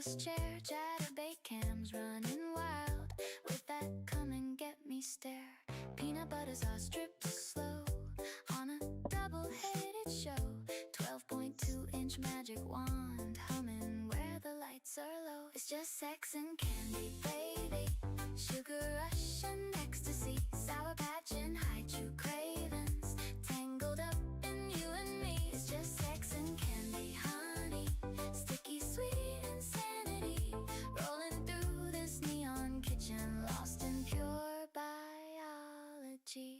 office chair, chatterbait cams running wild with that come and get me stare. Peanut butter sauce dripped slow on a double-headed show. 12.2-inch magic wand humming where the lights are low. It's just sex and candy, baby. Sugar rush and ecstasy, Sour Patch and hide-chew cravings, tangled up in you and me. It's just sex and candy, honey, sticky sweet insanity, rolling through this neon kitchen, lost in pure biology.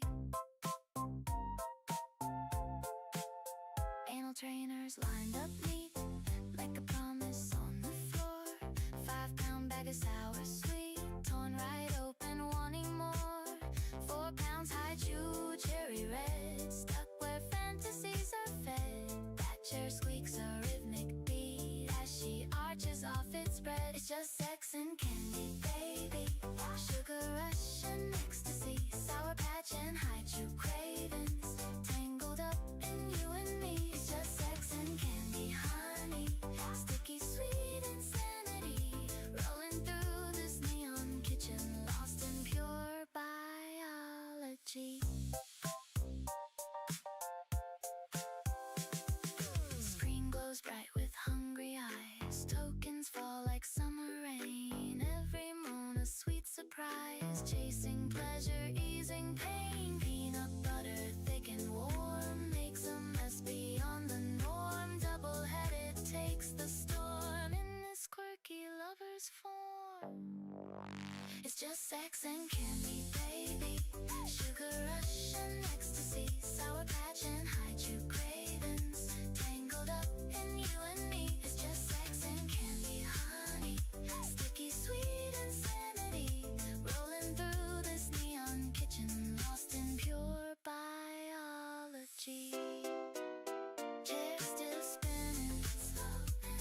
Anal trainers lined up neat, like a promise on the floor. 5-pound bag of sour sweet, torn right open, wanting more. 4 pounds high-chew cherry red, stuck where fantasies are fed. That chair squeaks a rhythmic beat as she arches off its bread. It's just sex and candy, baby. Sugar rush and ecstasy, Sour Patch and hide-chew cravings, tangled up in you and me. It's just sex and candy, honey, sticky sweet insanity, rolling through this neon kitchen, lost in pure biology. Screen glows bright with hungry eyes, tokens fall like summer rain. Every moan a sweet surprise, chasing pleasure, easing pain. Peanut butter thick and warm makes a mess beyond the norm. Double-headed takes the storm in this quirky lover's form. It's just sex and candy, baby. Sugar rush and ecstasy, Sour Patch and hide-chew cravings, tangled up in you and me. It's just sex and candy, honey, sticky sweet insanity, rolling through this neon kitchen, lost in pure biology. Chair still spinning,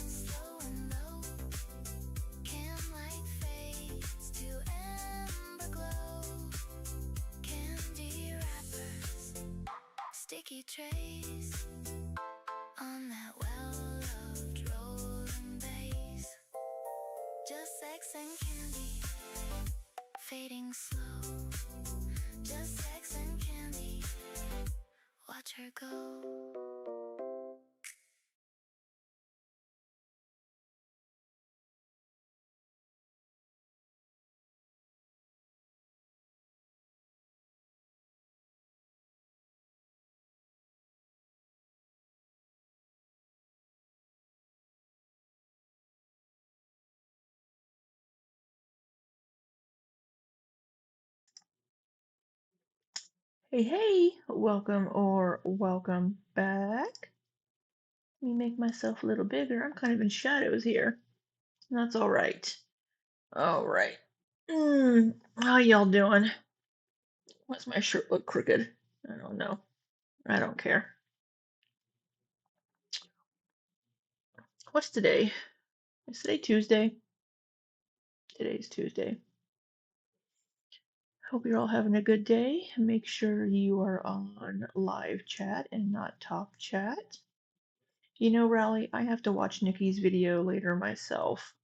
slow and low. Cam light fades to amber glow. Candy wrappers, sticky trays on that well-loved rolling bass. Just sex and candy, fading slow. Just sex and candy, watch her go. Hey, welcome or welcome back. Let me make myself a little bigger. I'm kind of in shadows here. That's all right. All right. How y'all doing? Why's my shirt look crooked? I don't know. I don't care. What's today? Is today Tuesday? Today's Tuesday. Hope you're all having a good day. Make sure you are on live chat and not talk chat. You know, Rally, I have to watch Nikki's video later myself.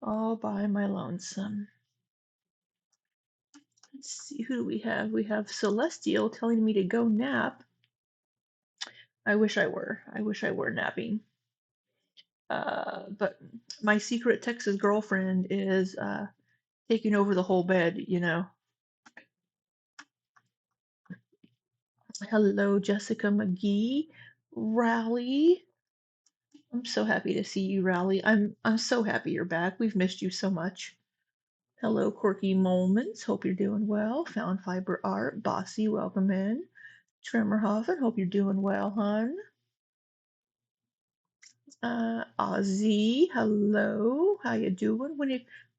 All by my lonesome. Let's see, who do we have? We have Celestial telling me to go nap. I wish I were. I wish I were napping. But my secret Texas girlfriend is taking over the whole bed, you know. Hello, Jessica McGee. Rally. I'm so happy to see you, Rally. I'm so happy you're back. We've missed you so much. Hello, Quirky Moments. Hope you're doing well. Found Fiber Art. Bossy, welcome in. Tremorhoffen, hope you're doing well, hon. Ozzy, hello. How you doing? What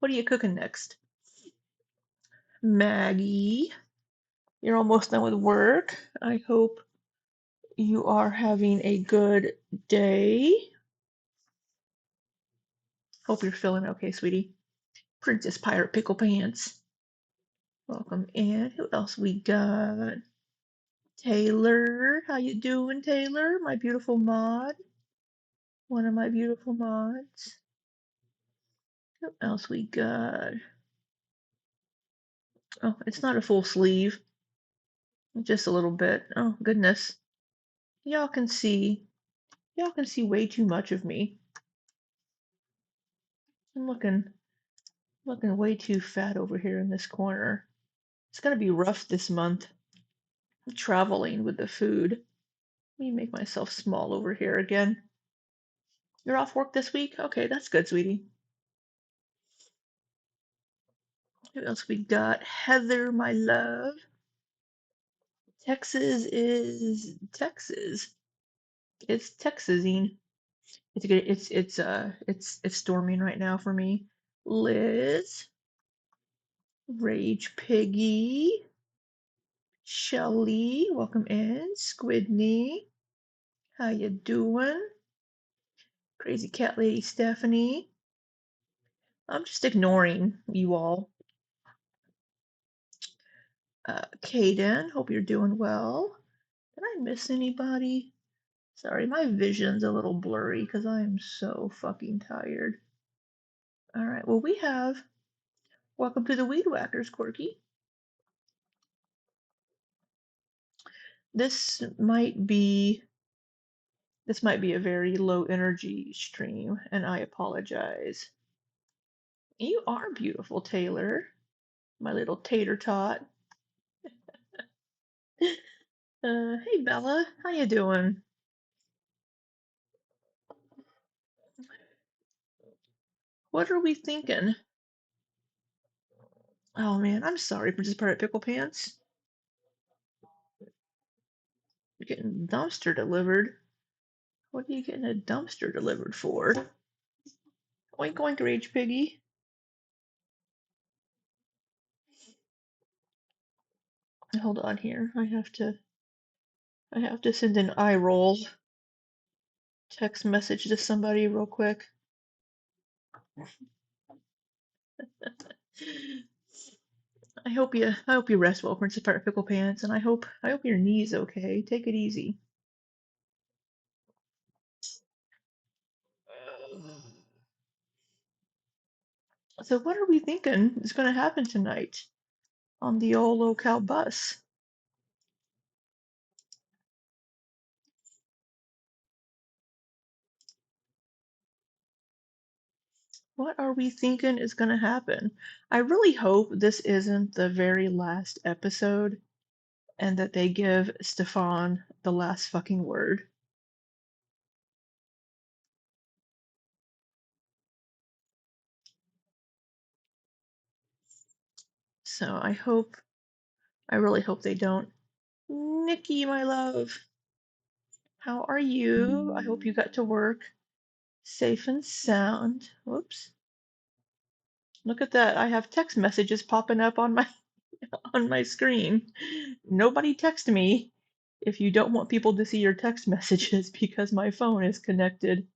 are you cooking next? Maggie, you're almost done with work. I hope you are having a good day. Hope you're feeling okay, sweetie. Princess Pirate Pickle Pants. Welcome in. Who else we got? Taylor, how you doing, Taylor? My beautiful mod. One of my beautiful mods. What else we got? Oh, it's not a full sleeve, just a little bit. Oh, goodness. Y'all can see, y'all can see way too much of me. I'm looking way too fat over here in this corner. It's gonna be rough this month. I'm traveling with the food. Let me make myself small over here again. You're off work this week? Okay, that's good, sweetie. What else we got? Heather, my love. Texas is Texas. It's Texasing. It's good. It's storming right now for me. Liz, Rage Piggy, Shelly, welcome in. Squidney, how you doing? Crazy Cat Lady Stephanie. I'm just ignoring you all. Kaden, hope you're doing well. Did I miss anybody? Sorry, my vision's a little blurry because I'm so fucking tired. All right, well, we have welcome to the Weed Whackers, Corky. This might be a very low energy stream, and I apologize. You are beautiful, Taylor, my little tater tot. Hey Bella, how you doing? What are we thinking? Oh man, I'm sorry, Princess Pirate Pickle Pants. You're getting dumpster delivered. What are you getting a dumpster delivered for? Oink oink, Rage Piggy. Hold on here. I have to send an eye roll text message to somebody real quick. I hope you rest well, Princess Pirate Pickle Pants, and I hope your knee's okay. Take it easy. So what are we thinking is going to happen tonight on the old locale bus? What are we thinking is going to happen? I really hope this isn't the very last episode and that they give Stefan the last fucking word. So I really hope they don't. Nikki, my love, how are you? I hope you got to work safe and sound. Whoops. Look at that. I have text messages popping up on my on my screen. Nobody text me if you don't want people to see your text messages because my phone is connected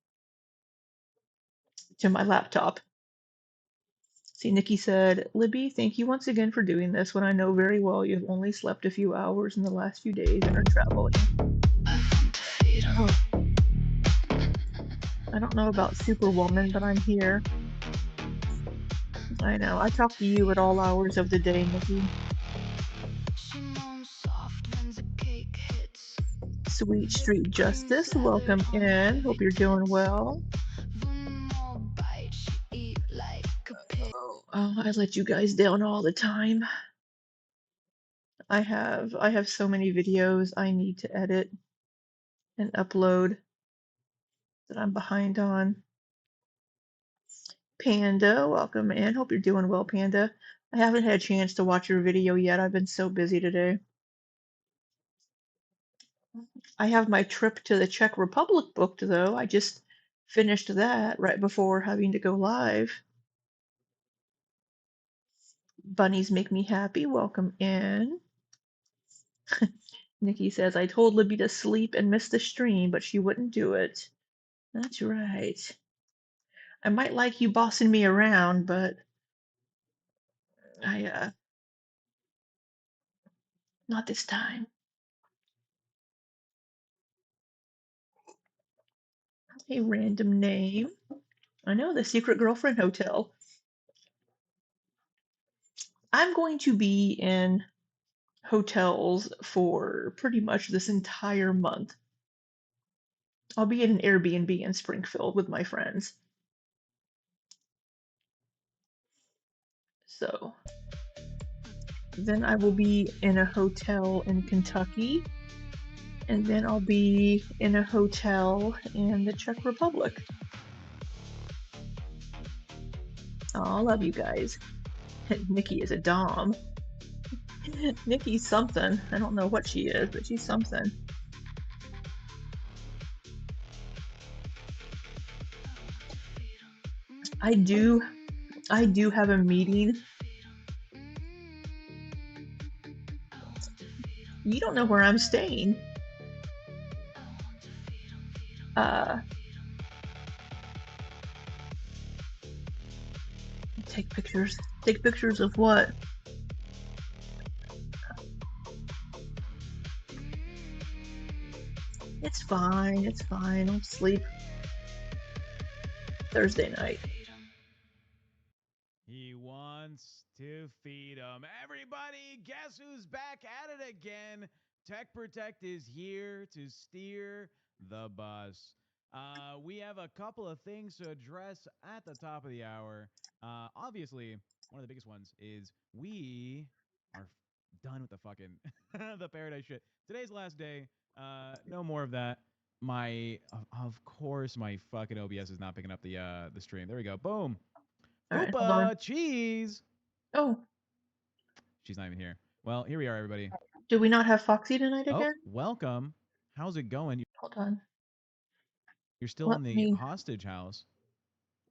to my laptop. See, Nikki said, Libby, thank you once again for doing this when I know very well you've only slept a few hours in the last few days and are traveling. Oh, I don't know about Superwoman, but I'm here. I know. I talk to you at all hours of the day, Nikki. Sweet Street Justice, welcome in. Hope you're doing well. Oh, I let you guys down all the time. I have so many videos I need to edit and upload that I'm behind on. Panda, welcome in. Hope you're doing well, Panda. I haven't had a chance to watch your video yet. I've been so busy today. I have my trip to the Czech Republic booked though. I just finished that right before having to go live. Bunnies make me happy. Welcome in. Nikki says, I told Libby to sleep and miss the stream, but she wouldn't do it. That's right. I might like you bossing me around, but not this time. A random name. I know, the Secret Girlfriend Hotel. I'm going to be in hotels for pretty much this entire month. I'll be at an Airbnb in Springfield with my friends. So then I will be in a hotel in Kentucky, and then I'll be in a hotel in the Czech Republic. Oh, I love you guys. Nikki is a dom. Nikki's something. I don't know what she is, but she's something. I do have a meeting. You don't know where I'm staying. Take pictures. Take pictures of what? It's fine. It's fine. I'll sleep Thursday night. He wants to feed them. Everybody, guess who's back at it again? Tech Protect is here to steer the bus. We have a couple of things to address at the top of the hour. Obviously, one of the biggest ones is we are done with the fucking the Paradise shit. Today's the last day. No more of that. Of course, my fucking OBS is not picking up the stream. There we go. Boom. All right, hold on. Fupa cheese. Oh, She's not even here. Well, here we are, everybody. do we not have Foxy tonight Oh, again? welcome. How's it going? Hold on. You're still Let in the me. hostage house.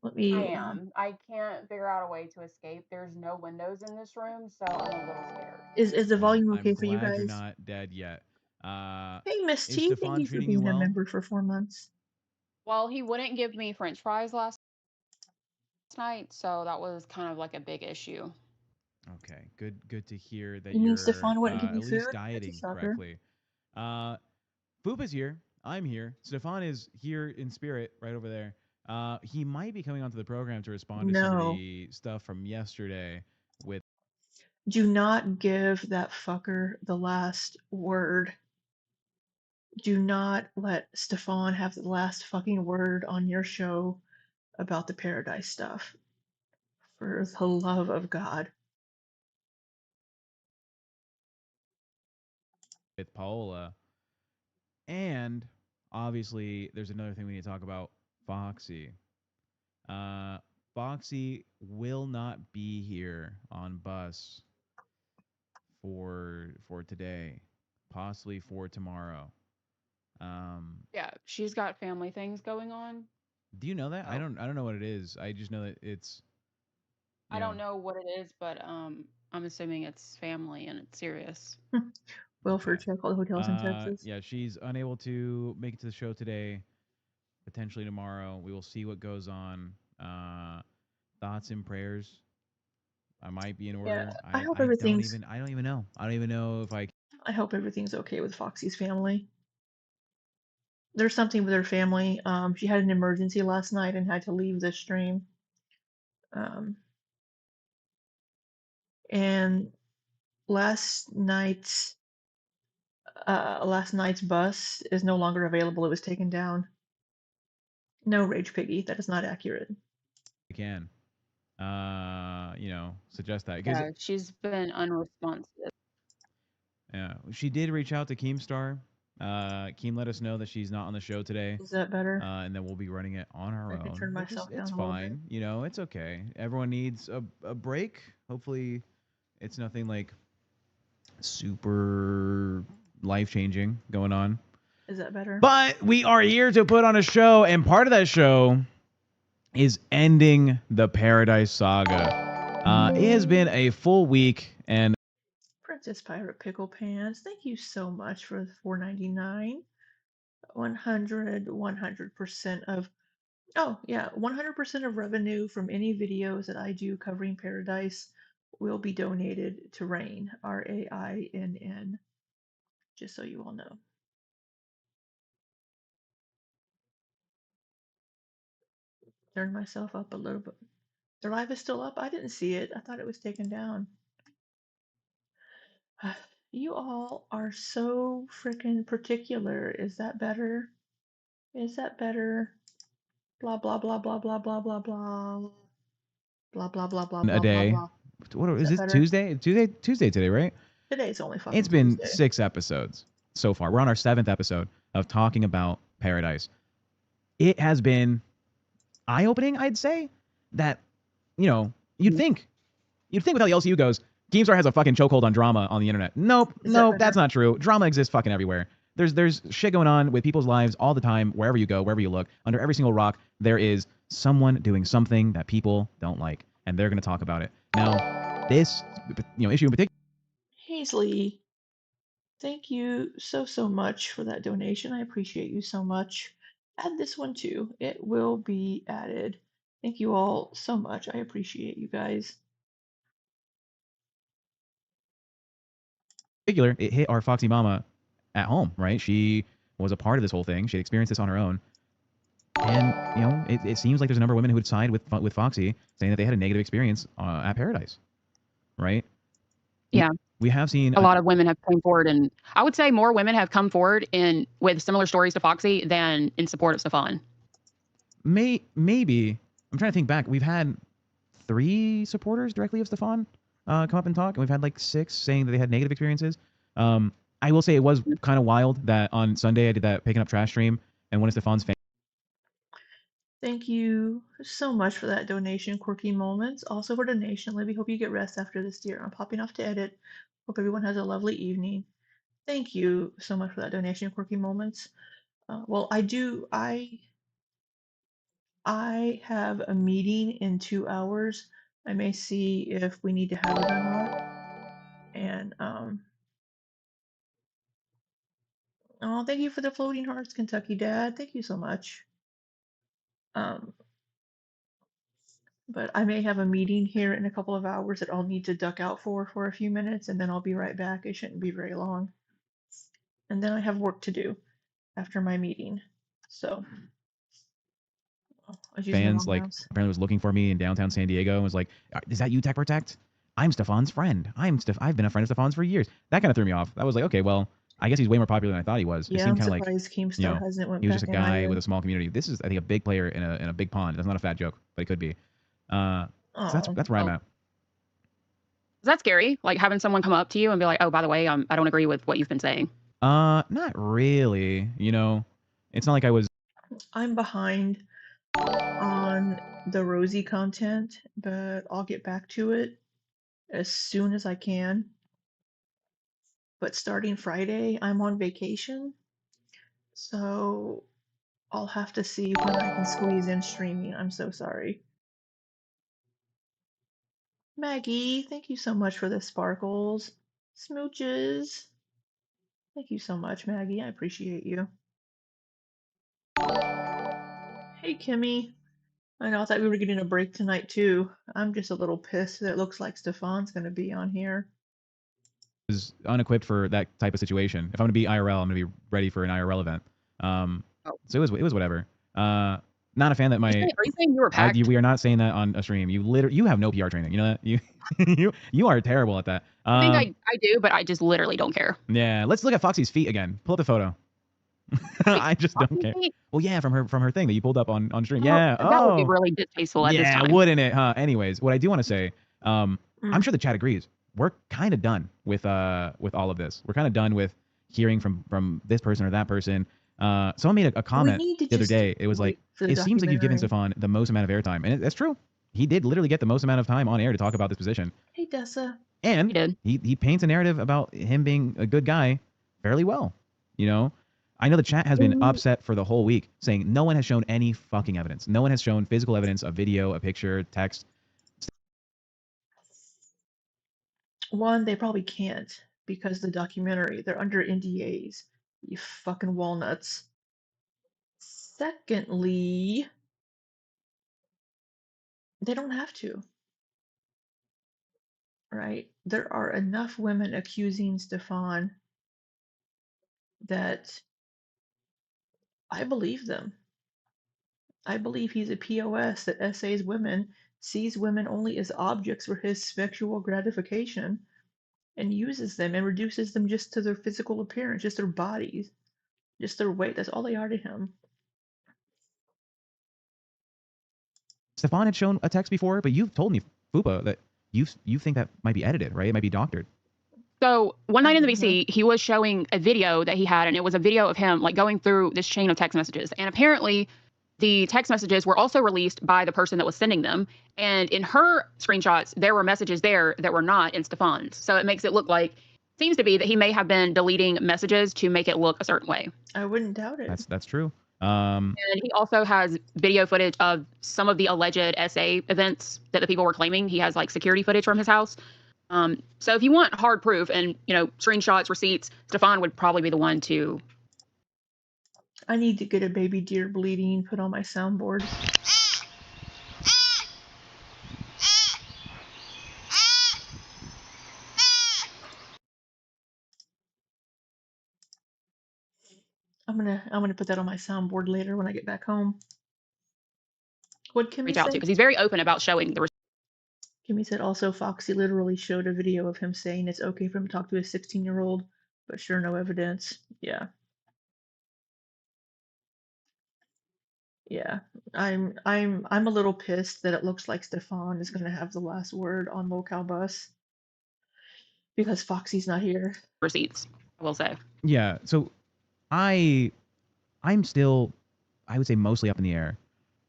Let I me. am. I can't figure out a way to escape. There's no windows in this room, so I'm a little scared. Is the Well, volume I'm okay for you glad you're guys? not dead yet. Hey, Miss Is T, thank Stefan you for treating you being a well? member for 4 months. Well, he wouldn't give me French fries last night, so that was kind of like a big issue. Okay, good to hear that You mean you're Stefan wouldn't give you at least food? That's a dieting shocker. correctly. Fupa's here. I'm here. Stefan is here in spirit, right over there. He might be coming onto the program to respond to some of No. the stuff from yesterday with Do not give that fucker the last word. Do not let Stefan have the last fucking word on your show about the Paradise stuff. For the love of God. Paola. And obviously, there's another thing we need to talk about. Foxy. Uh, Foxy will not be here on bus for today, possibly for tomorrow. Yeah, she's got family things going on. Do you know that? Oh. I don't know what it is. I just know that it's. I don't know what it is, but I'm assuming it's family and it's serious. Wilford, Okay. check all the hotels in Texas. Yeah, she's unable to make it to the show today. Potentially tomorrow. We will see what goes on. Thoughts and prayers. I might be in Yeah, order. I hope everything's. I don't even know. I don't even know if I I hope everything's okay with Foxy's family. There's something with her family. She had an emergency last night and had to leave the stream. Um, and last night's last night's bus is no longer available. It was taken down. No, Rage Piggy, that is not accurate. can. Suggest that because Yeah, she's been unresponsive. yeah, she did reach out to Keemstar. Keem let us know that she's not on the show today, Is that better? and then we'll be running it on our I can own, turn which is myself it's down a little bit. fine. You know, it's okay. Everyone needs a break. Hopefully, it's nothing like super life changing going on. Is that better? But we are here to put on a show, and part of that show is ending the Paradise Saga. It has been a full week, and Princess Pirate Pickle Pants, thank you so much for the $4.99. 100% of 100% of revenue from any videos that I do covering Paradise will be donated to RAINN, RAINN, just so you all know. Turn myself up a little bit. Their live is still up? I didn't see it. I thought it was taken down. You all are so freaking particular. Is that better? Is that better? Blah blah blah blah blah blah blah blah. Blah blah blah blah A blah blah day. blah. What Is is that this better? Tuesday today, right? Today's only It's fucking been Tuesday. 6 episodes so far. We're on our 7th episode of talking about Paradise. It has been eye-opening, I'd say, that, you know, you'd think with how the LCU goes, Keemstar has a fucking chokehold on drama on the internet. Nope, Is that that's better? not true. Drama exists fucking everywhere. There's shit going on with people's lives all the time, wherever you go, wherever you look. Under every single rock, there is someone doing something that people don't like, and they're going to talk about it. Now, this issue in particular. Hazley, thank you so much for that donation. I appreciate you so much. Add this one too. It will be added. Thank you all so much. I appreciate you guys. Particular, it hit our Foxy Mama at home, right? She was a part of this whole thing. She had experienced this on her own. And, it seems like there's a number of women who would side with Foxy, saying that they had a negative experience at Paradise, right? Yeah. We have seen a lot of women have come forward, and I would say more women have come forward with similar stories to Foxy than in support of Stefan. Maybe. I'm trying to think back. We've had 3 supporters directly of Stefan come up and talk, and we've had like 6 saying that they had negative experiences. I will say it was kind of wild that on Sunday I did that picking up trash stream, and one of Stefan's fans. Thank you so much for that donation, Quirky Moments. Also for donation, Libby. Hope you get rest after this, dear. I'm popping off to edit. Hope everyone has a lovely evening. Thank you so much for that donation, Quirky Moments. Well, I have a meeting in 2 hours. I may see if we need to have it or not. And oh, thank you for the floating hearts, Kentucky Dad. Thank you so much. But I may have a meeting here in a couple of hours that I'll need to duck out for a few minutes, and then I'll be right back. It shouldn't be very long. And then I have work to do after my meeting. So I was using the Fans wrong like mouse. apparently was looking for me in downtown San Diego and was like, "Is that you, Tech Protect? I'm Stefan's friend. I've been a friend of Stefan's for years." That kind of threw me off. That was like, okay, well, I guess he's way more popular than I thought he was. It Yeah, seemed I'm kind of like, surprised Keemstar hasn't went he was just back a in guy either. with a small community. This is, I think, a big player in a big pond. That's not a fat joke, but it could be. So that's where I'm at. Is that scary? Like having someone come up to you and be like, "Oh, by the way, I don't agree with what you've been saying." Not really. It's not like I was. I'm behind on the Rosie content, but I'll get back to it as soon as I can. But starting Friday, I'm on vacation, so I'll have to see when I can squeeze in streaming. I'm so sorry. Maggie, thank you so much for the sparkles. Smooches. Thank you so much, Maggie. I appreciate you. Hey, Kimmy. I know, I thought we were getting a break tonight, too. I'm just a little pissed that it looks like Stefan's going to be on here. Was unequipped for that type of situation. If I'm gonna be IRL, I'm gonna be ready for an IRL event. So it was whatever. Not a fan that Are you saying you were packed? we are not saying that on a stream. You have no PR training. You know that you are terrible at that. I think I do, but I just literally don't care. Yeah, let's look at Foxy's feet again. Pull up the photo. I just don't care. Well, yeah, from her thing that you pulled up on stream. Yeah. That would be really distasteful at this time. Yeah, wouldn't it? Huh. Anyways, what I do want to say, I'm sure the chat agrees. We're kind of done with all of this. We're kind of done with hearing from this person or that person. Someone made a comment the other day. It was like, it seems like you've given Stefan the most amount of airtime, and that's true. He did literally get the most amount of time on air to talk about this position. Hey, Dessa. And he paints a narrative about him being a good guy fairly well. I know the chat has been upset for the whole week, saying no one has shown any fucking evidence. No one has shown physical evidence, a video, a picture, text. One, they probably can't because the documentary, they're under NDAs. You fucking walnuts. Secondly, they don't have to. Right? There are enough women accusing Stefan that I believe them. I believe he's a POS that essays women, sees women only as objects for his sexual gratification. and uses them and reduces them just to their physical appearance, just their bodies, just their weight. That's all they are to him. Stefan had shown a text before, but you've told me, Fupa, that you think that might be edited, right? It might be doctored. So one night in the VC, he was showing a video that he had, and it was a video of him like going through this chain of text messages. And apparently the text messages were also released by the person that was sending them. And in her screenshots, there were messages there that were not in Stefan's. So it makes it look like, seems to be that he may have been deleting messages to make it look a certain way. I wouldn't doubt it. That's true. And he also has video footage of some of the alleged SA events that the people were claiming. He has like security footage from his house. So if you want hard proof and, you know, screenshots, receipts, Stefan would probably be the one to. I need to get a baby deer bleeding put on my soundboard. I'm gonna put that on my soundboard later when I get back home. What Kimmy reach out to, say? because he's very open about showing the. Kimmy said also Foxy literally showed a video of him saying it's okay for him to talk to his 16-year-old, but sure, no evidence. Yeah. Yeah. I'm a little pissed that it looks like Stefan is gonna have the last word on Locale Bus because Foxy's not here. Receipts, I will say. Yeah. So I'm still, I would say, mostly up in the air,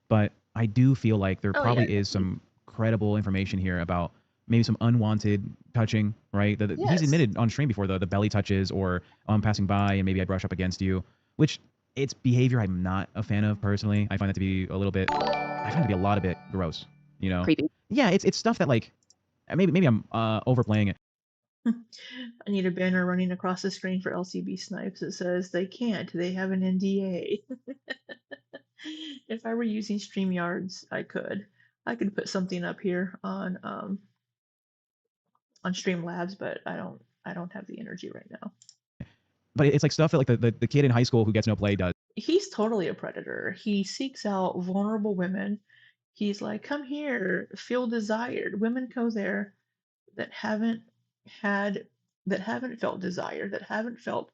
but I do feel like there probably is some credible information here about maybe some unwanted touching, right? He's admitted on stream before the belly touches or I'm passing by and maybe I brush up against you, which it's behavior I'm not a fan of personally. I find that to be a little bit, I find it to be a lot of bit gross, you know? Creepy. Yeah, it's stuff that like, maybe I'm overplaying it. I need a banner running across the screen for LCB Snipes that says they can't, they have an NDA. If I were using StreamYards, I could put something up here on Streamlabs, but I don't have the energy right now. But it's like stuff that like the kid in high school who gets no play does. He's totally a predator. He seeks out vulnerable women. He's like, come here, feel desired. Women go there that haven't felt desired, that haven't felt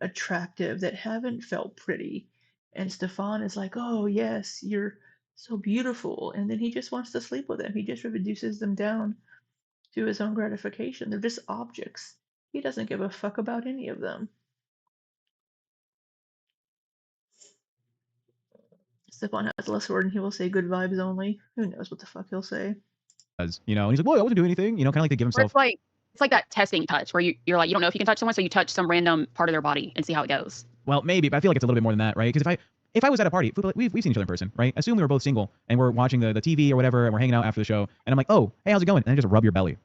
attractive, that haven't felt pretty. And Stefan is like, oh yes, you're so beautiful. And then he just wants to sleep with them. He just reduces them down to his own gratification. They're just objects. He doesn't give a fuck about any of them. Stefan has less word and he will say good vibes only. Who knows what the fuck he'll say. You know, and he's like, well, I wasn't doing anything, you know, kind of like to give himself. It's like that testing touch where you're like, you don't know if you can touch someone, so you touch some random part of their body and see how it goes. Well, maybe, but I feel like it's a little bit more than that, right? Because if I was at a party, we've seen each other in person, right? Assume we were both single and we're watching the TV or whatever and we're hanging out after the show and I'm like, oh, hey, how's it going? And I just rub your belly.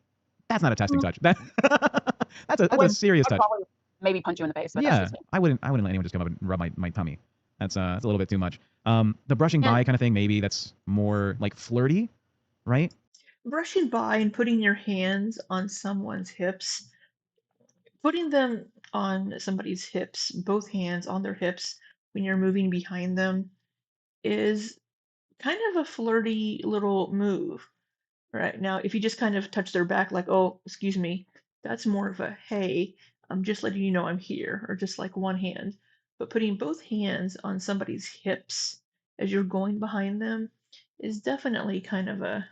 That's not a testing touch. That's a serious touch. Probably maybe punch you in the face. But yeah, I wouldn't let anyone just come up and rub my tummy. That's a little bit too much. The brushing by kind of thing, maybe that's more like flirty, right? Brushing by and putting your hands on someone's hips, putting them on somebody's hips, both hands on their hips when you're moving behind them is kind of a flirty little move. Right now, if you just kind of touch their back like, oh, excuse me, that's more of a, hey, I'm just letting you know I'm here, or just like one hand. But putting both hands on somebody's hips as you're going behind them is definitely kind of a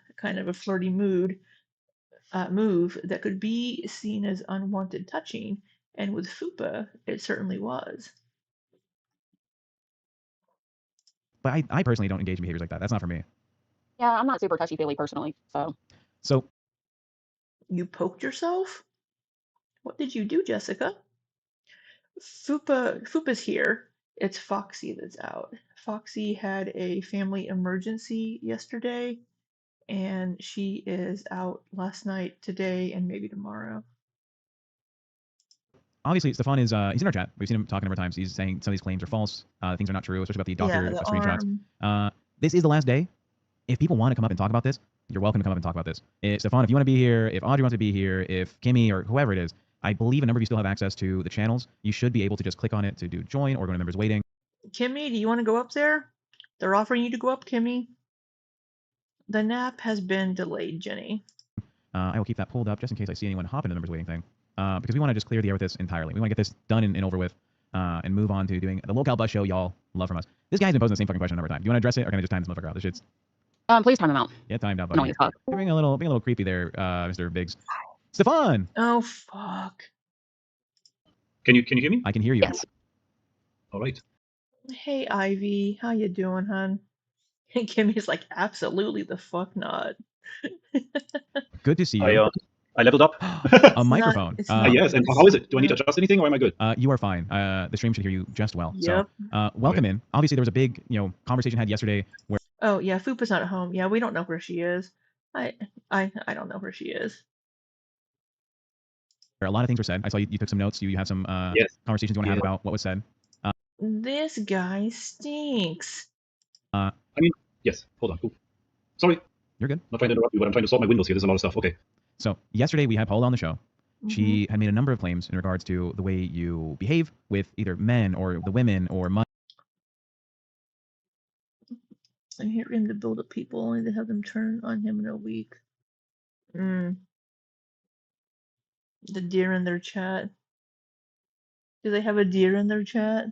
flirty move that could be seen as unwanted touching. And with Fupa, it certainly was. But I personally don't engage in behaviors like that. That's not for me. Yeah, I'm not super touchy-feely personally, So. You poked yourself? What did you do, Jessica? Fupa's here. It's Foxy that's out. Foxy had a family emergency yesterday, and she is out last night, today, and maybe tomorrow. Obviously, Stefan is he's in our chat. We've seen him talk a number of times. He's saying some of these claims are false. Things are not true, especially about the doctor screenshots. This is the last day. If people want to come up and talk about this, you're welcome to come up and talk about this. Stefan, if you want to be here, if Audrey wants to be here, if Kimmy or whoever it is, I believe a number of you still have access to the channels. You should be able to just click on it to do join or go to members waiting. Kimmy, do you want to go up there? They're offering you to go up, Kimmy. The nap has been delayed, Jenny. I will keep that pulled up just in case I see anyone hop in the members waiting thing. because we want to just clear the air with this entirely. We want to get this done and over with, and move on to doing the local bus show y'all love from us. This guy's been posing the same fucking question a number of times. Do you want to address it, or can I just time this motherfucker out? This shit's Please time him out. timed out, Annoying buddy. as fuck. You're being a little creepy there, Mr. Biggs. Stefan! Oh, fuck. Can you hear me? I can hear you. Yes. All right. Hey, Ivy. How you doing, hon? And Kimmy's like, absolutely the fuck not. Good to see you. I leveled up. A microphone. It's not, yes. And how is it? Do I need to adjust anything, or am I good? You are fine. The stream should hear you just well. Yep. So, welcome in. Obviously, there was a big, conversation had yesterday where Oh, yeah, Fupa's not at home. Yeah, we don't know where she is. I don't know where she is. a lot of things were said. I saw you took some notes. You have some Yes. conversations you want to have Yeah. about what was said. This guy stinks. Yes. Hold on. Ooh. Sorry. You're good. Not trying to interrupt you, but I'm trying to sort my windows here. There's a lot of stuff. Okay. So yesterday we had Paula on the show. Mhm. She had made a number of claims in regards to the way you behave with either men or the women or money. I'm here him to build up people, only to have them turn on him in a week. The deer in their chat. Do they have a deer in their chat?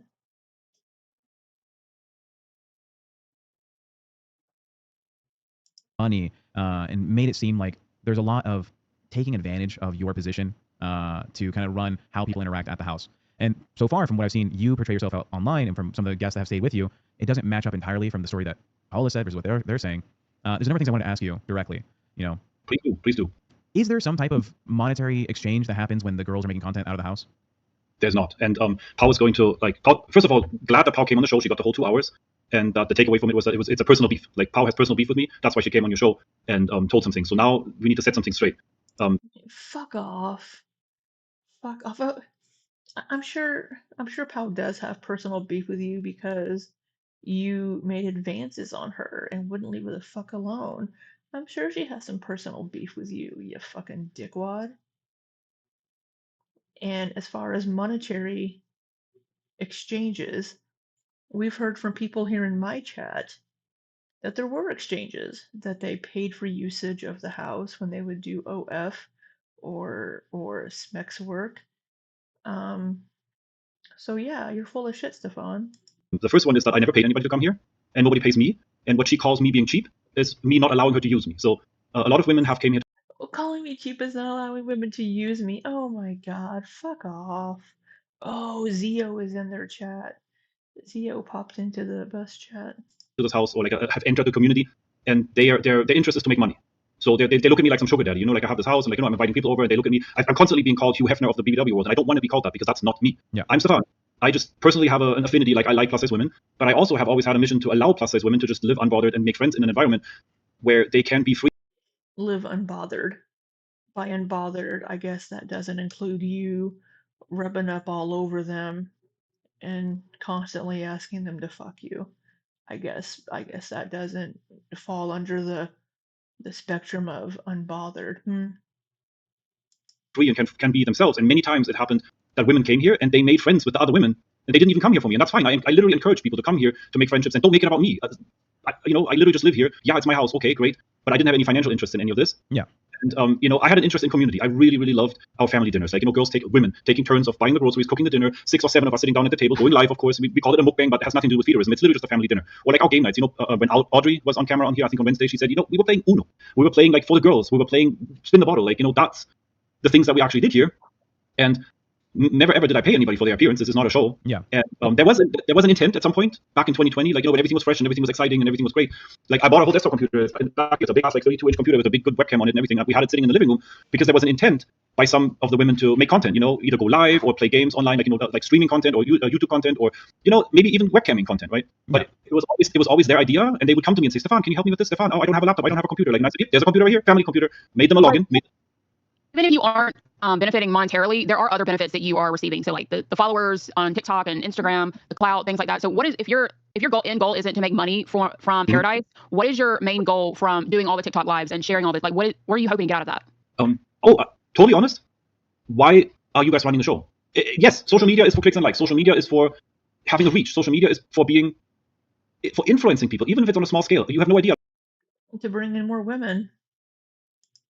Money, and made it seem like there's a lot of taking advantage of your position to kind of run how people interact at the house. And so far, from what I've seen you portray yourself out online and from some of the guests that have stayed with you, it doesn't match up entirely from the story that Paula said versus what they're saying. There's a number of things I want to ask you directly. Please do. Is there some type of monetary exchange that happens when the girls are making content out of the house? There's not. And Pau is going to first of all, glad that Pau came on the show. She got the whole 2 hours. And the takeaway from it was that it's a personal beef. Like, Pau has personal beef with me. That's why she came on your show and told some things. So now we need to set something straight. Fuck off. Fuck off. I'm sure Pau does have personal beef with you because you made advances on her and wouldn't leave her the fuck alone. I'm sure she has some personal beef with you, you fucking dickwad. And as far as monetary exchanges, we've heard from people here in my chat that there were exchanges, that they paid for usage of the house when they would do OF or SMEX work. So yeah, you're full of shit, Stefan. The first one is that I never paid anybody to come here, and nobody pays me. And what she calls me being cheap is me not allowing her to use me. So a lot of women have came here. Calling me cheap is not allowing women to use me. Oh my god, fuck off. Oh, Zio is in their chat. Zio popped into the bus chat. To this house, or have entered the community, and their interest is to make money. So they look at me like some sugar daddy, like I have this house, and I'm inviting people over, and they look at me. I'm constantly being called Hugh Hefner of the BBW world, and I don't want to be called that because that's not me. Yeah. I'm Stefan. I just personally have an affinity, I like plus size women, but I also have always had a mission to allow plus size women to just live unbothered and make friends in an environment where they can be free. Live unbothered. By unbothered, I guess that doesn't include you rubbing up all over them and constantly asking them to fuck you. I guess that doesn't fall under the spectrum of unbothered. Free and can be themselves. And many times it happened that women came here and they made friends with the other women, and they didn't even come here for me, and that's fine. I literally encourage people to come here to make friendships, and don't make it about me. I literally just live here. Yeah, it's my house. Okay, great. But I didn't have any financial interest in any of this. Yeah. And I had an interest in community. I really, really loved our family dinners. Women taking turns of buying the groceries, cooking the dinner, 6 or 7 of us sitting down at the table, going live, of course. We call it a mukbang, but it has nothing to do with feederism. It's literally just a family dinner. Or like our game nights, when Audrey was on camera on here, I think on Wednesday, she said, we were playing Uno. We were playing for the girls. We were playing spin the bottle. That's the things that we actually did here. And never ever did I pay anybody for their appearance. This is not a show. Yeah. And there was an intent at some point back in 2020, when everything was fresh and everything was exciting and everything was great. I bought a whole desktop computer. It's a big ass 32-inch computer with a big good webcam on it and everything. We had it sitting in the living room because there was an intent by some of the women to make content. Either go live or play games online, like streaming content or YouTube content, or maybe even webcamming content, right? But it was always their idea, and they would come to me and say, Stefan, can you help me with this? Stefan, oh, I don't have a laptop, I don't have a computer. And I said, there's a computer right here, family computer. Made them a login. Even if you aren't benefiting monetarily, there are other benefits that you are receiving. So like the followers on TikTok and Instagram, the clout, things like that. So what is, if your goal isn't to make money from Pearadise, what is your main goal from doing all the TikTok lives and sharing all this? What are you hoping to get out of that? Totally honest. Why are you guys running the show? Yes, social media is for clicks and likes. Social media is for having a reach. Social media is for influencing people, even if it's on a small scale. You have no idea. To bring in more women.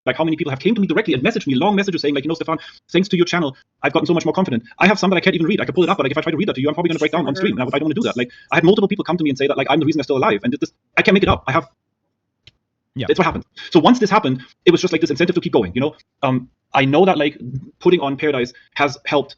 like how many people have came to me directly and messaged me long messages saying, like, Stefan, thanks to your channel, I've gotten so much more confident. I have some that I can't even read. I could pull it up, but like if I try to read that to you, I'm probably going to break down on stream. And I don't want to do that. Like, I had multiple people come to me and say that like I'm the reason they're still alive, and this I can't make it up. It's what happened. So once this happened, it was just like this incentive to keep going. I know that like putting on Pearadise has helped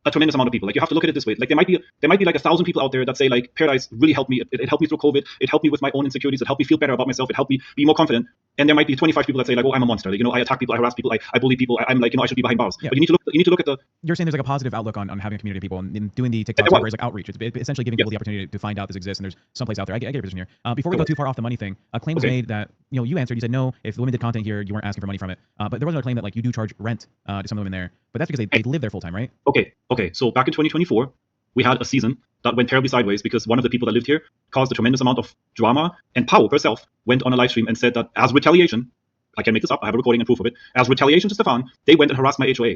a tremendous amount of people. Like, you have to look at it this way. Like, there might be like 1,000 people out there that say like Pearadise really helped me. It helped me through COVID. It helped me with my own insecurities. It helped me feel better about myself. It helped me be more confident. And there might be 25 people that say like, oh, I'm a monster. Like, I attack people, I harass people, I bully people. I'm like, I should be behind bars. Yeah. But you need to look at the. You're saying there's like a positive outlook on having a community of people and doing the TikTok where it's like outreach. It's essentially giving people the opportunity to find out this exists, and there's someplace out there. I get your position here. Before we go too far off the money thing, a claim was made that you answered. You said no, if the women did content here, you weren't asking for money from it. But there was another claim that like you do charge rent to some of the women there, but that's because they live there full time, right? Okay. So back in 2024, we had a season that went terribly sideways because one of the people that lived here caused a tremendous amount of drama, and Pau herself went on a live stream and said that as retaliation, I can't make this up, I have a recording and proof of it, as retaliation to Stefan, they went and harassed my HOA.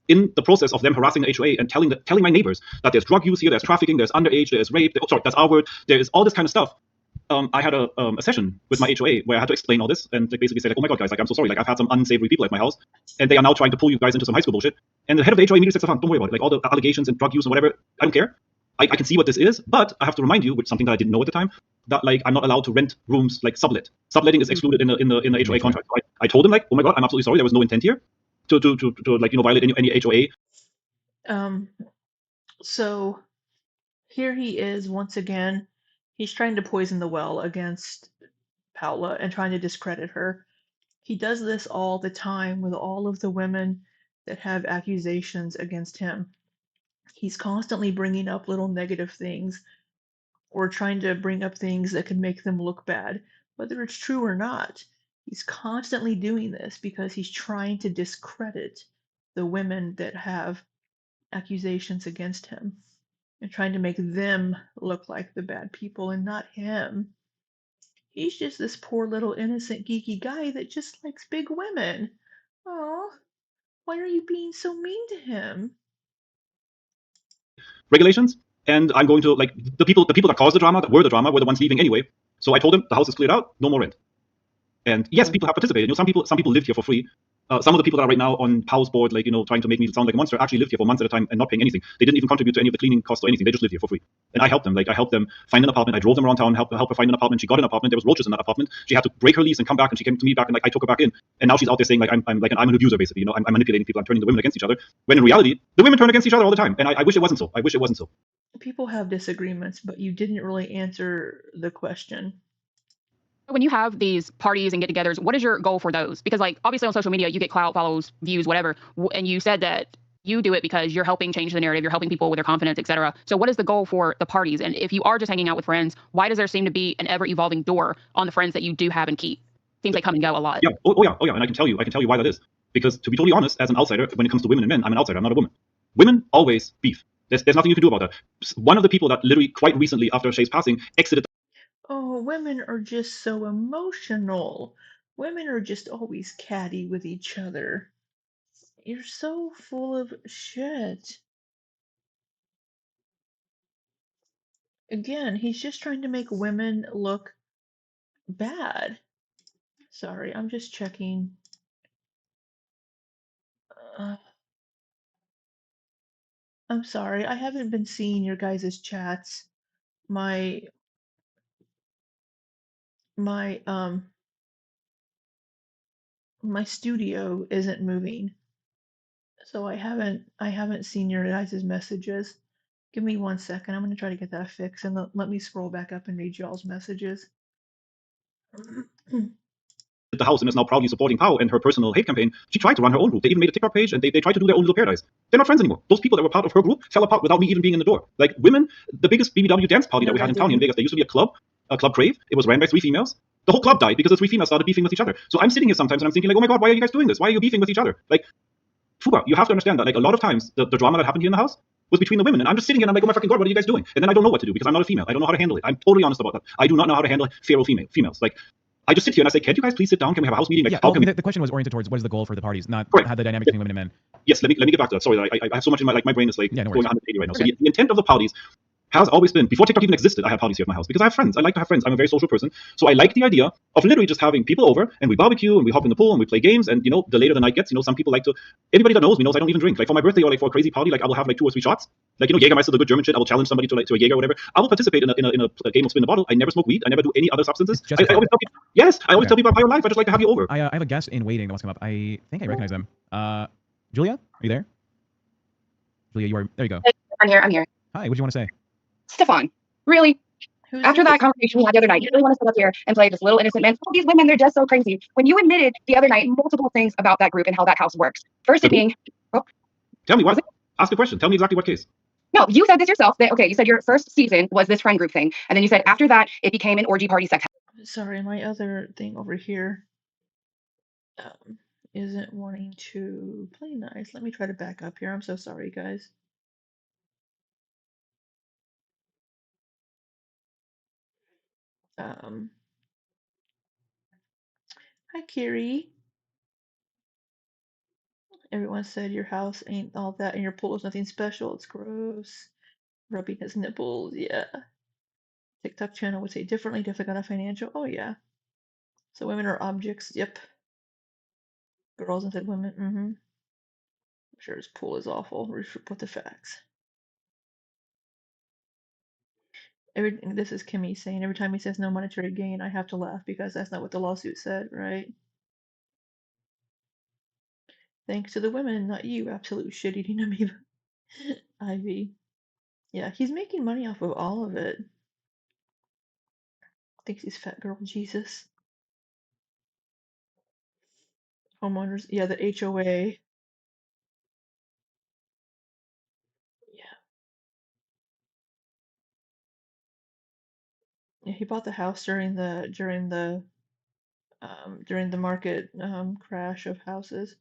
In the process of them harassing the HOA and telling my neighbors that there's drug use here, there's trafficking, there's underage, there's rape, that's our word, there is all this kind of stuff. I had a session with my HOA where I had to explain all this and like basically say like, oh my God, guys, like I'm so sorry, like I've had some unsavory people at my house, and they are now trying to pull you guys into some high school bullshit. And the head of the HOA immediately said, Stefan, don't worry about it. Like all the allegations and drug use and whatever, I don't care. I can see what this is, but I have to remind you, which is something that I didn't know at the time, that like I'm not allowed to rent rooms like sublet. Subletting is excluded in the HOA contract. So I told him like, oh my God, I'm absolutely sorry. There was no intent here to like violate any HOA. So here he is once again. He's trying to poison the well against Paula and trying to discredit her. He does this all the time with all of the women that have accusations against him. He's constantly bringing up little negative things or trying to bring up things that could make them look bad, whether it's true or not. He's constantly doing this because he's trying to discredit the women that have accusations against him and trying to make them look like the bad people and not him. He's just this poor little innocent geeky guy that just likes big women. Oh, why are you being so mean to him? Regulations, and I'm going to like the people that caused the drama, that were the drama, were the ones leaving anyway. So I told them the house is cleared out, no more rent. And yes, people have participated. Some people lived here for free. Some of the people that are right now on Pau's board, like trying to make me sound like a monster, actually lived here for months at a time and not paying anything. They didn't even contribute to any of the cleaning costs or anything. They just lived here for free. And I helped them. Like I helped them find an apartment. I drove them around town, helped her find an apartment. She got an apartment. There was roaches in that apartment. She had to break her lease and come back. And she came to me back, and like I took her back in. And now she's out there saying like I'm an abuser basically. I'm manipulating people. I'm turning the women against each other. When in reality, the women turn against each other all the time. And I wish it wasn't so. I wish it wasn't so. People have disagreements, but you didn't really answer the question. When you have these parties and get-togethers, what is your goal for those? Because like obviously on social media, you get clout, follows, views, whatever, and you said that you do it because you're helping change the narrative, you're helping people with their confidence, etc. So what is the goal for the parties? And if you are just hanging out with friends, why does there seem to be an ever-evolving door on the friends that you do have and keep? Seems they come and go a lot. Yeah. Oh yeah. And I can tell you why that is. Because to be totally honest, as an outsider, when it comes to women and men, I'm an outsider. I'm not a woman. Women always beef. There's nothing you can do about that. One of the people that literally quite recently after Shay's passing exited. Oh, women are just so emotional. Women are just always catty with each other. You're so full of shit. Again, he's just trying to make women look bad. Sorry, I'm just checking. I'm sorry, I haven't been seeing your guys' chats. My studio isn't moving, so I haven't seen your guys' messages. Give me 1 second. I'm gonna try to get that fixed, and let me scroll back up and read y'all's messages. The house and is now proudly supporting Pau and her personal hate campaign. She tried to run her own group. They even made a TikTok page, and they tried to do their own little Pearadise. They're not friends anymore. Those people that were part of her group fell apart without me even being in the door. Like women, the biggest BBW dance party that we had in town in Vegas, there used to be a club Crave. It was ran by 3 females. The whole club died because the 3 females started beefing with each other. So I'm sitting here sometimes and I'm thinking like, oh my God, why are you guys doing this? Why are you beefing with each other? Like, Fuba, you have to understand that like a lot of times the drama that happened here in the house was between the women, and I'm just sitting here and I'm like, oh my fucking God, what are you guys doing? And then I don't know what to do because I'm not a female. I don't know how to handle it. I'm totally honest about that. I do not know how to handle feral females. Like, I just sit here and I say, can't you guys please sit down? Can we have a house meeting? Like, yeah, the question was oriented towards what is the goal for the parties, not how the dynamic between women and men. Yes, let me get back to that. Sorry, I have so much in my brain is like going 180 right now. So the intent of the parties has always been, before TikTok even existed, I had parties here at my house because I have friends. I like to have friends. I'm a very social person. So I like the idea of literally just having people over and we barbecue and we hop in the pool and we play games. And, the later the night gets, some people like to, everybody that knows me knows I don't even drink. Like for my birthday or like for a crazy party, like I will have like 2 or 3 shots. Like, Jägermeister, the good German shit. I will challenge somebody to a Jäger or whatever. I will participate in a game of spin the bottle. I never smoke weed. I never do any other substances. I always tell people, yes, I always tell people about your life. I just like to have you over. I have a guest in waiting that wants to come up. I think I recognize them. Julia, are you there? Julia, there you go. I'm here. Hi, what do you want to say? Stefan, really? After that conversation we had the other night, you really want to sit up here and play this little innocent man? Oh, these women, they're just so crazy. When you admitted the other night multiple things about that group and how that house works. First, it being. Tell me what? Ask the question. Tell me exactly what case. No, you said this yourself. You said your first season was this friend group thing. And then you said after that, it became an orgy party sex. Sorry, my other thing over here isn't wanting to play nice. Let me try to back up here. I'm so sorry, guys. Hi, Kiri. Everyone said your house ain't all that and your pool is nothing special. It's gross. Rubbing his nipples, yeah. TikTok channel would say differently, definitely got a financial. Oh, yeah. So women are objects, yep. Girls instead women, I'm sure his pool is awful. We should put the facts. This is Kimmy saying every time he says no monetary gain, I have to laugh because that's not what the lawsuit said, right? Thanks to the women, not you, absolute shit eating amoeba. Ivy. Yeah, he's making money off of all of it. Thinks he's fat girl Jesus. Homeowners, yeah, the HOA. Yeah, he bought the house during the market crash of houses.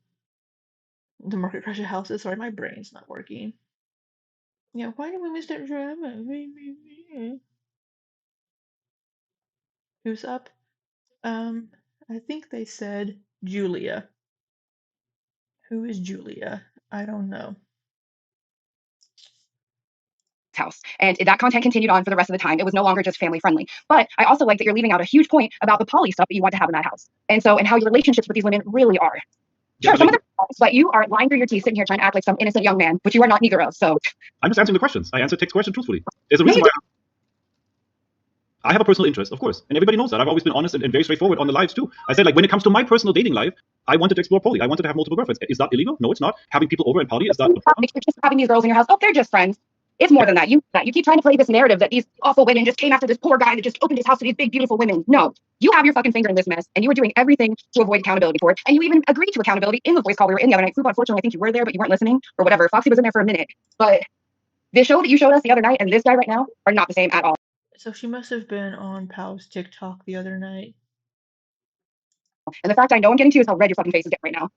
The market crash of houses. Sorry, my brain's not working. Yeah, why do women start drama? Who's up? I think they said Julia. Who is Julia? I don't know. House. And that content continued on for the rest of the time. It was no longer just family friendly. But I also like that you're leaving out a huge point about the poly stuff that you want to have in that house. And how your relationships with these women really are. Sure, some of them, but you are lying through your teeth sitting here trying to act like some innocent young man, which you are not neither of. So I'm just answering the questions. I answered Tick's question truthfully. There's a reason why I have a personal interest, of course, and everybody knows that. I've always been honest and very straightforward on the lives too. I said, like, when it comes to my personal dating life, I wanted to explore poly. I wanted to have multiple girlfriends. Is that illegal? No, it's not. Having people over and party, is that a problem? You're just having these girls in your house. Oh, they're just friends. It's more than that. You keep trying to play this narrative that these awful women just came after this poor guy that just opened his house to these big, beautiful women. No, you have your fucking finger in this mess, and you were doing everything to avoid accountability for it. And you even agreed to accountability in the voice call we were in the other night. Fupa, unfortunately, I think you were there, but you weren't listening or whatever. Foxy was in there for a minute. But the show that you showed us the other night and this guy right now are not the same at all. So she must have been on Pow's TikTok the other night. And the fact I know I'm getting to is how red your fucking face is getting right now.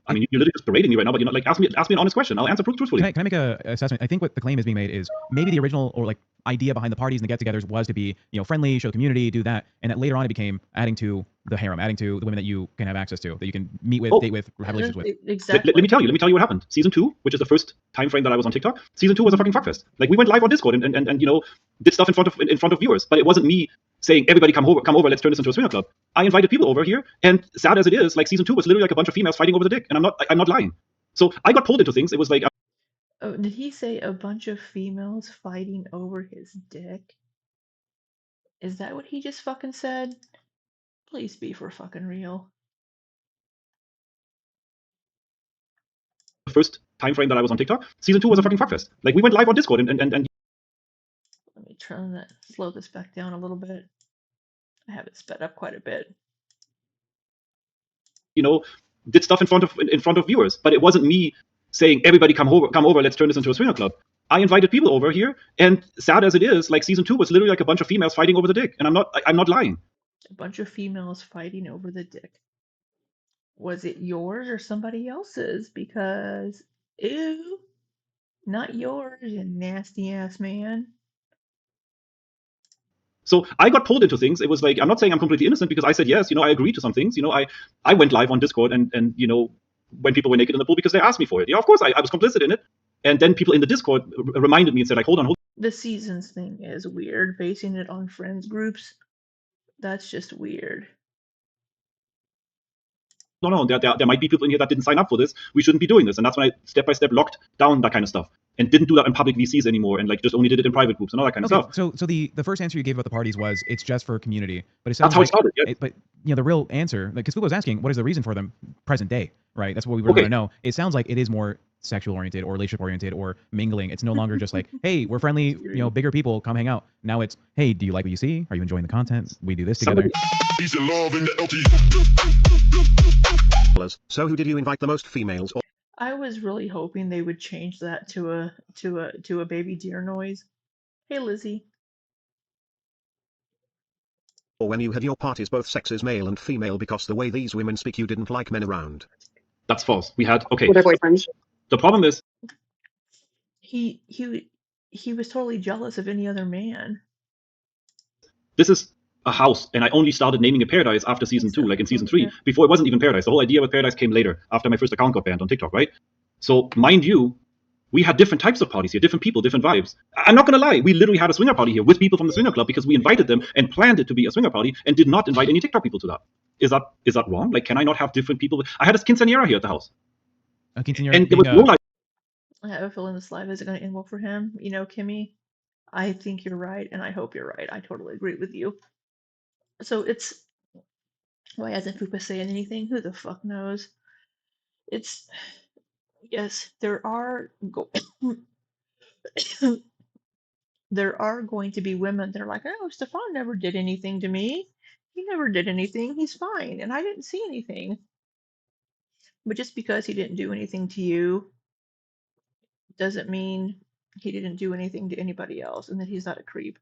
I mean, you're literally just berating me right now, but like, ask me an honest question. I'll answer truthfully. Can I make a assessment? I think what the claim is being made is maybe the original or like idea behind the parties and the get-togethers was to be, friendly, show community, do that, and that later on it became adding to the harem, adding to the women that you can have access to, that you can meet with, date with, have relationships with. Exactly. Let me tell you what happened. Season 2, which is the first time frame that I was on TikTok, season 2 was a fucking fuckfest. Like, we went live on Discord and did stuff in front of viewers, but it wasn't me saying, everybody come over, let's turn this into a swinger club. I invited people over here, and sad as it is, like, season 2 was literally like a bunch of females fighting over the dick, and I'm not lying. So I got pulled into things. It was like, oh, did he say a bunch of females fighting over his dick? Is that what he just fucking said? Please be for fucking real. the first time frame that I was on TikTok, season 2 was a fucking fuckfest. Like, we went live on Discord and Let me slow this back down a little bit. I have it sped up quite a bit. Did stuff in front of viewers, but it wasn't me saying, everybody come over, let's turn this into a swinger club. I invited people over here, and sad as it is, like, season 2 was literally like a bunch of females fighting over the dick, and I'm not lying. A bunch of females fighting over the dick. Was it yours or somebody else's? Because, ew, not yours, you nasty ass man. So I got pulled into things. It was like, I'm not saying I'm completely innocent because I said yes, I agreed to some things. I went live on Discord and when people were naked in the pool because they asked me for it. Yeah, of course I was complicit in it. And then people in the Discord reminded me and said, like, hold on. The seasons thing is weird. Basing it on friends groups, that's just weird. No, there might be people in here that didn't sign up for this. We shouldn't be doing this. And that's when I step by step locked down that kind of stuff and didn't do that in public VCs anymore and like just only did it in private groups and all that kind of stuff. So the first answer you gave about the parties was it's just for community, but it sounds That's how like it started. Yeah. but the real answer, because people was asking, what is the reason for them present day, right? That's what we really want to know. It sounds like it is more sexual oriented or relationship oriented or mingling. It's no longer just like, hey, we're friendly, bigger people, come hang out. Now it's, hey, do you like what you see? Are you enjoying the content? We do this together. So who did you invite the most females? I was really hoping they would change that to a baby deer noise. Hey, Lizzie. Or when you had your parties both sexes, male and female, because the way these women speak, you didn't like men around. That's false. We had With their boyfriends. The problem is he was totally jealous of any other man. this is a house, and I only started naming it Pearadise after season 2, like in season 3. Before it wasn't even Pearadise. The whole idea with Pearadise came later, after my first account got banned on TikTok, right? So mind you, we had different types of parties here, different people, different vibes. I'm not gonna lie, we literally had a swinger party here with people from the swinger club because we invited them and planned it to be a swinger party and did not invite any TikTok people to that. Is that wrong? Like, can I not have different people? I had a quinceañera here at the house. A quinceañera And there was no like. I have a feeling this live isn't going to end well for him. You know, Kimmy, I think you're right, and I hope you're right. I totally agree with you. So it's, why hasn't Fupa saying anything? Who the fuck knows? It's, yes, there are there are going to be women that are like, oh, Stefan never did anything to me. He never did anything. He's fine, and I didn't see anything. But just because he didn't do anything to you doesn't mean he didn't do anything to anybody else and that he's not a creep.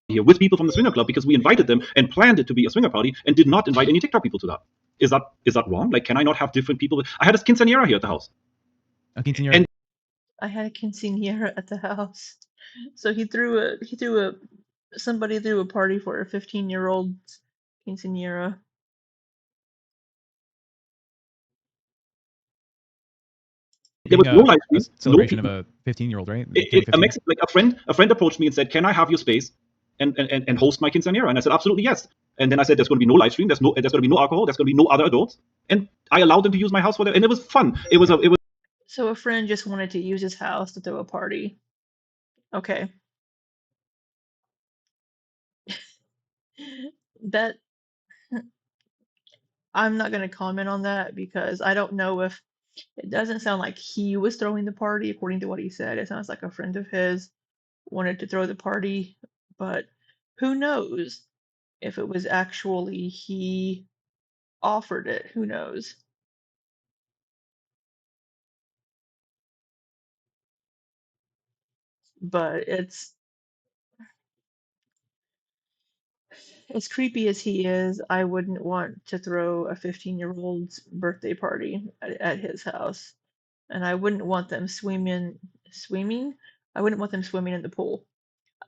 Here with people from the swinger club because we invited them and planned it to be a swinger party and did not invite any TikTok people to that. Is that wrong? Like, can I not have different people? I had a quinceañera here at the house. A quinceañera. And I had a quinceañera at the house, so somebody threw a party for a 15-year-old quinceañera. There was no live a stream, celebration of a 15-year-old, right? A friend approached me and said, "Can I have your space and host my quinceañera?" And I said, "Absolutely, yes." And then I said, "There's going to be no live stream. There's going to be no alcohol. There's going to be no other adults." And I allowed them to use my house for that, and it was fun. It was. So a friend just wanted to use his house to throw a party. Okay. That I'm not going to comment on that because I don't know if it doesn't sound like he was throwing the party according to what he said. It sounds like a friend of his wanted to throw the party, but who knows if it was actually he offered it. Who knows? But it's as creepy as he is, I wouldn't want to throw a 15-year-old's birthday party at his house. And I wouldn't want them swimming? I wouldn't want them swimming in the pool.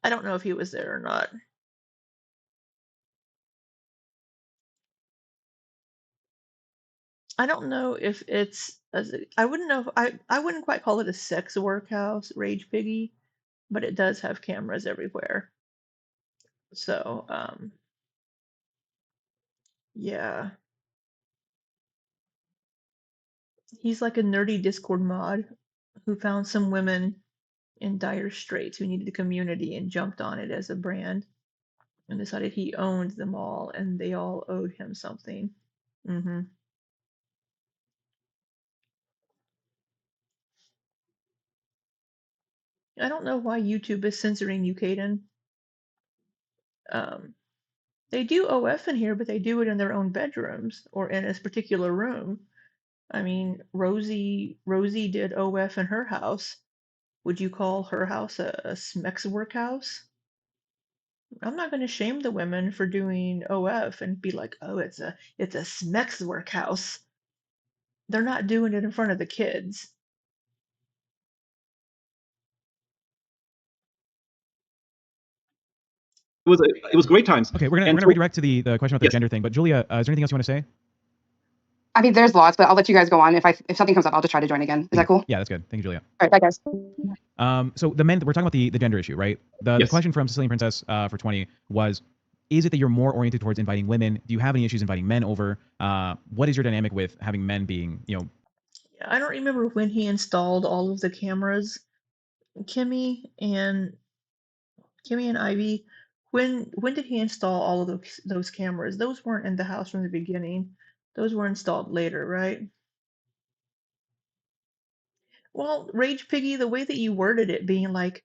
I don't know if he was there or not. I don't know if it's I wouldn't know if I wouldn't quite call it a sex workhouse, Rage Piggy, but it does have cameras everywhere. So, yeah. He's like a nerdy Discord mod who found some women in dire straits who needed a community and jumped on it as a brand and decided he owned them all and they all owed him something. Mm-hmm. I don't know why YouTube is censoring you, Caden. They do OF in here, but they do it in their own bedrooms or in a particular room. I mean, Rosie did OF in her house. Would you call her house a Smex workhouse? I'm not going to shame the women for doing OF and be like, oh, it's a Smex workhouse. They're not doing it in front of the kids. It was great times. Okay, we're gonna redirect to the question about the gender thing. But Julia, is there anything else you want to say? I mean, there's lots, but I'll let you guys go on. If something comes up, I'll just try to join again. Is that cool? Yeah, that's good. Thank you, Julia. All right, bye guys. So the men, we're talking about the gender issue, right? The Yes. question from Sicilian Princess for 20 was, is it that you're more oriented towards inviting women? Do you have any issues inviting men over? What is your dynamic with having men being, Yeah, I don't remember when he installed all of the cameras. Kimmy and Ivy, when did he install all of those cameras? Those weren't in the house from the beginning. Those were installed later, right? Well, Rage Piggy, the way that you worded it, being like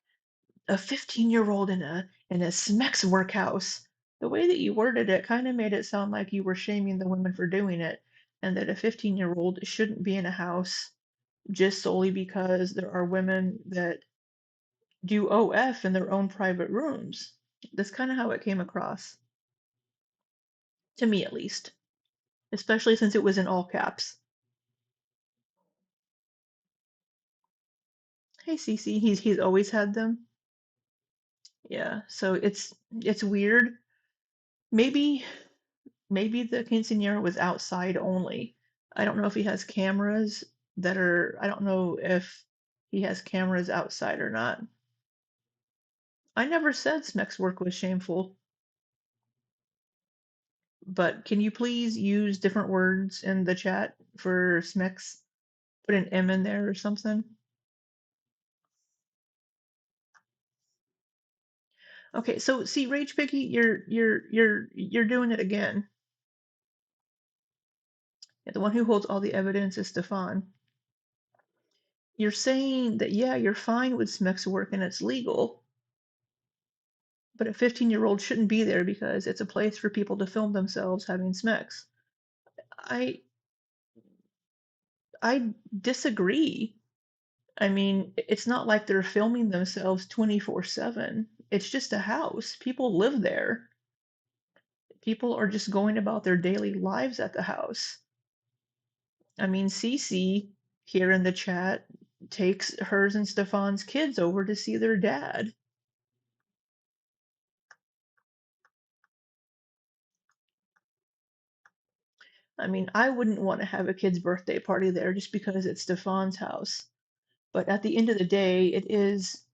a 15-year-old in a Smex workhouse, the way that you worded it kind of made it sound like you were shaming the women for doing it, and that a 15-year-old shouldn't be in a house just solely because there are women that do OF in their own private rooms. That's kind of how it came across, to me at least, especially since it was in all caps. Hey, Cece, he's always had them. Yeah, so it's weird. Maybe the quinceanera was outside only. I don't know if he has cameras that are. I don't know if he has cameras outside or not. I never said Smex's work was shameful. But can you please use different words in the chat for Smex? Put an M in there or something. Okay, so see, Rage Piggy, you're doing it again. Yeah, the one who holds all the evidence is Stefan. You're saying that yeah, you're fine with Smex's work and it's legal, but a 15-year-old shouldn't be there because it's a place for people to film themselves having Smex. I disagree. I mean, it's not like they're filming themselves 24/7. It's just a house. People live there. People are just going about their daily lives at the house. I mean, Cece here in the chat takes hers and Stefan's kids over to see their dad. I mean, I wouldn't want to have a kid's birthday party there just because it's Stefan's house. But at the end of the day, it is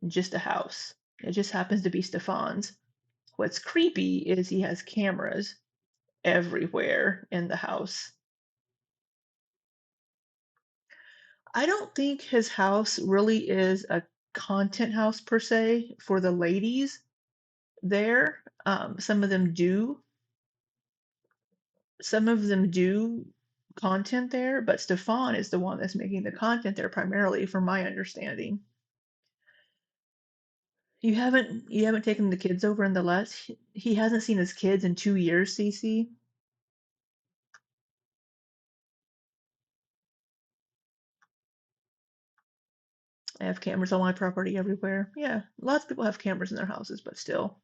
just a house. It just happens to be Stefan's. What's creepy is he has cameras everywhere in the house. I don't think his house really is a content house per se for the ladies there. Some of them do. Some of them do content there, but Stefan is the one that's making the content there primarily, from my understanding. You haven't taken the kids over in the last. He hasn't seen his kids in 2 years, Cece. I have cameras on my property everywhere. Yeah, lots of people have cameras in their houses, but still.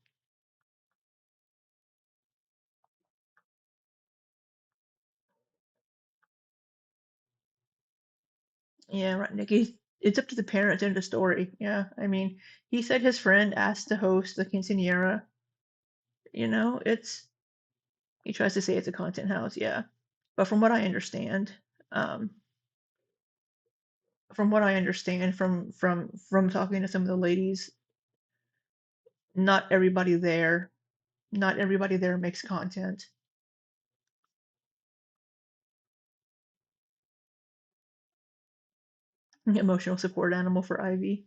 Yeah, right, Nikki. It's up to the parents. End of story. Yeah, I mean, he said his friend asked to host the quinceanera. You know, he tries to say it's a content house. Yeah, but um, from what I understand from talking to some of the ladies, not everybody there, not everybody there makes content. Emotional support animal for Ivy.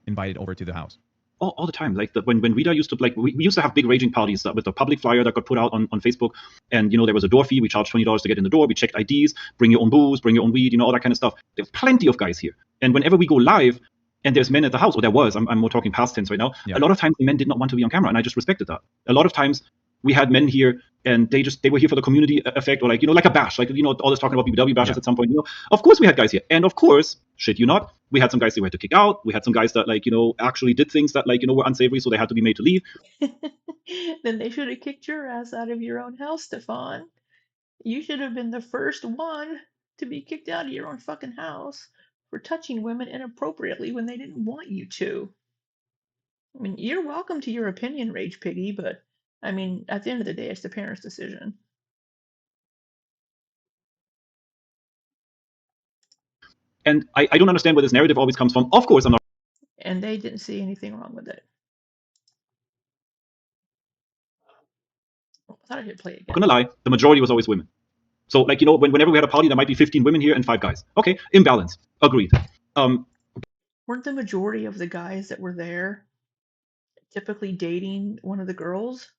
invited over to the house? All the time. Like when Rita used to we used to have big raging parties with the public flyer that got put out on Facebook, and there was a door fee. We charged $20 to get in the door. We checked IDs, bring your own booze, bring your own weed, all that kind of stuff. There's plenty of guys here, and whenever we go live and there's men at the house, or there was, I'm more talking past tense right now. Yeah. A lot of times the men did not want to be on camera, and I just respected that. A lot of times we had men here and they were here for the community effect, or like a bash, all this talking about BBW bashes Yeah. at some point. Of course we had guys here, and of course, shit you not, we had some guys that we had to kick out. We had some guys that actually did things that were unsavory, so they had to be made to leave. Then they should have kicked your ass out of your own house, Stefan. You should have been the first one to be kicked out of your own fucking house for touching women inappropriately when they didn't want you to. I mean, you're welcome to your opinion, Rage Piggy, but I mean, at the end of the day, it's the parents' decision. And I don't understand where this narrative always comes from. Of course, I'm not And they didn't see anything wrong with it. Oh, I thought I hit play again. gonna lie, the majority was always women. So, like, you know, whenever we had a party, there might be 15 women here and 5 guys. Okay, imbalance. Agreed. Weren't the majority of the guys that were there typically dating one of the girls?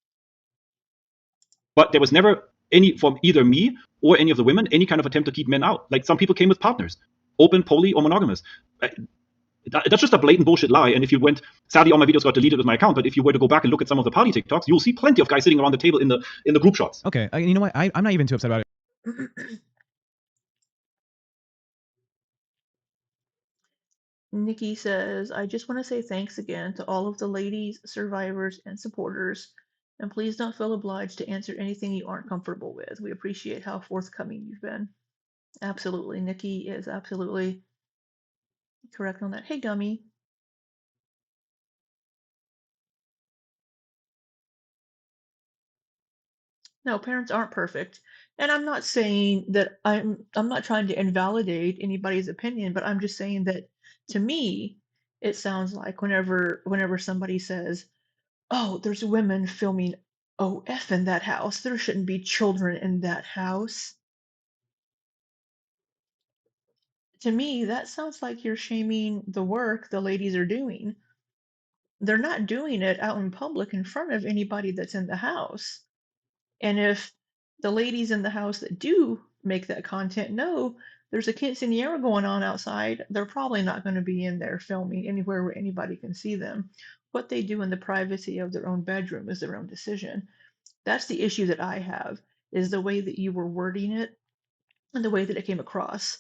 But there was never any, from either me or any of the women, any kind of attempt to keep men out. Like, some people came with partners, open, poly, or monogamous. That's just a blatant bullshit lie. And if you went, sadly, all my videos got deleted with my account. But if you were to go back and look at some of the party TikToks, you'll see plenty of guys sitting around the table in the group shots. Okay, you know what? I'm not even too upset about it. Nikki says, I just want to say thanks again to all of the ladies, survivors, and supporters. And please don't feel obliged to answer anything you aren't comfortable with. We appreciate how forthcoming you've been. Absolutely. Nikki is absolutely correct on that. Hey, Gummy. No, parents aren't perfect. And I'm not saying that I'm not trying to invalidate anybody's opinion, but I'm just saying that to me, it sounds like whenever somebody says, "Oh, there's women filming OF in that house. There shouldn't be children in that house." To me, that sounds like you're shaming the work the ladies are doing. They're not doing it out in public in front of anybody that's in the house. And if the ladies in the house that do make that content know there's a quinceanera going on outside, they're probably not going to be in there filming anywhere where anybody can see them. What they do in the privacy of their own bedroom is their own decision. That's the issue that I have, is the way that you were wording it and the way that it came across.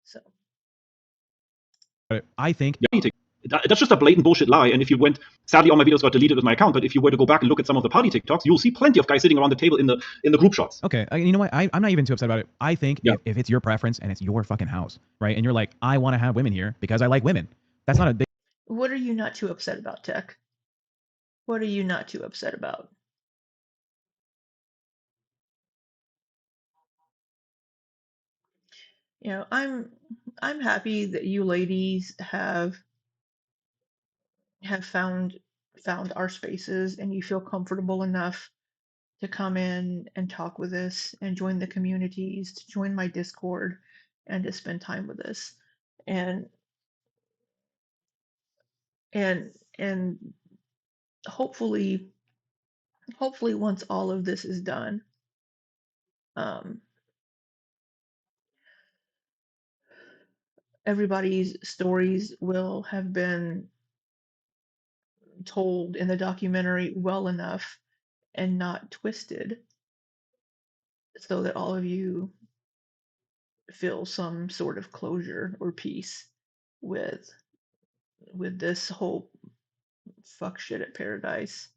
So I think That's just a blatant bullshit lie. And if you went, sadly, all my videos got deleted with my account. But if you were to go back and look at some of the party TikToks, you'll see plenty of guys sitting around the table in the group shots. okay, you know what? I'm not even too upset about it. I think Yeah. if it's your preference and it's your fucking house, right, and you're like, I want to have women here because I like women, that's not a big what are you not too upset about, Tech? What are you not too upset about? You know, I'm happy that you ladies have found our spaces and you feel comfortable enough to come in and talk with us and join the communities, to join my Discord and to spend time with us. And and hopefully once all of this is done, everybody's stories will have been told in the documentary well enough and not twisted so that all of you feel some sort of closure or peace with this whole fuck shit at Paradise.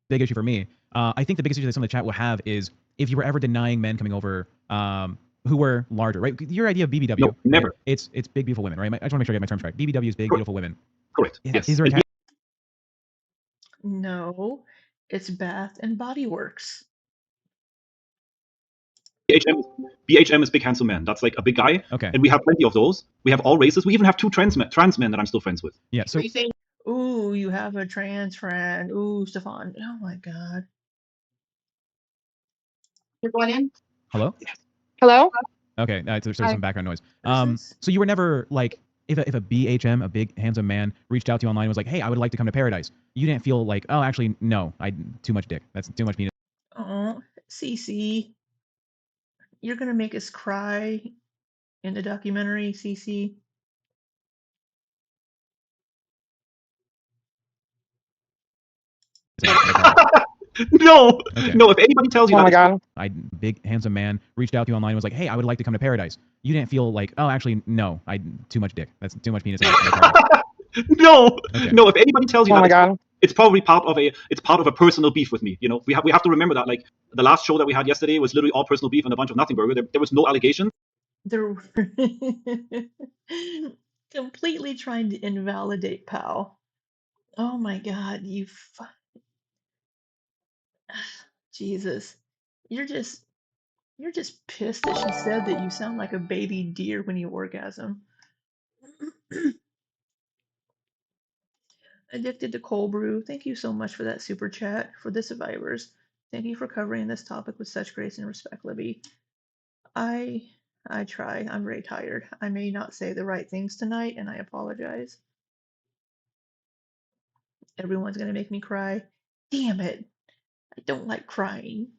big issue for me. I think the biggest issue that some of the chat will have is if you were ever denying men coming over who were larger, right? Your idea of BBW, No, never. right? It's big beautiful women, right? I just want to make sure I get my terms right. BBW is big Correct. beautiful women. Correct. Yes. Is there a No, it's Bath and Body Works. BHM is big handsome man. That's like a big guy. Okay. And we have plenty of those. We have all races. We even have 2 trans men that I'm still friends with. Yeah. So Ooh, you have a trans friend. Ooh, Stefan. Oh my god. You're going in? hello. Hello? Okay. There's Hi. some background noise. This is- So you were never like if a BHM, a big handsome man, reached out to you online and was like, hey, I would like to come to Paradise. You didn't feel like, oh, actually, no, too much dick. That's too much penis. Oh, Cece. You're gonna make us cry in the documentary, Cece. No. Okay. No, if anybody tells you Oh that, my it's- god. Big handsome man reached out to you online and was like, hey, I would like to come to Paradise. You didn't feel like, oh, actually, no, too much dick. That's too much penis. no. Okay. No, if anybody tells you Oh that, my it's god. it's probably part of a personal beef with me. You know, we have to remember that. Like, the last show that we had yesterday was literally all personal beef and a bunch of nothing burger. There was no allegation. They're completely trying to invalidate Pal. Oh my God, Jesus. You're just you're just pissed that she said that you sound like a baby deer when you orgasm. Addicted to cold brew. Thank you so much for that super chat for the survivors. Thank you for covering this topic with such grace and respect, Libby. I I try. I'm very tired. I may not say the right things tonight, and I apologize. Everyone's gonna make me cry. Damn it. I don't like crying.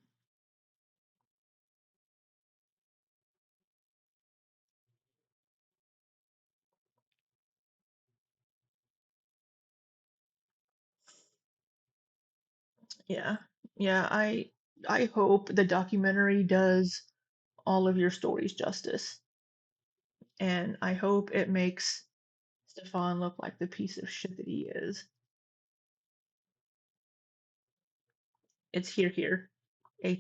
Yeah. Yeah, I hope the documentary does all of your stories justice. And I hope it makes Stefan look like the piece of shit that he is. It's here. Hear, I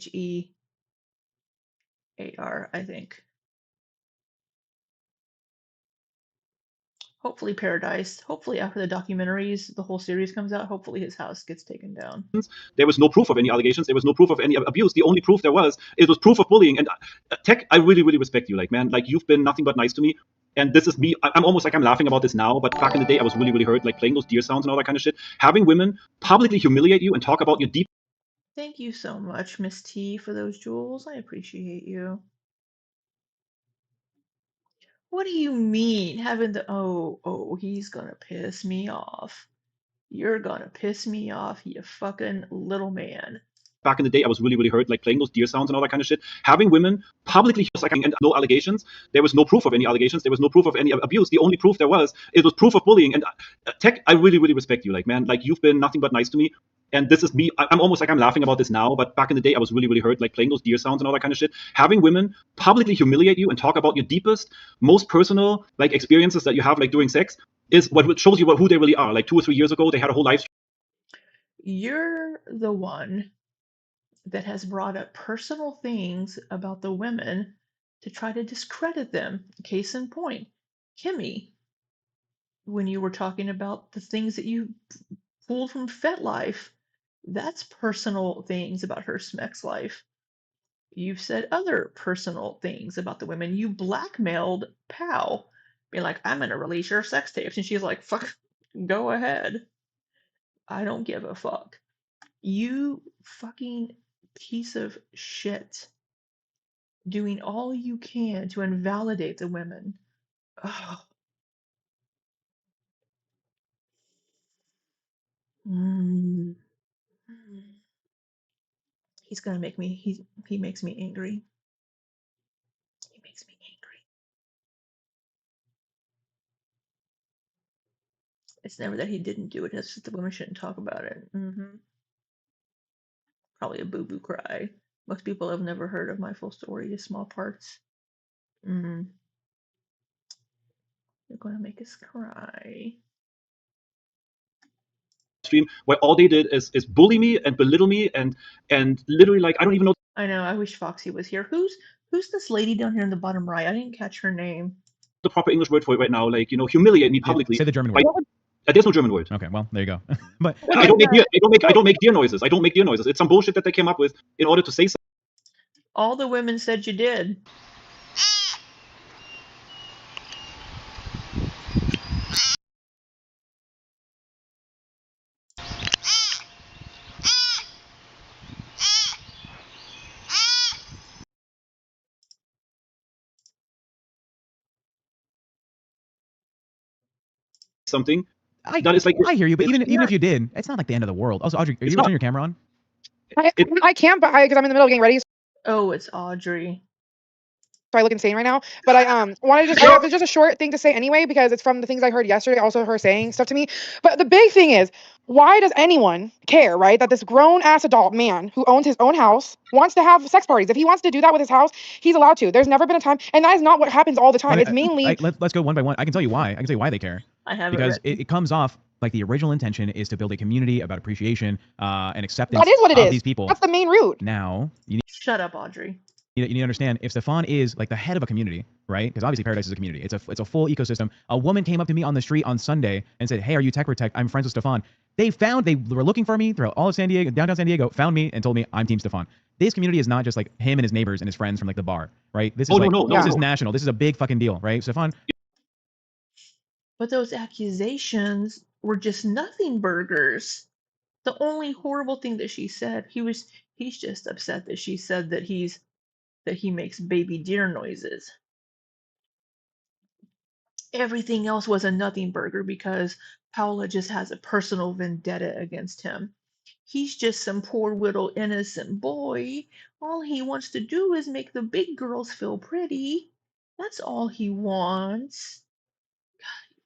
think. Hopefully Paradise. Hopefully after the documentaries, the whole series comes out, hopefully his house gets taken down. There was no proof of any allegations. There was no proof of any abuse. The only proof there was, it was proof of bullying. And Tech, I really, really respect you. Like, man, like you've been nothing but nice to me. And this is me. I'm almost like I'm laughing about this now, but back in the day, I was really, really hurt, like playing those deer sounds and all that kind of shit. Having women publicly humiliate you and talk about your deep. Thank you so much, Miss T, for those jewels. I appreciate you. What do you mean having the he's gonna piss me off. You're gonna piss me off, you fucking little man. Back in the day, I was really, really hurt, like playing those deer sounds and all that kind of shit. Having women publicly, and no allegations. There was no proof of any allegations. There was no proof of any abuse. The only proof there was, it was proof of bullying. And Tech, I really, really respect you. Like, man, like you've been nothing but nice to me. And this is me. I'm almost like I'm laughing about this now, but back in the day, I was really, really hurt, like playing those deer sounds and all that kind of shit. Having women publicly humiliate you and talk about your deepest, most personal, like experiences that you have, like during sex, is what shows you who they really are. Like 2 or 3 years ago, they had a whole life. You're the one that has brought up personal things about the women to try to discredit them. Case in point, Kimmy, when you were talking about the things that you pulled from FetLife, that's personal things about her Smex life. You've said other personal things about the women. You blackmailed Pal, being like, I'm gonna release your sex tapes. And she's like, fuck, go ahead. I don't give a fuck. You fucking piece of shit. Doing all you can to invalidate the women. Ugh. Mm. He's gonna make me. He makes me angry. He makes me angry. It's never that he didn't do it. It's just the women shouldn't talk about it. Probably a boo-boo cry. Most people have never heard of my full story, just small parts. You're gonna make us cry. Stream where all they did is bully me and belittle me and literally, like, I don't even know I know. I wish Foxy was here. Who's this lady down here in the bottom right? I didn't catch her name. the proper English word for it right now. Like, humiliate me publicly. Say the German word. There's no German word. Okay, well, there you go. But I don't make deer noises. I don't make deer noises. It's some bullshit that they came up with in order to say something. All the women said you did. Something I that is like, I hear you, but even Yeah. if you did, it's not like the end of the world. Also, Audrey, are It's you not. turning your camera on? I can't, but because I'm in the middle of getting ready, so Oh, it's Audrey. I look insane right now. But I wanted to just, it's just a short thing to say anyway, because it's from the things I heard yesterday, also her saying stuff to me. But the big thing is, why does anyone care, right? That this grown ass adult man who owns his own house wants to have sex parties. If he wants to do that with his house, he's allowed to. There's never been a time, and that is not what happens all the time. It's mainly let's go one by one. I can tell you why. I can tell you why they care. I have Because it. it comes off like the original intention is to build a community about appreciation and acceptance that is what it of is. these people. That's the main root. Now, you Shut up, Audrey. you need to understand, if Stefan is like the head of a community, right? Because obviously Pearadise is a community. It's a full ecosystem. A woman came up to me on the street on Sunday and said, "Hey, are you Tech Protect? I'm friends with Stefan." They were looking for me throughout all of San Diego, downtown San Diego, found me and told me I'm Team Stefan. This community is not just like him and his neighbors and his friends from like the bar, right? This is this is national. This is a big fucking deal, right? Stefan. But those accusations were just nothing burgers. The only horrible thing that she said, he's just upset that she said that he makes baby deer noises. Everything else was a nothing burger because Paola just has a personal vendetta against him. He's just some poor little innocent boy. All he wants to do is make the big girls feel pretty. That's all he wants. God,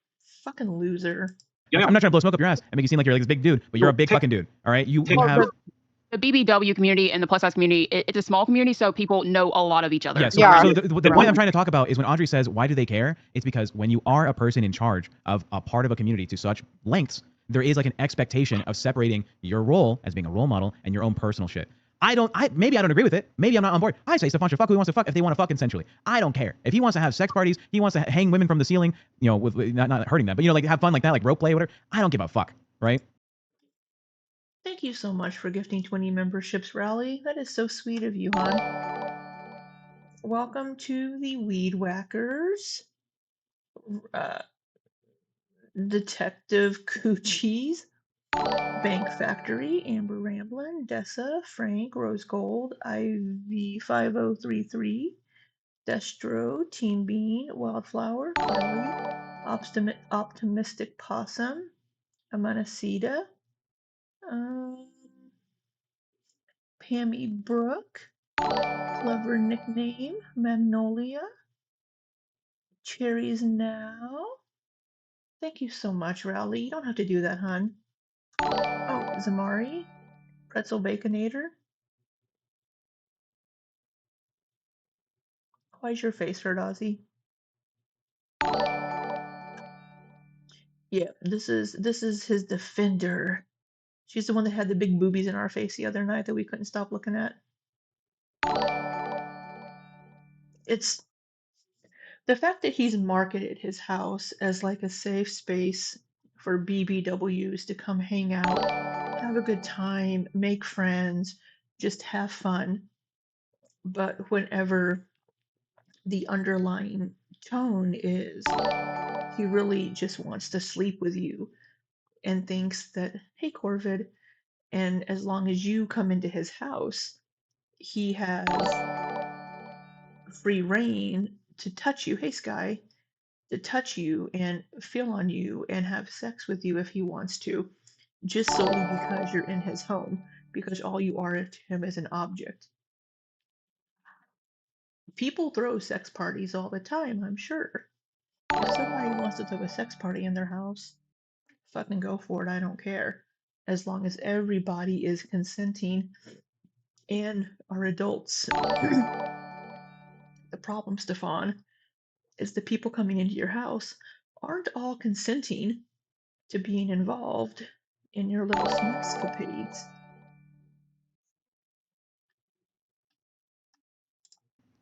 fucking loser. I'm not trying to blow smoke up your ass and make you seem like you're like this big dude, but you're a big fucking dude. All right, you have. The BBW community and the plus size community, it's a small community, so people know a lot of each other. Yeah, so the point I'm trying to talk about is when Audrey says, why do they care? It's because when you are a person in charge of a part of a community to such lengths, there is like an expectation of separating your role as being a role model and your own personal shit. Maybe I don't agree with it. Maybe I'm not on board. I say Stefan should fuck who he wants to fuck if they want to fuck consensually. I don't care. If he wants to have sex parties, he wants to hang women from the ceiling, you know, with not hurting them, but you know, like have fun like that, like rope play, whatever. I don't give a fuck, right? Thank you so much for gifting 20 memberships, Rally. That is so sweet of you, hon. Welcome to the Weed Whackers. Detective Coochies, Bank Factory, Amber Ramblin', Dessa, Frank, Rose Gold, Ivy 5033, Destro, Team Bean, Wildflower, Carly, Optimistic Possum, Amanacida, Pammy Brooke, Clever Nickname, Magnolia, Cherries Now. Thank you so much, Rowley. You don't have to do that, hun. Oh, Zamari, Pretzel Baconator. Why's your face hurt, Ozzy? Yeah, this is his defender. She's the one that had the big boobies in our face the other night that we couldn't stop looking at. It's the fact that he's marketed his house as like a safe space for BBWs to come hang out, have a good time, make friends, just have fun. But whenever the underlying tone is he really just wants to sleep with you and thinks that, hey, Corvid, and as long as you come into his house, he has free reign to touch you, hey, Sky, to touch you and feel on you and have sex with you if he wants to, just solely because you're in his home, because all you are to him is an object. People throw sex parties all the time, I'm sure. If somebody wants to throw a sex party in their house, fucking go for it, I don't care. As long as everybody is consenting and are adults. The problem, Stefan, is the people coming into your house aren't all consenting to being involved in your little sexcapades.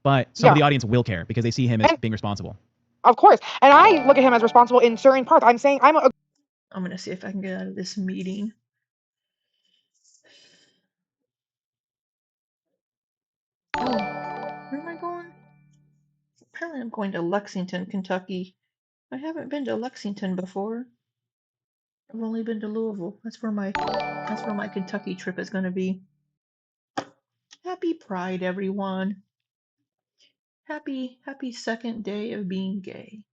But some of the audience will care because they see him as being responsible. Of course. And I look at him as responsible in certain parts. I'm saying I'm going to see if I can get out of this meeting. Oh, where am I going? Apparently I'm going to Lexington, Kentucky. I haven't been to Lexington before. I've only been to Louisville. That's where my Kentucky trip is going to be. Happy Pride, everyone. Happy second day of being gay.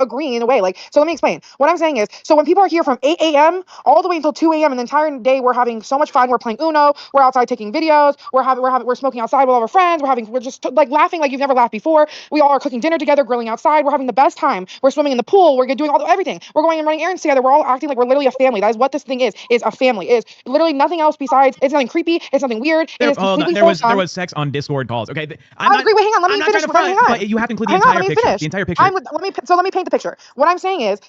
agreeing in a way. Like, so let me explain. What I'm saying is, so when people are here from 8 a.m. all the way until 2 a.m. and the entire day, we're having so much fun. We're playing Uno. We're outside taking videos. We're smoking outside with all our friends. We're just like laughing like you've never laughed before. We all are cooking dinner together, grilling outside. We're having the best time. We're swimming in the pool. We're doing everything. We're going and running errands together. We're all acting like we're literally a family. That is what this thing is a family. Is literally nothing else besides, it's nothing creepy. It's nothing weird. It is completely there was sex on Discord calls. Okay, I agree. Wait, hang on. Let me finish. But you have to include the entire picture. The entire picture. Let me paint the picture. What I'm saying is,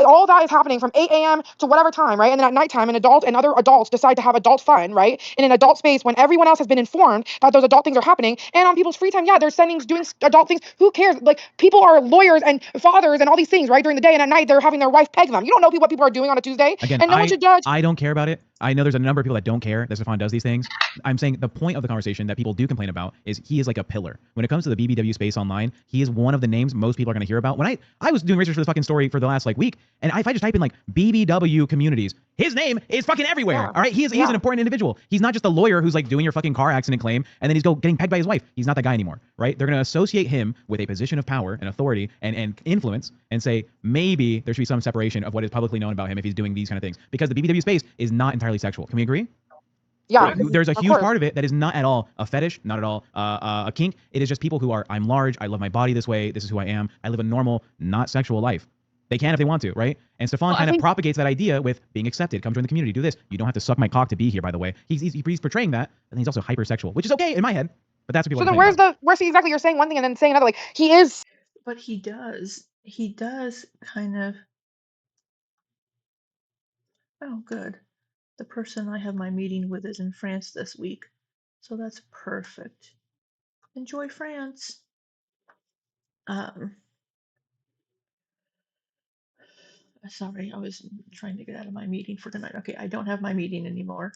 all that is happening from 8 a.m. to whatever time, right? And then at nighttime, an adult and other adults decide to have adult fun, right? In an adult space when everyone else has been informed that those adult things are happening. And on people's free time, yeah, they're doing adult things. Who cares? Like, people are lawyers and fathers and all these things, right? During the day, and at night, they're having their wife peg them. You don't know what people are doing on a Tuesday. Again, and no one should judge. I don't care about it. I know there's a number of people that don't care that Stefan does these things. I'm saying the point of the conversation that people do complain about is he is like a pillar. When it comes to the BBW space online, he is one of the names most people are going to hear about. When I was doing research for this fucking story for the last like week, and if I just type in like BBW communities, his name is fucking everywhere. Yeah. All right, he's an important individual. He's not just a lawyer who's like doing your fucking car accident claim and then he's getting pegged by his wife. He's not that guy anymore, right? They're going to associate him with a position of power and authority and influence and say maybe there should be some separation of what is publicly known about him if he's doing these kind of things, because the BBW space is not entirely sexual. Can we agree? Yeah, There's a huge course. part of it that is not at all a fetish, not at all a kink. It is just people who are, I'm large, I love my body this way, this is who I am, I live a normal, not sexual life. They can if they want to, right? And Stefan kind of propagates that idea with being accepted, come join the community, do this. You don't have to suck my cock to be here, by the way. He's portraying that, and he's also hypersexual, which is okay in my head, but that's what people So are then where's exactly, you're saying one thing and then saying another, like, he is. But he does kind of. Oh, good. The person I have my meeting with is in France this week, so that's perfect. Enjoy France. Sorry, I was trying to get out of my meeting for tonight. Okay, I don't have my meeting anymore.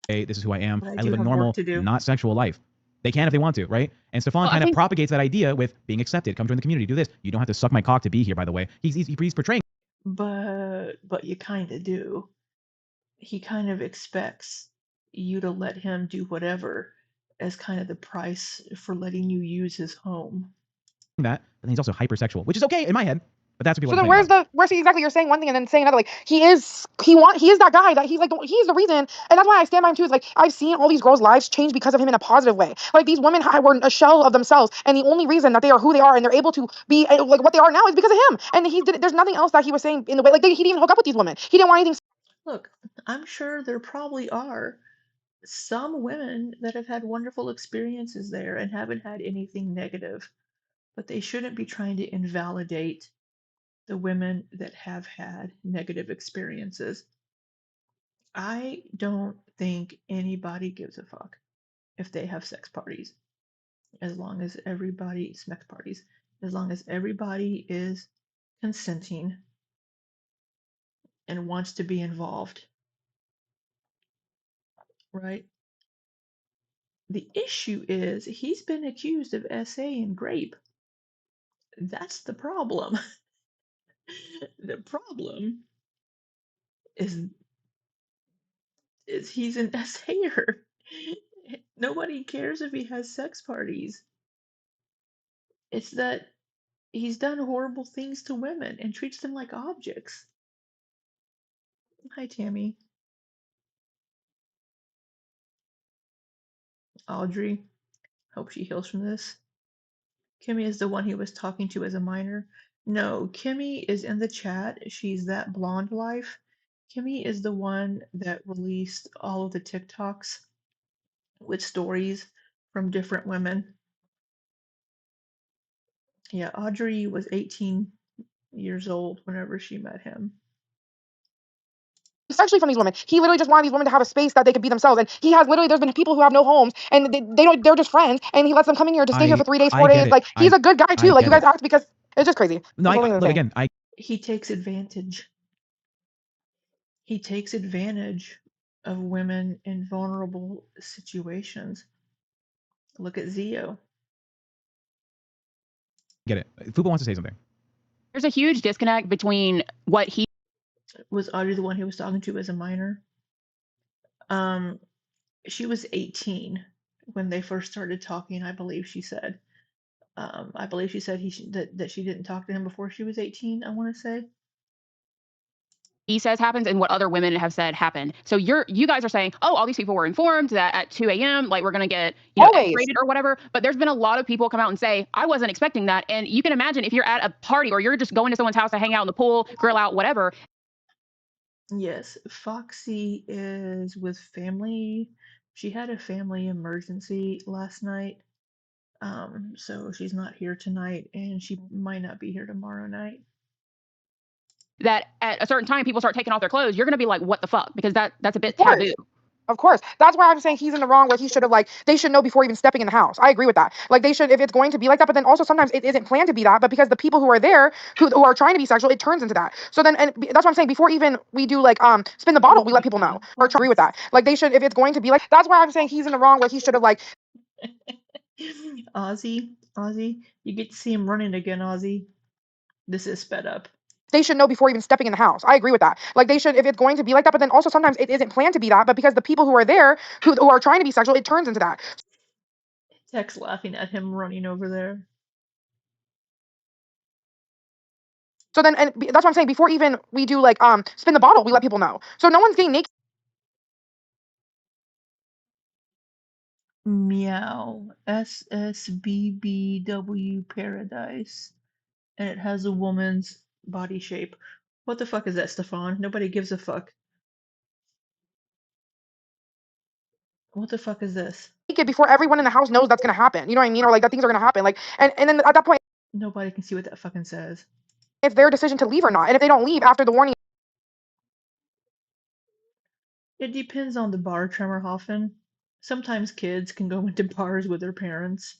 Hey, this is who I am. But I I live do a have normal, work to do. not sexual life. They can if they want to, right? And Stefan kind of propagates that idea with being accepted, come join the community, do this. You don't have to suck my cock to be here, by the way. He's portraying. But you kind of do. He kind of expects you to let him do whatever as kind of the price for letting you use his home. That, and he's also hypersexual, which is okay in my head, but that's what people So are then complaining where's exactly, you're saying one thing and then saying another, like, he is that guy that he's like, he's the reason. And that's why I stand by him too, is like, I've seen all these girls' lives change because of him in a positive way. Like, these women were a shell of themselves, and the only reason that they are who they are and they're able to be like what they are now is because of him. And there's nothing else that he was saying in the way, like, he didn't even hook up with these women. He didn't want anything. Look, I'm sure there probably are some women that have had wonderful experiences there and haven't had anything negative, but they shouldn't be trying to invalidate the women that have had negative experiences. I don't think anybody gives a fuck if they have sex parties, as long as everybody is consenting and wants to be involved, right? The issue is he's been accused of SA and grape. That's the problem. The problem is he's an SAer. Nobody cares if he has sex parties. It's that he's done horrible things to women and treats them like objects. Hi, Tammy. Audrey. Hope she heals from this. Kimmy is the one he was talking to as a minor. No, Kimmy is in the chat. She's that blonde wife. Kimmy is the one that released all of the TikToks with stories from different women. Yeah, Audrey was 18 years old whenever she met him. Essentially from these women, he literally just wanted these women to have a space that they could be themselves. And he has literally, there's been people who have no homes and they're just friends, and he lets them come in here to stay here for 3 days, 4 days. Like, he's a good guy too. Like, you guys act, because it's just crazy. No, look, again, he takes advantage. He takes advantage of women in vulnerable situations. Look at Zio. Get it. Fupa wants to say something. There's a huge disconnect between what he was Audrey the one he was talking to as a minor. She was 18 when they first started talking. I believe she said. I believe she said that she didn't talk to him before she was 18. I want to say. He says happens and what other women have said happened. So you guys are saying, oh, all these people were informed that at 2 a.m. like we're gonna get X-rated or whatever. But there's been a lot of people come out and say, I wasn't expecting that. And you can imagine if you're at a party or you're just going to someone's house to hang out in the pool, grill out, whatever. Yes, Foxy is with family. She had a family emergency last night. So she's not here tonight, and she might not be here tomorrow night. That at a certain time people start taking off their clothes, you're gonna be like, what the fuck? Because that's a bit Of course. taboo. Of course. That's why I'm saying he's in the wrong, where he should have, like, they should know before even stepping in the house. I agree with that. Like, they should, if it's going to be like that, but then also sometimes it isn't planned to be that, but because the people who are there who are trying to be sexual, it turns into that. So then, and that's what I'm saying, before even we do, like, spin the bottle, we let people know. Or agree with that. Like, they should, if it's going to be like, that's why I'm saying he's in the wrong, where he should have, like, Ozzy, you get to see him running again, Ozzy. This is sped up. They should know before even stepping in the house. I agree with that. Like, they should, if it's going to be like that, but then also sometimes it isn't planned to be that, but because the people who are there who are trying to be sexual, it turns into that. Tech's laughing at him running over there. So then, and that's what I'm saying, before even we do, like, spin the bottle, we let people know. So no one's getting naked. Meow. SSBBW Paradise. And it has a woman's body shape. What the fuck is that, Stefan? Nobody gives a fuck. What the fuck is this? Naked before everyone in the house knows that's gonna happen. You know what I mean? Or like that things are gonna happen. Like, and then at that point, Nobody can see what that fucking says. it's their decision to leave or not. And if they don't leave after the warning, It depends on the bar, Tremorhoffen. Sometimes kids can go into bars with their parents.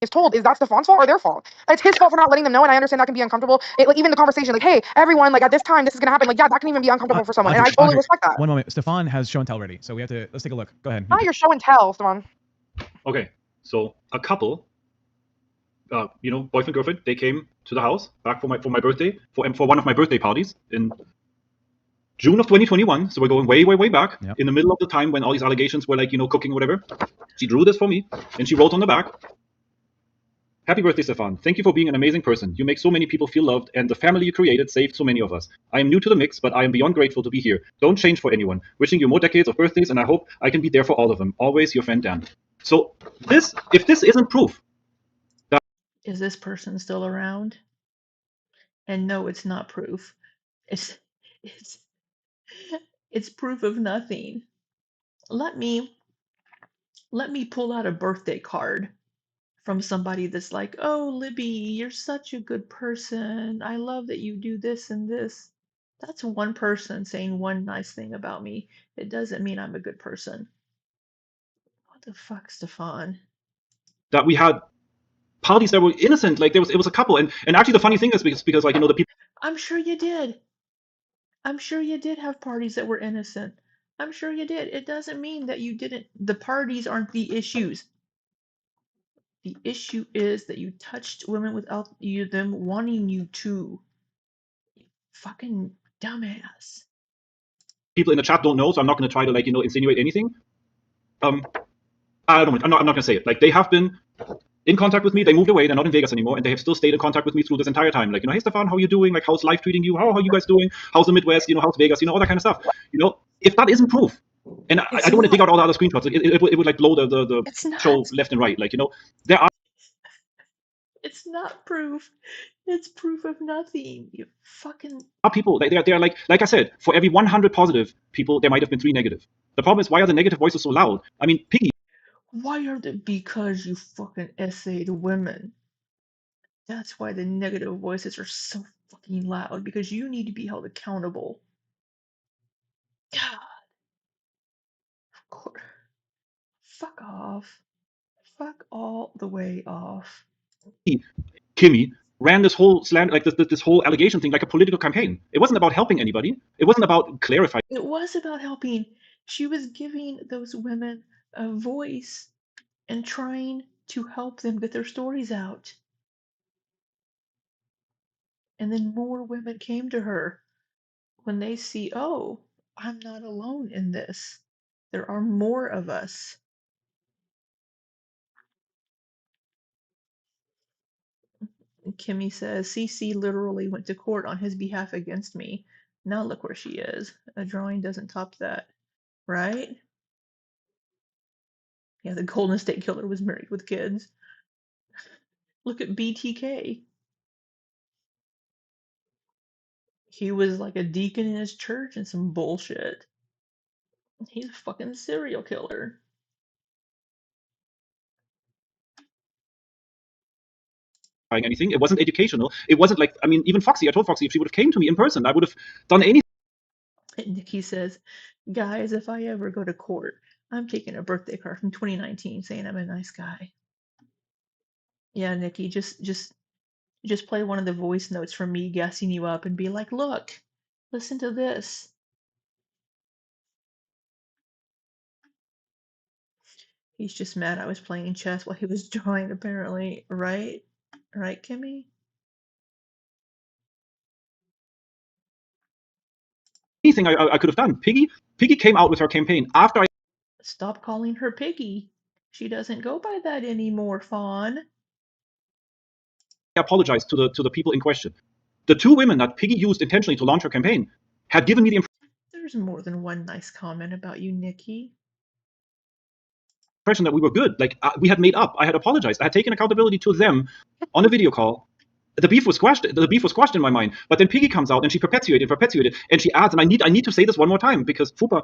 is told, is that Stefan's fault or their fault? It's his fault for not letting them know, and I understand that can be uncomfortable. Like, even the conversation, like, hey, everyone, like, at this time, this is gonna happen. Like, yeah, that can even be uncomfortable for someone, and I totally respect that. One moment. Stefan has show and tell ready, so we have to, let's take a look. Go ahead. Not your show and tell, Stefan. Okay, so a couple, boyfriend, girlfriend, they came to the house back for my birthday, for one of my birthday parties in June of 2021. So we're going way, way, way back. Yep. In the middle of the time when all these allegations were, like, cooking or whatever. She drew this for me, and she wrote on the back, "Happy birthday, Stefan. Thank you for being an amazing person. You make so many people feel loved, and the family you created saved so many of us. I am new to the mix, but I am beyond grateful to be here. Don't change for anyone. Wishing you more decades of birthdays, and I hope I can be there for all of them. Always, your friend, Dan." So if this isn't proof. Is this person still around? And no, it's not proof. It's it's proof of nothing. Let me pull out a birthday card from somebody that's like, "Oh, Libby, you're such a good person. I love that you do this and this." That's one person saying one nice thing about me. It doesn't mean I'm a good person. What the fuck, Stefan? That we had parties that were innocent, like it was a couple, and actually the funny thing is because like the people. I'm sure you did. I'm sure you did have parties that were innocent. I'm sure you did. It doesn't mean that you didn't. The parties aren't the issues. The issue is that you touched women without them wanting you to. You fucking dumbass. People in the chat don't know, so I'm not going to try to insinuate anything. I'm not going to say it. Like, they have been in contact with me. They moved away. They're not in Vegas anymore, and they have still stayed in contact with me through this entire time. Like, hey, Stefan, how are you doing? Like, how's life treating you? How are you guys doing? How's the Midwest? How's Vegas? All that kind of stuff. If that isn't proof, and I don't want to dig out all the other screenshots. It would like blow the show left and right. Like, there are. It's not proof. It's proof of nothing. You fucking. People, they're like I said, for every 100 positive people, there might have been 3 negative. The problem is, why are the negative voices so loud? I mean, Piggy. Why are they? Because you fucking essayed women. That's why the negative voices are so fucking loud. Because you need to be held accountable. God. Of course. Fuck off. Fuck all the way off. Kimmy ran this whole this whole allegation thing like a political campaign. It wasn't about helping anybody. It wasn't about clarifying. It was about helping. She was giving those women a voice and trying to help them get their stories out. And then more women came to her when they see, oh, I'm not alone in this. There are more of us. And Kimmy says, CC literally went to court on his behalf against me. Now look where she is. A drawing doesn't top that, right? Yeah, the Golden State Killer was married with kids. Look at BTK. He was like a deacon in his church and some bullshit. He's a fucking serial killer. Anything. It wasn't educational. It wasn't like, I mean, even Foxy, I told Foxy if she would have came to me in person, I would have done anything. And Nikki says, guys, if I ever go to court, I'm taking a birthday card from 2019 saying I'm a nice guy. Yeah, Nikki, just play one of the voice notes from me gassing you up and be like, look, listen to this. He's just mad I was playing chess while he was drawing, apparently. Right? Right, Kimmy? Anything I could have done. Piggy came out with her campaign after I Stop calling her Piggy. She doesn't go by that anymore, Fawn. apologized to the people in question. The two women that Piggy used intentionally to launch her campaign had given me the There's more than one nice comment about you, Nikki. impression that we were good. Like we had made up. I had apologized. I had taken accountability to them on a video call. The beef was squashed. The beef was squashed in my mind. But then Piggy comes out and she perpetuated, and she adds. And I need to say this one more time because Fupa,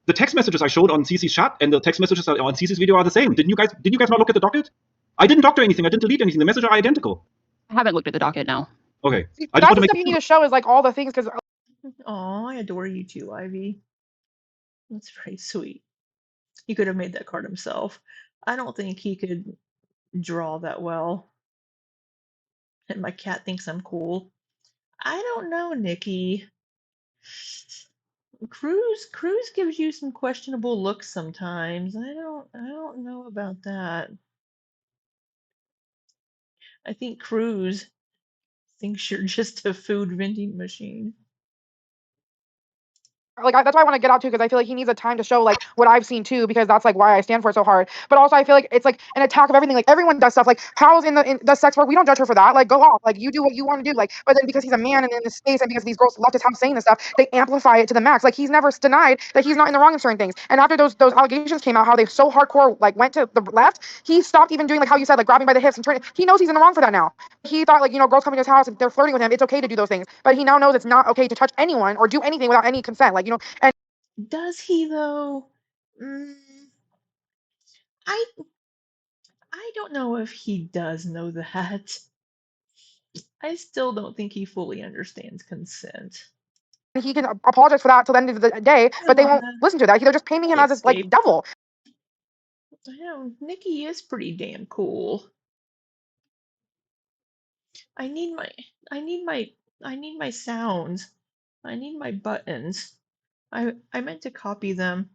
the text messages I showed on Cece's chat and the text messages on Cece's video are the same. Did you guys not look at the docket? I didn't doctor anything. I didn't delete anything. The messages are identical. I haven't looked at the docket now. Okay. See, I just that's want to the make stuff you need to show is like all the things because Aw, I adore you too, Ivy. That's very sweet. He could have made that card himself. I don't think he could draw that well. And my cat thinks I'm cool. I don't know, Nikki. Cruz gives you some questionable looks sometimes. I don't know about that. I think Cruz thinks you're just a food vending machine. like that's why I want to get out too because I feel like he needs a time to show like what I've seen too because that's like why I stand for it so hard. But also I feel like it's like an attack of everything. Like everyone does stuff. Like Hal's does sex work. We don't judge her for that. Like go off. Like you do what you want to do. Like but then because he's a man and in this space and because these girls left his house saying this stuff, they amplify it to the max. Like he's never denied that he's not in the wrong in certain things. And after those allegations came out, how they so hardcore like went to the left, he stopped even doing like how you said like grabbing by the hips and turning. He knows he's in the wrong for that now. He thought like girls coming to his house and they're flirting with him. It's okay to do those things. But he now knows it's not okay to touch anyone or do anything without any consent. Like and Does he though? Mm, I I don't know if he does know that. I still don't think he fully understands consent. he can apologize for that till the end of the day, but they won't listen to that. They're just painting him as this like devil. I know Nikki is pretty damn cool. I need my I need my I need my sounds. I need my buttons. I meant to copy them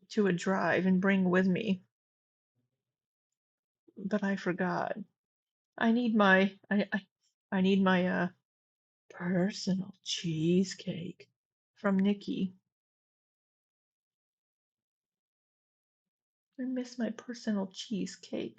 to a drive and bring with me, but I forgot. I need my I need my personal cheesecake from Nikki. I miss my personal cheesecake.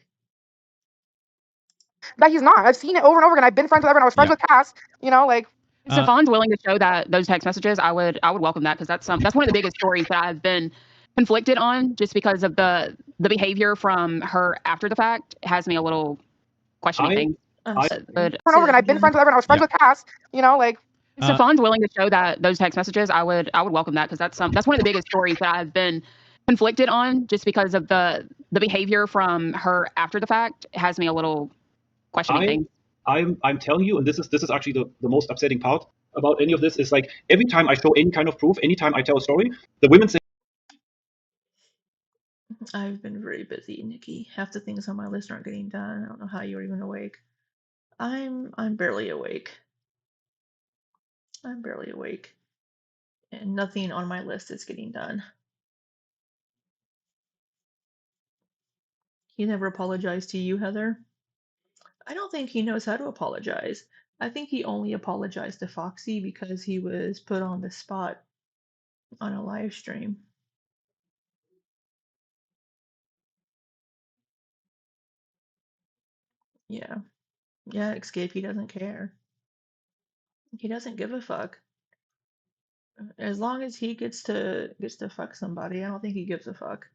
That he's not. I've seen it over and over again. I've been friends with everyone. I was friends with Cass. Like. If Fawn's willing to show those text messages, I would welcome that because that's one of the biggest stories that I've been conflicted on just because of the behavior from her after the fact has me a little questioning things. Over and over again. I've been friends with everyone. I was friends with Cass. Like. If Fawn's willing to show those text messages, I would welcome that because that's one of the biggest stories that I've been conflicted on just because of the behavior from her after the fact has me a little questioning things. I'm telling you, and this is actually the most upsetting part about any of this is like every time I show any kind of proof, anytime I tell a story, the women say I've been very busy, Nikki. Half the things on my list aren't getting done. I don't know how you're even awake. I'm barely awake. I'm barely awake. And nothing on my list is getting done. He never apologized to you, Heather? I don't think he knows how to apologize. I think he only apologized to Foxy because he was put on the spot on a live stream. Yeah. Yeah, Escape, he doesn't care. He doesn't give a fuck. As long as he gets to fuck somebody, I don't think he gives a fuck.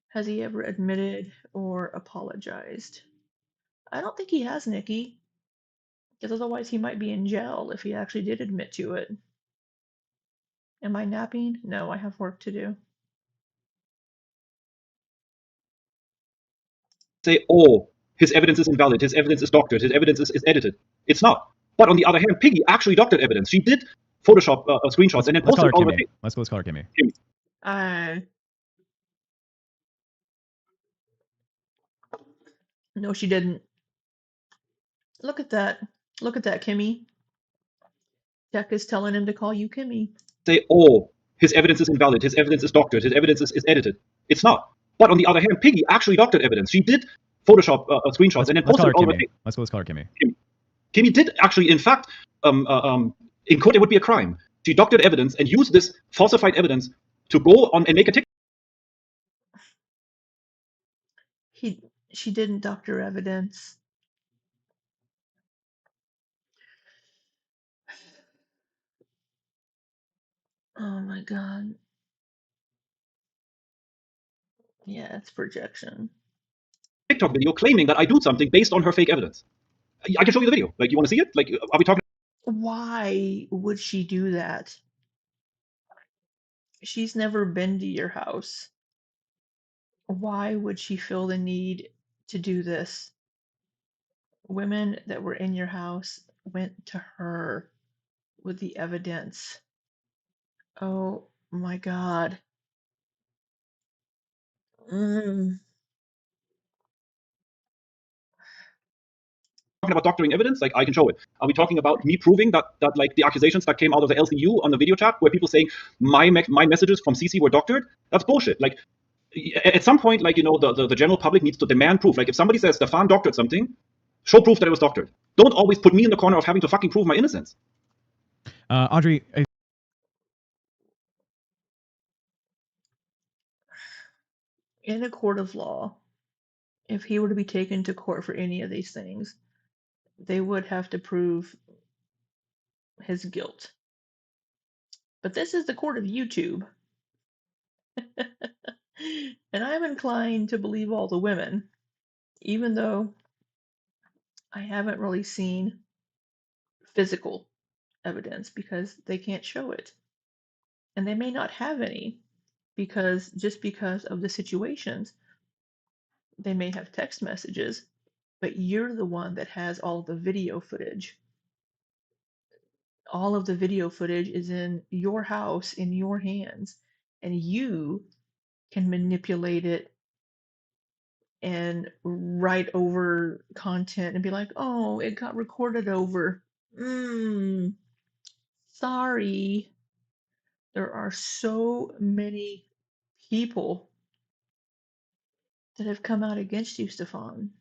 Has he ever admitted or apologized? I don't think he has, Nikki. Because otherwise he might be in jail if he actually did admit to it. Am I napping? No, I have work to do. Say, oh, his evidence is invalid, his evidence is doctored, his evidence is edited. It's not. But on the other hand, Piggy actually doctored evidence. She did Photoshop screenshots and then Let's call posted her all over Kimmy. Facebook. Let's call her Kimmy. No, she didn't. Look at that. Look at that, Kimmy. Tech is telling him to call you Kimmy. Say, oh, his evidence is invalid, his evidence is doctored, his evidence is edited. It's not. But on the other hand, Piggy actually doctored evidence. She did Photoshop screenshots and then Let's call posted her all over Kimmy. Facebook. Let's call her Kimmy. Kimmy did actually, in fact, in court, it would be a crime. She doctored evidence and used this falsified evidence to go on and make a TikTok. She didn't doctor evidence. Oh my god. Yeah, it's projection. TikTok video claiming that I do something based on her fake evidence. I can show you the video. Like, you want to see it? Like, are we talking? Why would she do that? She's never been to your house. Why would she feel the need to do this? Women that were in your house went to her with the evidence. Oh my god. Mm. Talking about doctoring evidence? Like, I can show it. Are we talking about me proving that like the accusations that came out of the LCU on the video chat where people saying my messages from CC were doctored? That's bullshit. Like, at some point, like, you know, the general public needs to demand proof. Like, if somebody says Stefan doctored something, show proof that it was doctored. Don't always put me in the corner of having to fucking prove my innocence. Audrey, In a court of law, if he were to be taken to court for any of these things, they would have to prove his guilt. But this is the court of YouTube. And I'm inclined to believe all the women, even though I haven't really seen physical evidence because they can't show it. And they may not have any because of the situations. They may have text messages, but you're the one that has all the video footage. All of the video footage is in your house, in your hands, and you can manipulate it and write over content and be like, oh, it got recorded over. Sorry. There are so many people that have come out against you, Stefan.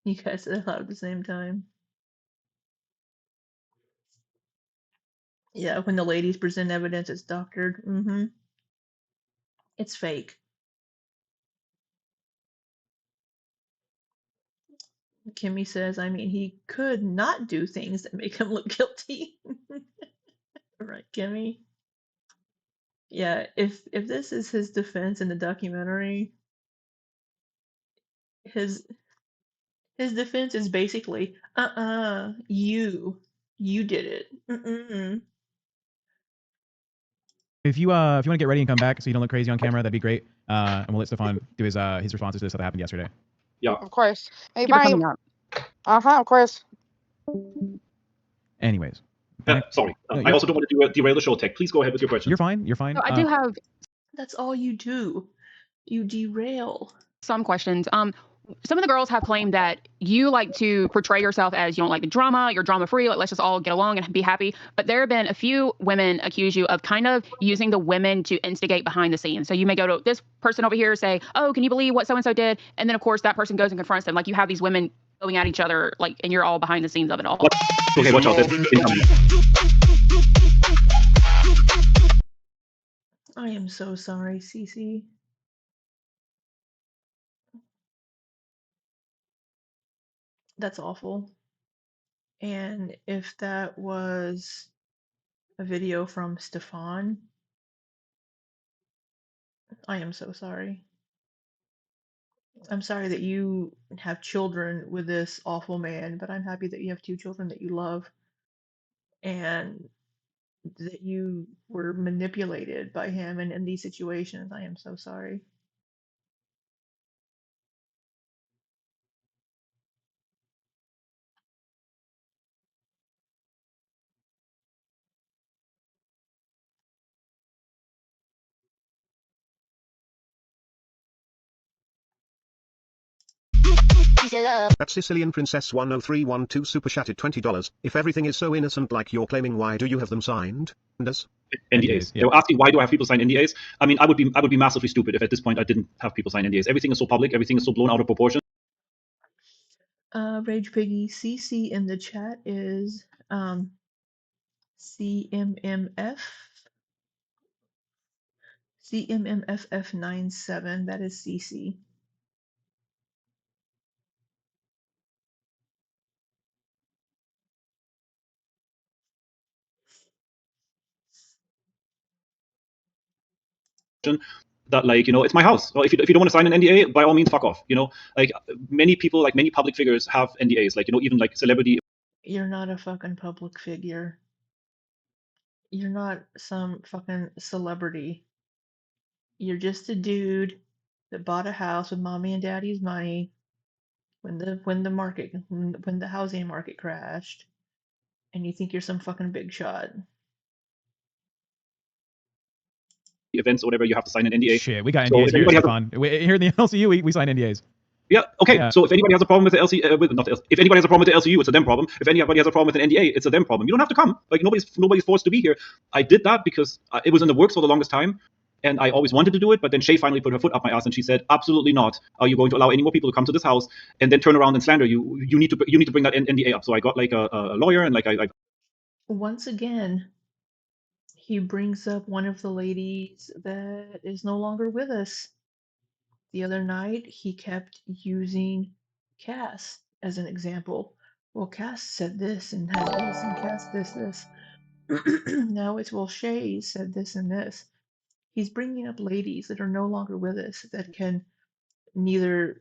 You guys said it out at the same time. Yeah, when the ladies present evidence, it's doctored. It's fake. Kimmy says, I mean, he could not do things that make him look guilty. Right, Kimmy? Yeah, if this is his defense in the documentary, his defense is basically, you did it. if you want to get ready and come back so you don't look crazy on camera, that'd be great. And we'll let Stefan do his responses to this that happened yesterday. Yeah. Of course. Hey, Thank you for bye. coming up. Of course. Anyways. Sorry. No, I also don't want to derail the show, Tech. Please go ahead with your question. You're fine. You're fine. So I do have That's all you do. You derail. some questions. Some of the girls have claimed that you like to portray yourself as you don't like the drama, you're drama free, like let's just all get along and be happy. But there have been a few women accuse you of kind of using the women to instigate behind the scenes. So you may go to this person over here, say, oh, can you believe what so-and-so did? And then of course that person goes and confronts them. Like you have these women going at each other, like, and you're all behind the scenes of it all. Okay, watch out. I am so sorry, Cece. That's awful. And if that was a video from Stefan, I am so sorry. I'm sorry that you have children with this awful man, but I'm happy that you have 2 children that you love and that you were manipulated by him and in these situations. I am so sorry. That Sicilian Princess 10312 super chatted $20. If everything is so innocent like you're claiming, why do you have them signed? NDAs? NDAs. Yeah. They were asking why do I have people sign NDAs? I mean, I would be massively stupid if at this point I didn't have people sign NDAs. Everything is so public, everything is so blown out of proportion. Rage Piggy CC in the chat is CMMF CMMFF97. That is CC. That, like, it's my house. Well, if you don't want to sign an NDA, by all means, fuck off. Like many people, like many public figures have NDAs, like, even like celebrity. You're not a fucking public figure. You're not some fucking celebrity. You're just a dude that bought a house with mommy and daddy's money when the housing market crashed, and you think you're some fucking big shot. Events or whatever, you have to sign an NDA. Shit, we got So NDAs if here, anybody has a- Stefan. Here in the LCU, we sign NDAs. Yeah. Okay. Yeah. So if anybody has a problem with the if anybody has a problem with the LCU, it's a them problem. If anybody has a problem with an NDA, it's a them problem. You don't have to come. Like, nobody's forced to be here. I did that because it was in the works for the longest time, and I always wanted to do it. But then Shay finally put her foot up my ass, and she said, "Absolutely not. Are you going to allow any more people to come to this house and then turn around and slander you? You need to bring that NDA up." So I got like a lawyer, and like I Once again, he brings up one of the ladies that is no longer with us. The other night, he kept using Cass as an example. Well, Cass said this and has this, and Cass this. Now it's, well, Shay said this and this. He's bringing up ladies that are no longer with us that can neither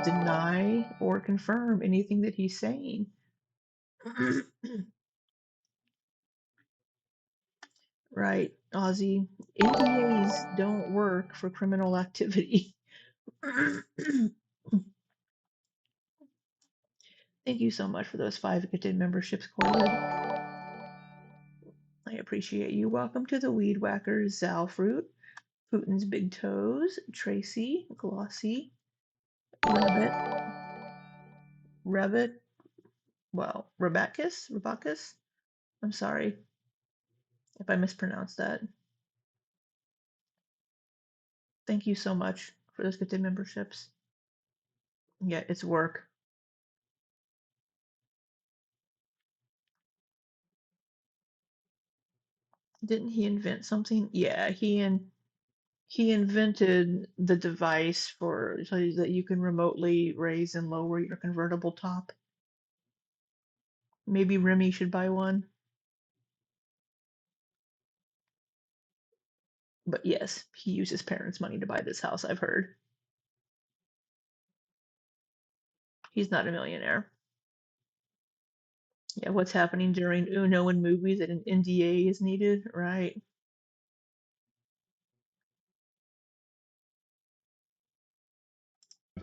deny or confirm anything that he's saying. Right, Ozzy. NDAs don't work for criminal activity. Thank you so much for those 5 gifted memberships, Corlid. I appreciate you. Welcome to the Weed Whackers, Zalfruit, Putin's Big Toes, Tracy, Glossy, Rabbit, well, Rebeccus? I'm sorry if I mispronounced that. Thank you so much for those gifted memberships. Yeah, it's work. Didn't he invent something? Yeah, he invented the device so that you can remotely raise and lower your convertible top. Maybe Remy should buy one. But yes, he used his parents' money to buy this house, I've heard. He's not a millionaire. Yeah, what's happening during Uno and movies that an NDA is needed, right?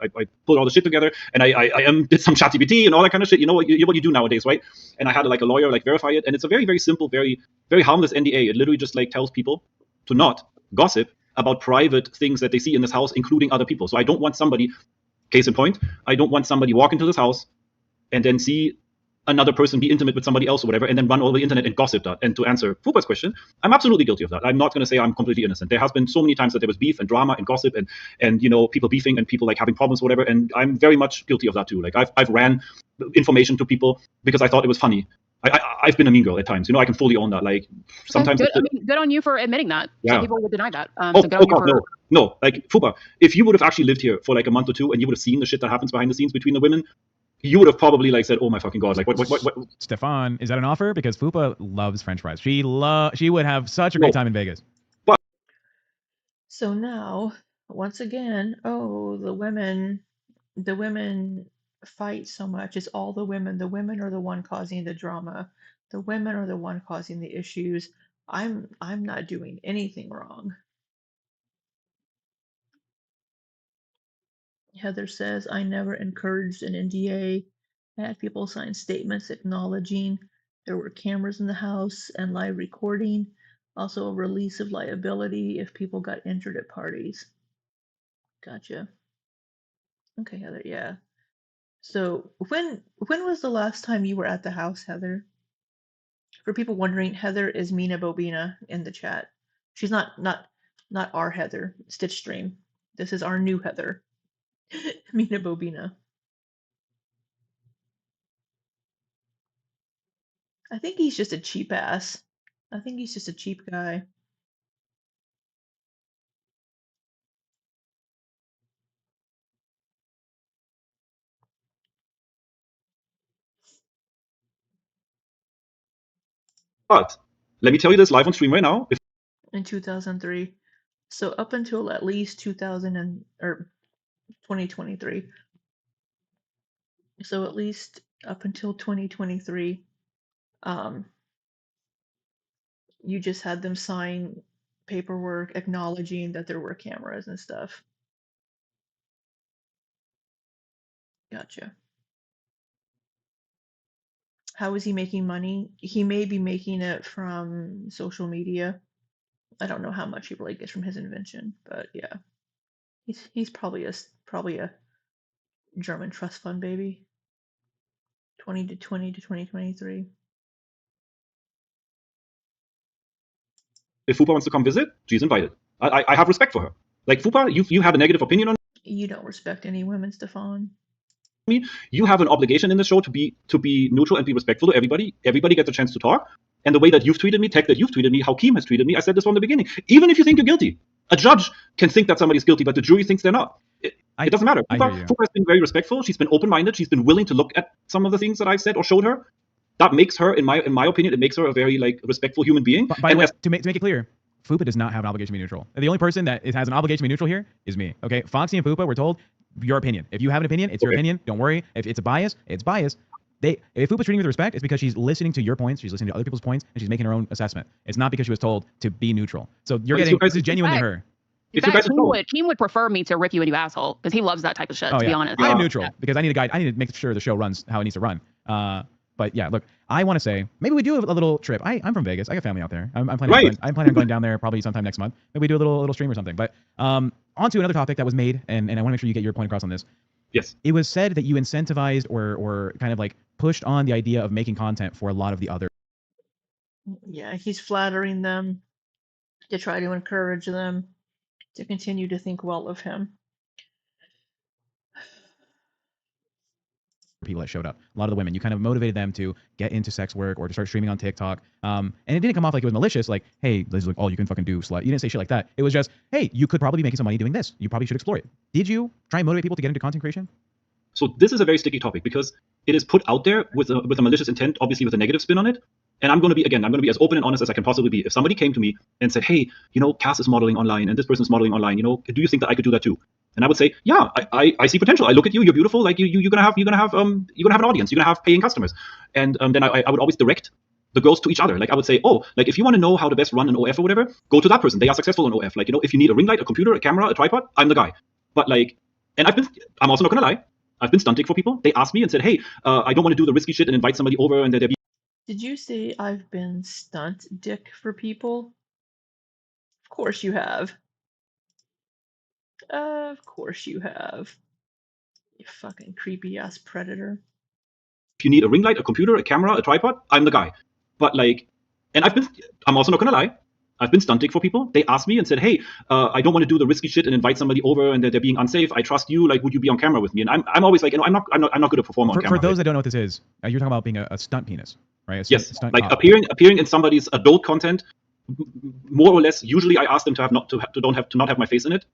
I pulled all the shit together, and I did some ChatGPT and all that kind of shit. You know what you do nowadays, right? And I had like a lawyer like verify it, and it's a very, very simple, very, very harmless NDA. It literally just like tells people to not gossip about private things that they see in this house, including other people. So I don't want somebody, case in point, I don't want somebody walk into this house and then see another person be intimate with somebody else or whatever, and then run all over the internet and gossip that. And to answer Fupa's question, I'm absolutely guilty of that. I'm not going to say I'm completely innocent. There has been so many times that there was beef and drama and gossip and people beefing and people like having problems or whatever, and I'm very much guilty of that too. Like I've ran information to people because I thought it was funny. I've been a mean girl at times. I can fully own that. Like sometimes. Good on you for admitting that. Yeah. Some people would deny that. No. Like Fupa, if you would have actually lived here for like a month or two and you would have seen the shit that happens behind the scenes between the women, you would have probably like said, "Oh my fucking god!" Like what? Stefan, is that an offer? Because Fupa loves French fries. She would have such a great time in Vegas. So now, once again, oh, the women fight so much. It's all the women. The women are the one causing the drama. The women are the one causing the issues. I'm not doing anything wrong. Heather says, I never encouraged an NDA. I had people sign statements acknowledging there were cameras in the house and live recording. Also, a release of liability if people got injured at parties. Gotcha. Okay, Heather, yeah. So when was the last time you were at the house, Heather? For people wondering, Heather is Mina Bobina in the chat. She's not our Heather, Stitch Stream. This is our new Heather, Mina Bobina. I think he's just a cheap ass. I think he's just a cheap guy. But let me tell you this live on stream right now. If In 2003. So up until at least 2023. So at least up until 2023, you just had them sign paperwork acknowledging that there were cameras and stuff. Gotcha. How is he making money? He may be making it from social media. I don't know how much he really gets from his invention, but yeah, he's probably a German trust fund baby. 2020 to 2023. Fupa wants to come visit, she's invited. I have respect for her. Like Fupa, you had a negative opinion on You don't respect any women, Stefan. me. You have an obligation in the show to be neutral and be respectful to everybody. Everybody gets a chance to talk. And the way that you've treated me, Tech, that you've treated me, how Keem has treated me, I said this from the beginning. Even if you think you're guilty, a judge can think that somebody's guilty, but the jury thinks they're not. It doesn't matter. Fupa has been very respectful. She's been open-minded. She's been willing to look at some of the things that I said or showed her. That makes her, in my opinion, it makes her a very respectful human being. By the way, to make it clear, Fupa does not have an obligation to be neutral. The only person that has an obligation to be neutral here is me. Okay, Foxy and Fupa were told your opinion. If you have an opinion, it's your opinion. Don't worry. If it's a bias, it's bias. If Fupa's treating you with respect, it's because she's listening to your points, she's listening to other people's points, and she's making her own assessment. It's not because she was told to be neutral. So you're getting this is genuinely her. In fact, Keem would prefer me to rip you a new asshole because he loves that type of shit. To be honest, I am neutral because I need a guide. I need to make sure the show runs how it needs to run. But yeah, look, I want to say maybe we do a little trip. I'm from Vegas. I got family out there. I'm planning on going down there probably sometime next month. Maybe we do a little stream or something. But on to another topic that was made, and I want to make sure you get your point across on this. Yes. It was said that you incentivized or kind of pushed on the idea of making content for a lot of the other. Yeah, he's flattering them to try to encourage them to continue to think well of him. People that showed up, a lot of the women, you kind of motivated them to get into sex work or to start streaming on TikTok. And it didn't come off like it was malicious, like, hey, this is all you can fucking do, slut. You didn't say shit like that. It was just, hey, you could probably be making some money doing this. You probably should explore it. Did you try and motivate people to get into content creation? So this is a very sticky topic because it is put out there with a malicious intent, obviously with a negative spin on it. And I'm going to be as open and honest as I can possibly be. If somebody came to me and said, hey, Cass is modeling online and this person's modeling online, do you think that I could do that too? And I would say, yeah, I see potential. I look at you, you're beautiful. Like you're gonna have an audience. You're gonna have paying customers. And then I would always direct the girls to each other. Like I would say, oh, like if you want to know how to best run an OF or whatever, go to that person. They are successful in OF. Like if you need a ring light, a computer, a camera, a tripod, I'm the guy. But and I'm also not gonna lie. I've been stunting for people. They asked me and said, hey, I don't want to do the risky shit and invite somebody over and they're. Did you say I've been stunt dick for people? Of course you have. Of course you have. You fucking creepy ass predator. If you need a ring light, a computer, a camera, a tripod, I'm the guy. But and I'm also not gonna lie. I've been stunting for people. They asked me and said, hey, I don't want to do the risky shit and invite somebody over and they're being unsafe. I trust you. Like, would you be on camera with me? And I'm always like, I'm not going to perform on camera. For those that don't know what this is, you're talking about being a stunt penis, right? Yes, stunt like appearing in somebody's adult content, more or less. Usually, I ask them to not have my face in it.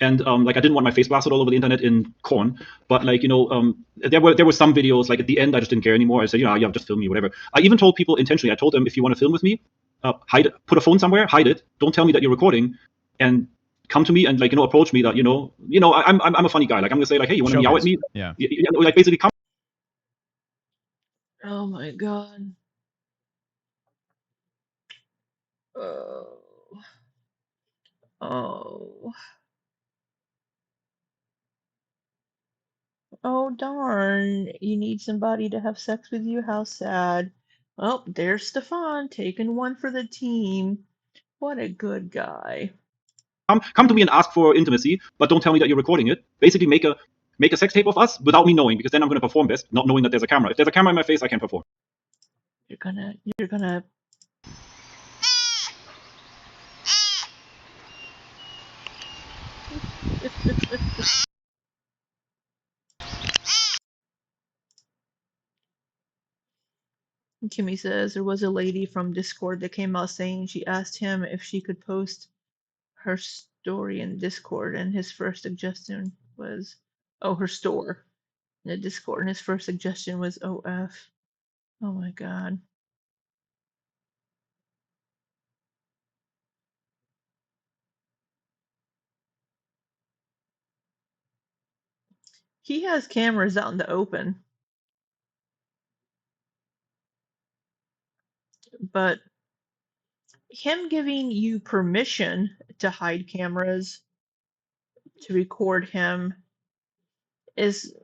And I didn't want my face blasted all over the internet in corn, but there were some videos. Like at the end, I just didn't care anymore. I said, yeah, just film me, whatever. I even told people intentionally. I told them, if you want to film with me, hide it. Put a phone somewhere, hide it. Don't tell me that you're recording, and come to me and like approach me that I'm a funny guy. Like I'm gonna say like, hey, you want to meow at me? Yeah. Like basically come. Oh my god. Oh. Oh. Oh darn. You need somebody to have sex with you? How sad. Oh, there's Stefan taking one for the team. What a good guy. Come to me and ask for intimacy, but don't tell me that you're recording it. Basically, make a sex tape of us without me knowing, because then I'm going to perform best, not knowing that there's a camera. If there's a camera in my face, I can perform. You're gonna. Kimmy says there was a lady from Discord that came out saying she asked him if she could post her story in Discord, and his first suggestion was, oh, her store in the Discord, and his first suggestion was OF. Oh my god. He has cameras out in the open, but him giving you permission to hide cameras to record him is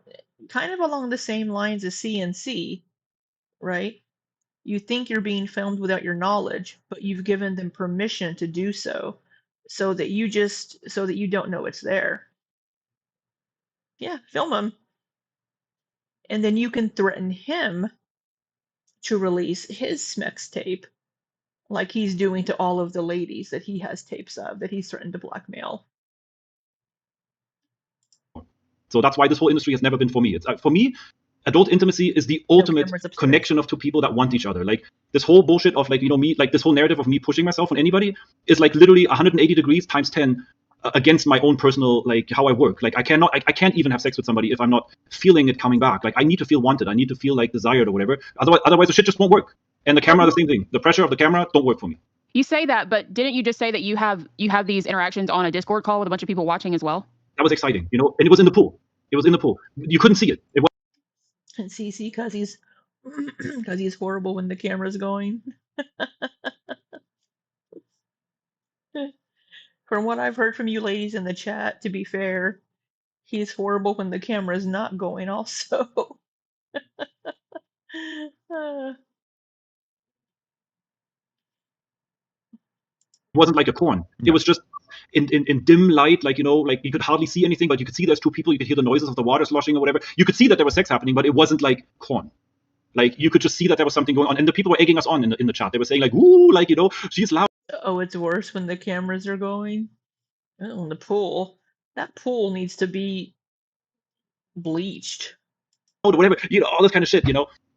kind of along the same lines as CNC, right? You think you're being filmed without your knowledge, but you've given them permission to do so, so that you don't know it's there. Yeah, film him. And then you can threaten him to release his Smex tape, like he's doing to all of the ladies that he has tapes of that he's threatened to blackmail. So that's why this whole industry has never been for me. It's for me, adult intimacy is the ultimate cameras upstairs. connection of two people that want each other. Like this whole bullshit of like me, like this whole narrative of me pushing myself on anybody is like literally 180 degrees times 10 against my own personal, like how I work. Like I can't even have sex with somebody if I'm not feeling it coming back. Like I need to feel wanted. I need to feel like desired or whatever. Otherwise the shit just won't work. And the camera, the same thing. The pressure of the camera don't work for me. You say that, but didn't you just say that you have these interactions on a Discord call with a bunch of people watching as well? That was exciting, and it was in the pool. It was in the pool. You couldn't see it. It was And CC, because he's horrible when the camera's going. From what I've heard from you ladies in the chat, to be fair, he's horrible when the camera's not going also. wasn't like a porn. Yeah. It was just in dim light, like like you could hardly see anything, but you could see there's two people. You could hear the noises of the water sloshing or whatever. You could see that there was sex happening, but it wasn't like porn. Like you could just see that there was something going on, and the people were egging us on in the chat. They were saying like, "Ooh, like she's loud." Oh, it's worse when the cameras are going. Oh, and the pool. That pool needs to be bleached. Or whatever, all this kind of shit,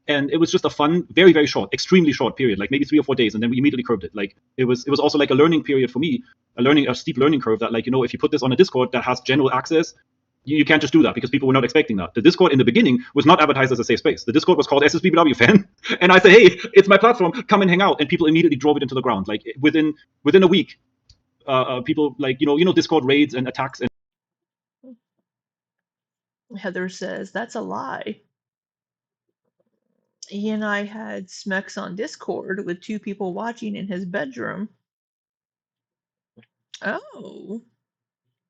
And it was just a fun, very, very short, extremely short period, like maybe 3 or 4 days, and then we immediately curbed it. Like it was also like a learning period for me, a steep learning curve that, like, if you put this on a Discord that has general access, you can't just do that because people were not expecting that. The Discord in the beginning was not advertised as a safe space. The Discord was called SSBBW Fan, and I said, hey, it's my platform, come and hang out, and people immediately drove it into the ground. Like within a week, people like Discord raids and attacks. And Heather says that's a lie. He and I had Smex on Discord with 2 people watching in his bedroom. Oh.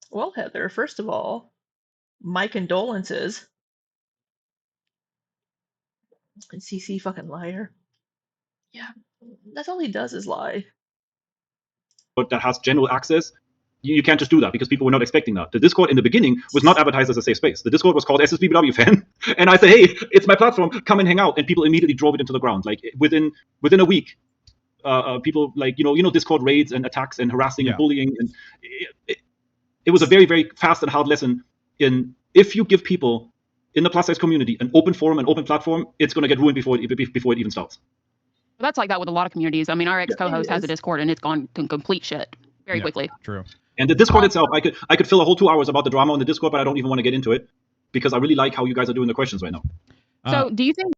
Well, Heather, first of all, my condolences. And CC fucking liar. Yeah, that's all he does is lie. But that has general access, you can't just do that because people were not expecting that. The Discord in the beginning was not advertised as a safe space. The Discord was called SSBBW Fan, and I said, hey, it's my platform, come and hang out, and people immediately drove it into the ground. Like within a week, people like Discord raids and attacks and harassing and bullying, and it was a very, very fast and hard lesson in if you give people in the plus size community an open forum, an open platform, it's going to get ruined before it even starts. Well, that's like that with a lot of communities. I mean, our ex-co-host has a Discord, and it's gone to complete shit very quickly. True. And the Discord itself, I could fill a whole 2 hours about the drama on the Discord, but I don't even want to get into it because I really like how you guys are doing the questions right now. So do you think...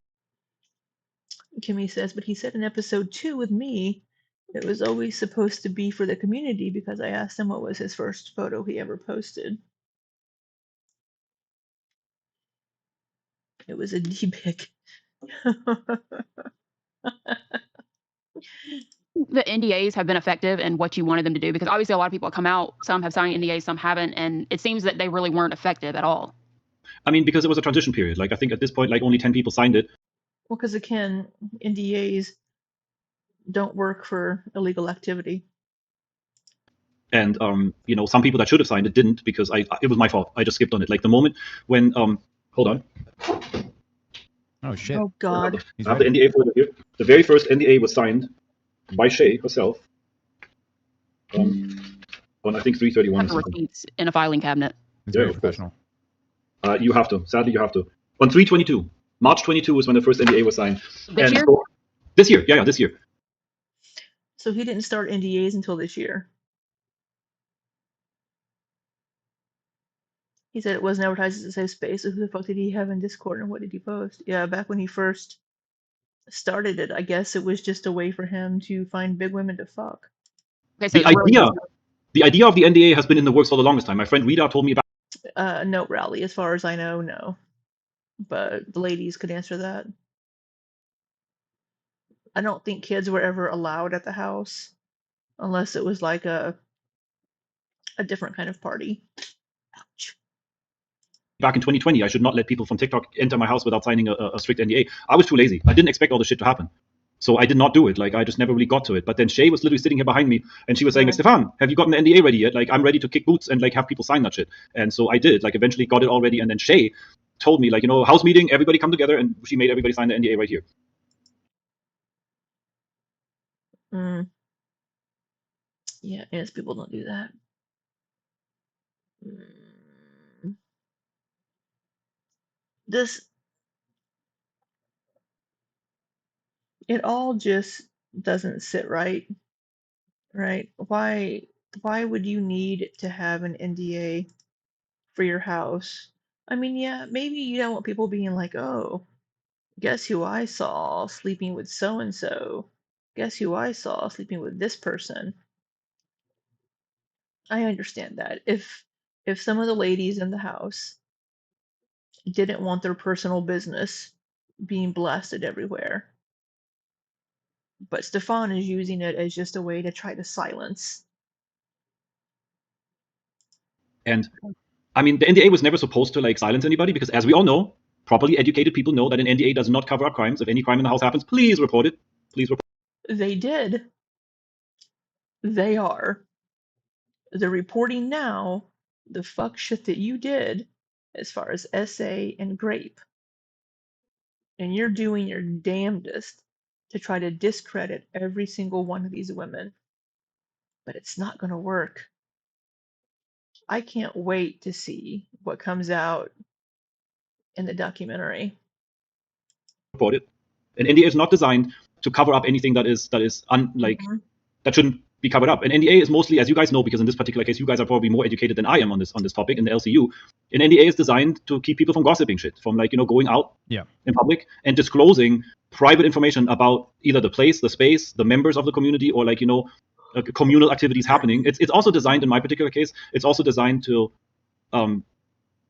Kimmy says, but he said in episode 2 with me, It was always supposed to be for the community because I asked him what was his first photo he ever posted. It was a D-pic. The NDAs have been effective in what you wanted them to do, because obviously a lot of people have come out, some have signed NDAs, some haven't, and it seems that they really weren't effective at all. I mean, because it was a transition period. Like, I think at this point, like, only 10 people signed it. Well, because again, NDAs don't work for illegal activity. And you know, some people that should have signed it didn't, because it was my fault. I just skipped on it. Like the moment when hold on. Oh shit. Oh God. He's I have the ready. NDA for here. The very first NDA was signed by Shay herself. On I think 331 or Have the something. receipts in a filing cabinet. He's Yeah, very of course. professional. You have to. Sadly, you have to. On 322, March 22 is when the first NDA was signed. This And year? so, this year, yeah, this year. So he didn't start NDAs until this year. He said it wasn't advertised as a safe space. So who the fuck did he have in Discord and what did he post? Yeah, back when he first started it, I guess it was just a way for him to find big women to fuck. Okay, so The it's really idea of the NDA has been in the works for the longest time. My friend Rita told me about. No, Rowley, as far as I know, no. But the ladies could answer that. I don't think kids were ever allowed at the house unless it was like a different kind of party. Ouch. Back in 2020, I should not let people from TikTok enter my house without signing a strict NDA. I was too lazy. I didn't expect all this shit to happen. So I did not do it. Like, I just never really got to it. But then Shay was literally sitting here behind me, and she was saying, Yeah. Stefan, have you gotten the NDA ready yet? Like, I'm ready to kick boots and like have people sign that shit. And so I did. Like, eventually got it all ready. And then Shay told me, like, you know, house meeting, everybody come together, and she made everybody sign the NDA right here. Yeah, yes, people don't do that. It all just doesn't sit right, right? Why would you need to have an NDA for your house? I mean, yeah, maybe you don't want people being like, oh, guess who I saw sleeping with so and so? Guess who I saw sleeping with this person? I understand that. If some of the ladies in the house didn't want their personal business being blasted everywhere, but Stefan is using it as just a way to try to silence. And I mean, the NDA was never supposed to like silence anybody, because as we all know, properly educated people know that an NDA does not cover up crimes. If any crime in the house happens, please report it. Please report. They did. They are. They're reporting now the fuck shit that you did as far as SA and Grape. And you're doing your damnedest to try to discredit every single one of these women. But it's not going to work. I can't wait to see what comes out in the documentary. Report it. An NDA is not designed to cover up anything that is that shouldn't be covered up. An NDA is mostly, as you guys know, because in this particular case, you guys are probably more educated than I am on this topic in the LCU. An NDA is designed to keep people from gossiping shit, from like, you know, going out in public and disclosing private information about either the place, the space, the members of the community, or like, you know, communal activities happening. It's also designed, in my particular case, it's also designed to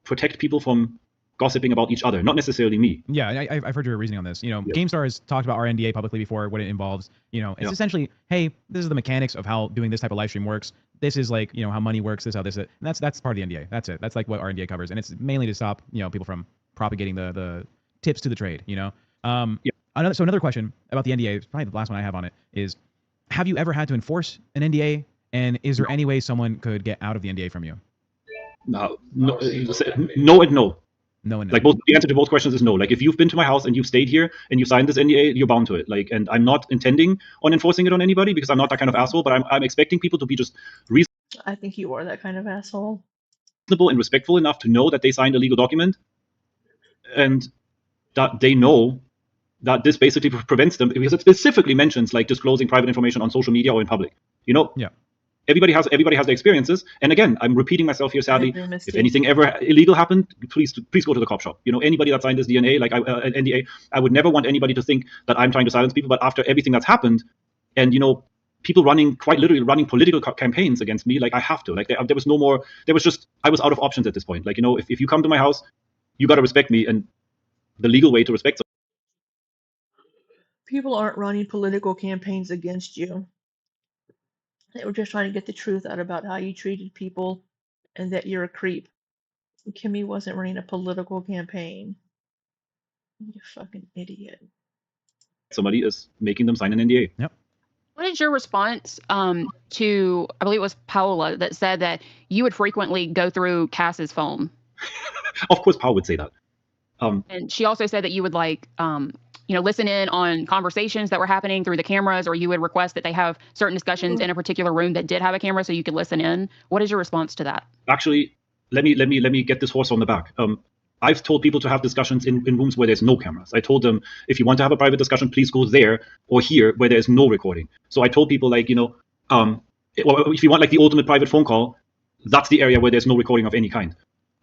protect people from gossiping about each other, not necessarily me. Yeah, I've heard your reasoning on this. You know, Yeah. GameStar has talked about our NDA publicly before, what it involves. You know, it's essentially, hey, this is the mechanics of how doing this type of live stream works. This is like, you know, how money works. This is how this is. And that's part of the NDA. That's it. That's like what our NDA covers, and it's mainly to stop, you know, people from propagating the tips to the trade. You know. Another question about the NDA, probably the last one I have on it, is, have you ever had to enforce an NDA, and is there any way someone could get out of the NDA from you? No and no. No and no. Like, the answer to both questions is no. Like, if you've been to my house and you've stayed here and you signed this NDA, you're bound to it. Like, and I'm not intending on enforcing it on anybody, because I'm not that kind of asshole. But I'm expecting people to be just I think you are that kind of asshole. reasonable and respectful enough to know that they signed a legal document, and that they know that this basically prevents them, because it specifically mentions like disclosing private information on social media or in public. You know. Yeah. Everybody has their experiences, and again, I'm repeating myself here. Sadly, agree, Misty. if anything ever illegal happened, please go to the cop shop. You know, anybody that signed this DNA, like an NDA, I would never want anybody to think that I'm trying to silence people. But after everything that's happened, and you know, people running, quite literally running political campaigns against me. Like I have to. Like there was no more. There was just, I was out of options at this point. Like, you know, if you come to my house, you got to respect me, and the legal way to respect. People aren't running political campaigns against you. They were just trying to get the truth out about how you treated people and that you're a creep. Kimmy wasn't running a political campaign. You fucking idiot. Somebody is making them sign an NDA. Yep. What is your response to, I believe it was Paola that said that you would frequently go through Cass's phone? Of course, Paul would say that. And she also said that you would like, you know, listen in on conversations that were happening through the cameras, or you would request that they have certain discussions in a particular room that did have a camera so you could listen in. What is your response to that? Actually, let me get this horse on the back. I've told people to have discussions in rooms where there's no cameras. I told them, if you want to have a private discussion, please go there or here where there's no recording. So I told people, like, you know, if you want like the ultimate private phone call, that's the area where there's no recording of any kind.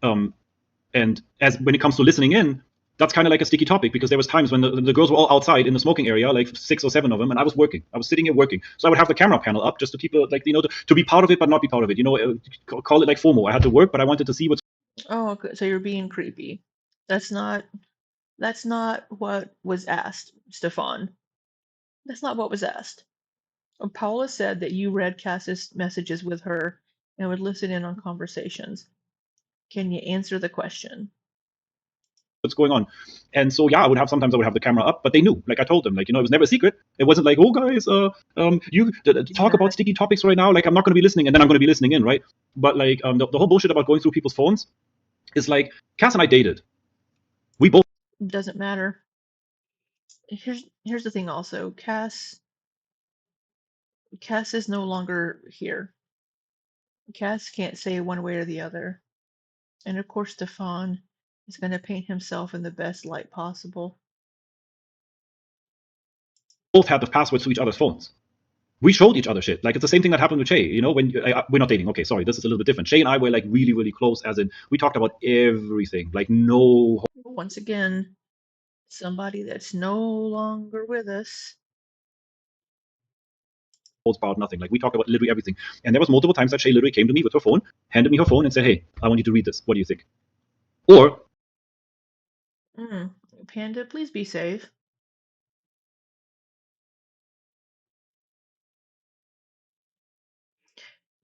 And as when it comes to listening in, that's kind of like a sticky topic, because there was times when the girls were all outside in the smoking area, like 6 or 7 of them, and I was working. I was sitting here working. So I would have the camera panel up just to keep it, like, you know, to be part of it but not be part of it. You know, call it like FOMO. I had to work, but I wanted to see what's. Oh, okay. So you're being creepy. That's not what was asked, Stefan. That's not what was asked. Paula said that you read Cass's messages with her and would listen in on conversations. Can you answer the question? What's going on. And so yeah, sometimes I would have the camera up, but they knew. Like I told them, like, you know, it was never a secret. It wasn't like, oh guys, you talk about sticky topics right now, like I'm not going to be listening, and then I'm going to be listening in, right? But like the whole bullshit about going through people's phones is like, Cass and I dated. We both. Doesn't matter. Here's the thing also. Cass is no longer here. Cass can't say one way or the other. And of course Stefan is going to paint himself in the best light possible. Both had the passwords to each other's phones. We showed each other shit. Like, it's the same thing that happened with Shay. You know, when we're not dating. Okay, sorry, this is a little bit different. Shay and I were like really, really close, as in we talked about everything. Like, no. Once again, somebody that's no longer with us. Holds barred, nothing. Like, we talked about literally everything. And there was multiple times that Shay literally came to me with her phone, handed me her phone, and said, "Hey, I want you to read this. What do you think?" Or, Panda, please be safe.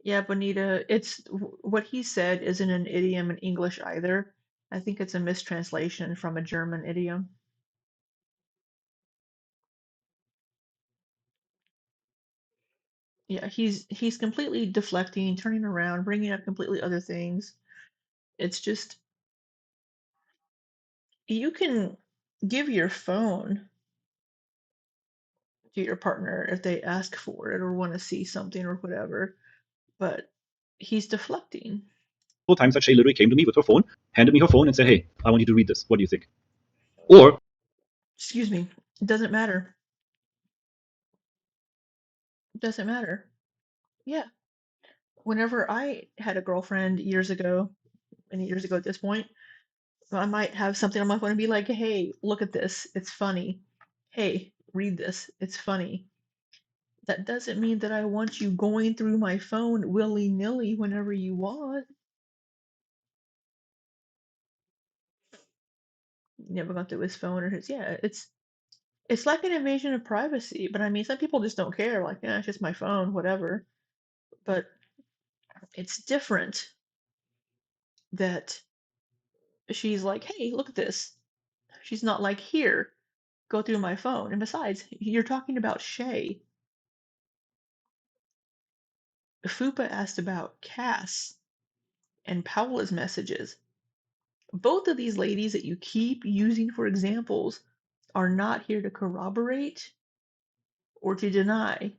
Yeah, Bonita, it's what he said isn't an idiom in English either. I think it's a mistranslation from a German idiom. Yeah, he's completely deflecting, turning around, bringing up completely other things. It's just, you can give your phone to your partner if they ask for it or want to see something or whatever, but he's deflecting. times that Shay literally came to me with her phone, handed me her phone, and said, "Hey, I want you to read this. What do you think?" Or, Excuse me, it doesn't matter. It doesn't matter. Yeah. Whenever I had a girlfriend years ago, many years ago at this point, I might have something on my phone and be like, hey, look at this. It's funny. Hey, read this. It's funny. That doesn't mean that I want you going through my phone willy-nilly whenever you want. Never gone through his phone or his, yeah, it's like an invasion of privacy, but I mean, some people just don't care, like, yeah, it's just my phone, whatever. But it's different that she's like, hey, look at this. She's not like, here, go through my phone. And besides, you're talking about Shay. Fupa asked about Cass and Paola's messages. Both of these ladies that you keep using for examples are not here to corroborate or to deny.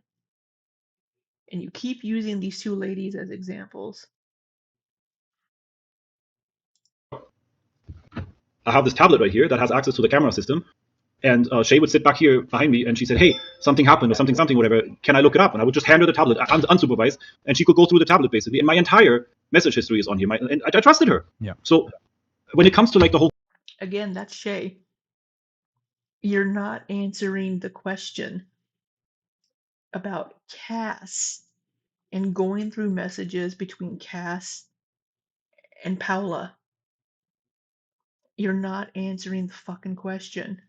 And you keep using these two ladies as examples. I have this tablet right here that has access to the camera system. And Shay would sit back here behind me, and she said, "Hey, something happened, or something, whatever. Can I look it up?" And I would just hand her the tablet, unsupervised, and she could go through the tablet basically. And my entire message history is on here. And I trusted her. Yeah. So when it comes to like the whole, Again, that's Shay. You're not answering the question. about Cass and going through messages between Cass and Paula. You're not answering the fucking question.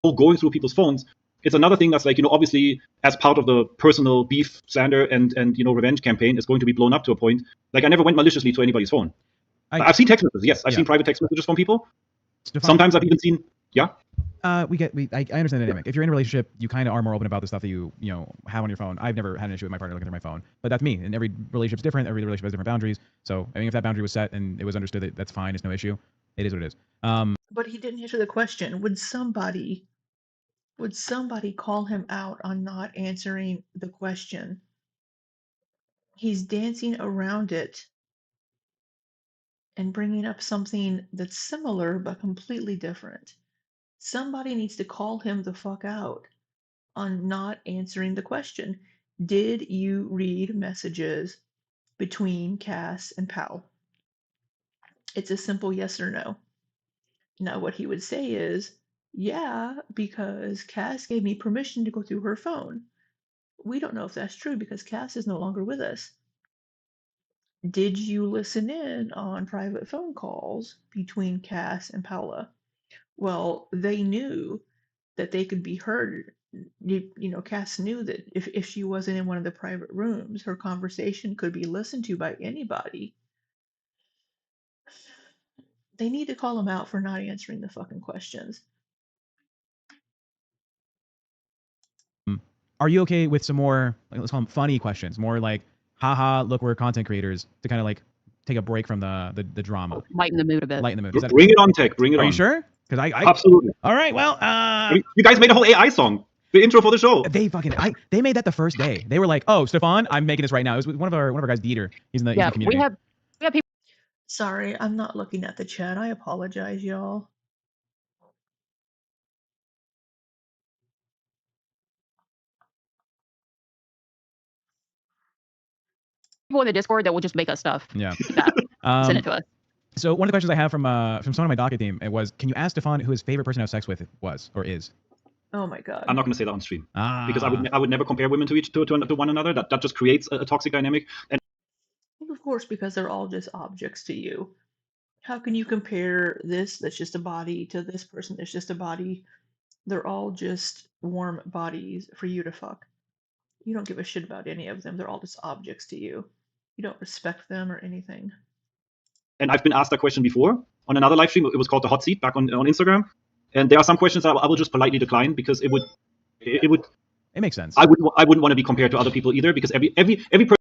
Going through people's phones. It's another thing that's like, obviously as part of the personal beef, slander, and revenge campaign is going to be blown up to a point. Like, I never went maliciously to anybody's phone. I've seen text messages, yes. I've seen private text messages from people. Stefan, Sometimes I've even seen, yeah. I understand the dynamic. If you're in a relationship, you kind of are more open about the stuff that you have on your phone. I've never had an issue with my partner looking through my phone, but that's me. And every relationship's different. Every relationship has different boundaries. So I mean, if that boundary was set and it was understood that that's fine, it's no issue. It is what it is. But he didn't answer the question. Would somebody call him out on not answering the question? He's dancing around it and bringing up something that's similar but completely different. Somebody needs to call him the fuck out on not answering the question. Did you read messages between Cass and Pal? It's a simple yes or no. Now, what he would say is, yeah, because Cass gave me permission to go through her phone. We don't know if that's true because Cass is no longer with us. Did you listen in on private phone calls between Cass and Paula? Well, they knew that they could be heard. Cass knew that if she wasn't in one of the private rooms, her conversation could be listened to by anybody. They need to call him out for not answering the fucking questions. Are you okay with some more, let's call them funny questions, more like, haha, look, we're content creators, to kind of like take a break from the drama, Lighten the mood a bit. lighten the mood? Bring it on, Tech. Bring it on. Are you sure? Because I absolutely. All right. Well, you guys made a whole AI song, the intro for the show. They made that the first day. They were like, oh, Stefan, I'm making this right now. It was with one of our guys, Dieter. He's in the community. we have people. Sorry, I'm not looking at the chat. I apologize, y'all. People in the Discord that will just make us stuff. Yeah. Send it to us. So one of the questions I have from someone on my docket team, it was, can you ask Stefan who his favorite person to have sex with was or is? Oh my god. I'm not going to say that on stream because I would never compare women to one another. That just creates a toxic dynamic. And of course, because they're all just objects to you. How can you compare this that's just a body to this person that's just a body? They're all just warm bodies for you to fuck. You don't give a shit about any of them. They're all just objects to you. You don't respect them or anything. And I've been asked that question before on another live stream. It was called the hot seat back on Instagram. And there are some questions that I will just politely decline because it makes sense. I wouldn't want to be compared to other people either because every person.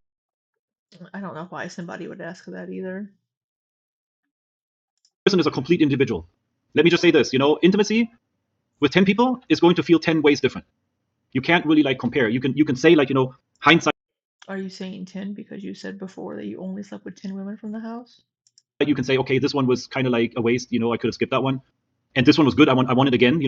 I don't know why somebody would ask that either. Person is a complete individual. Let me just say this, intimacy with 10 people is going to feel 10 ways different. You can't really like compare. You can say like, hindsight. Are you saying 10 because you said before that you only slept with 10 women from the house? You can say, okay, this one was kind of like a waste, I could have skipped that one. And this one was good. I want it again,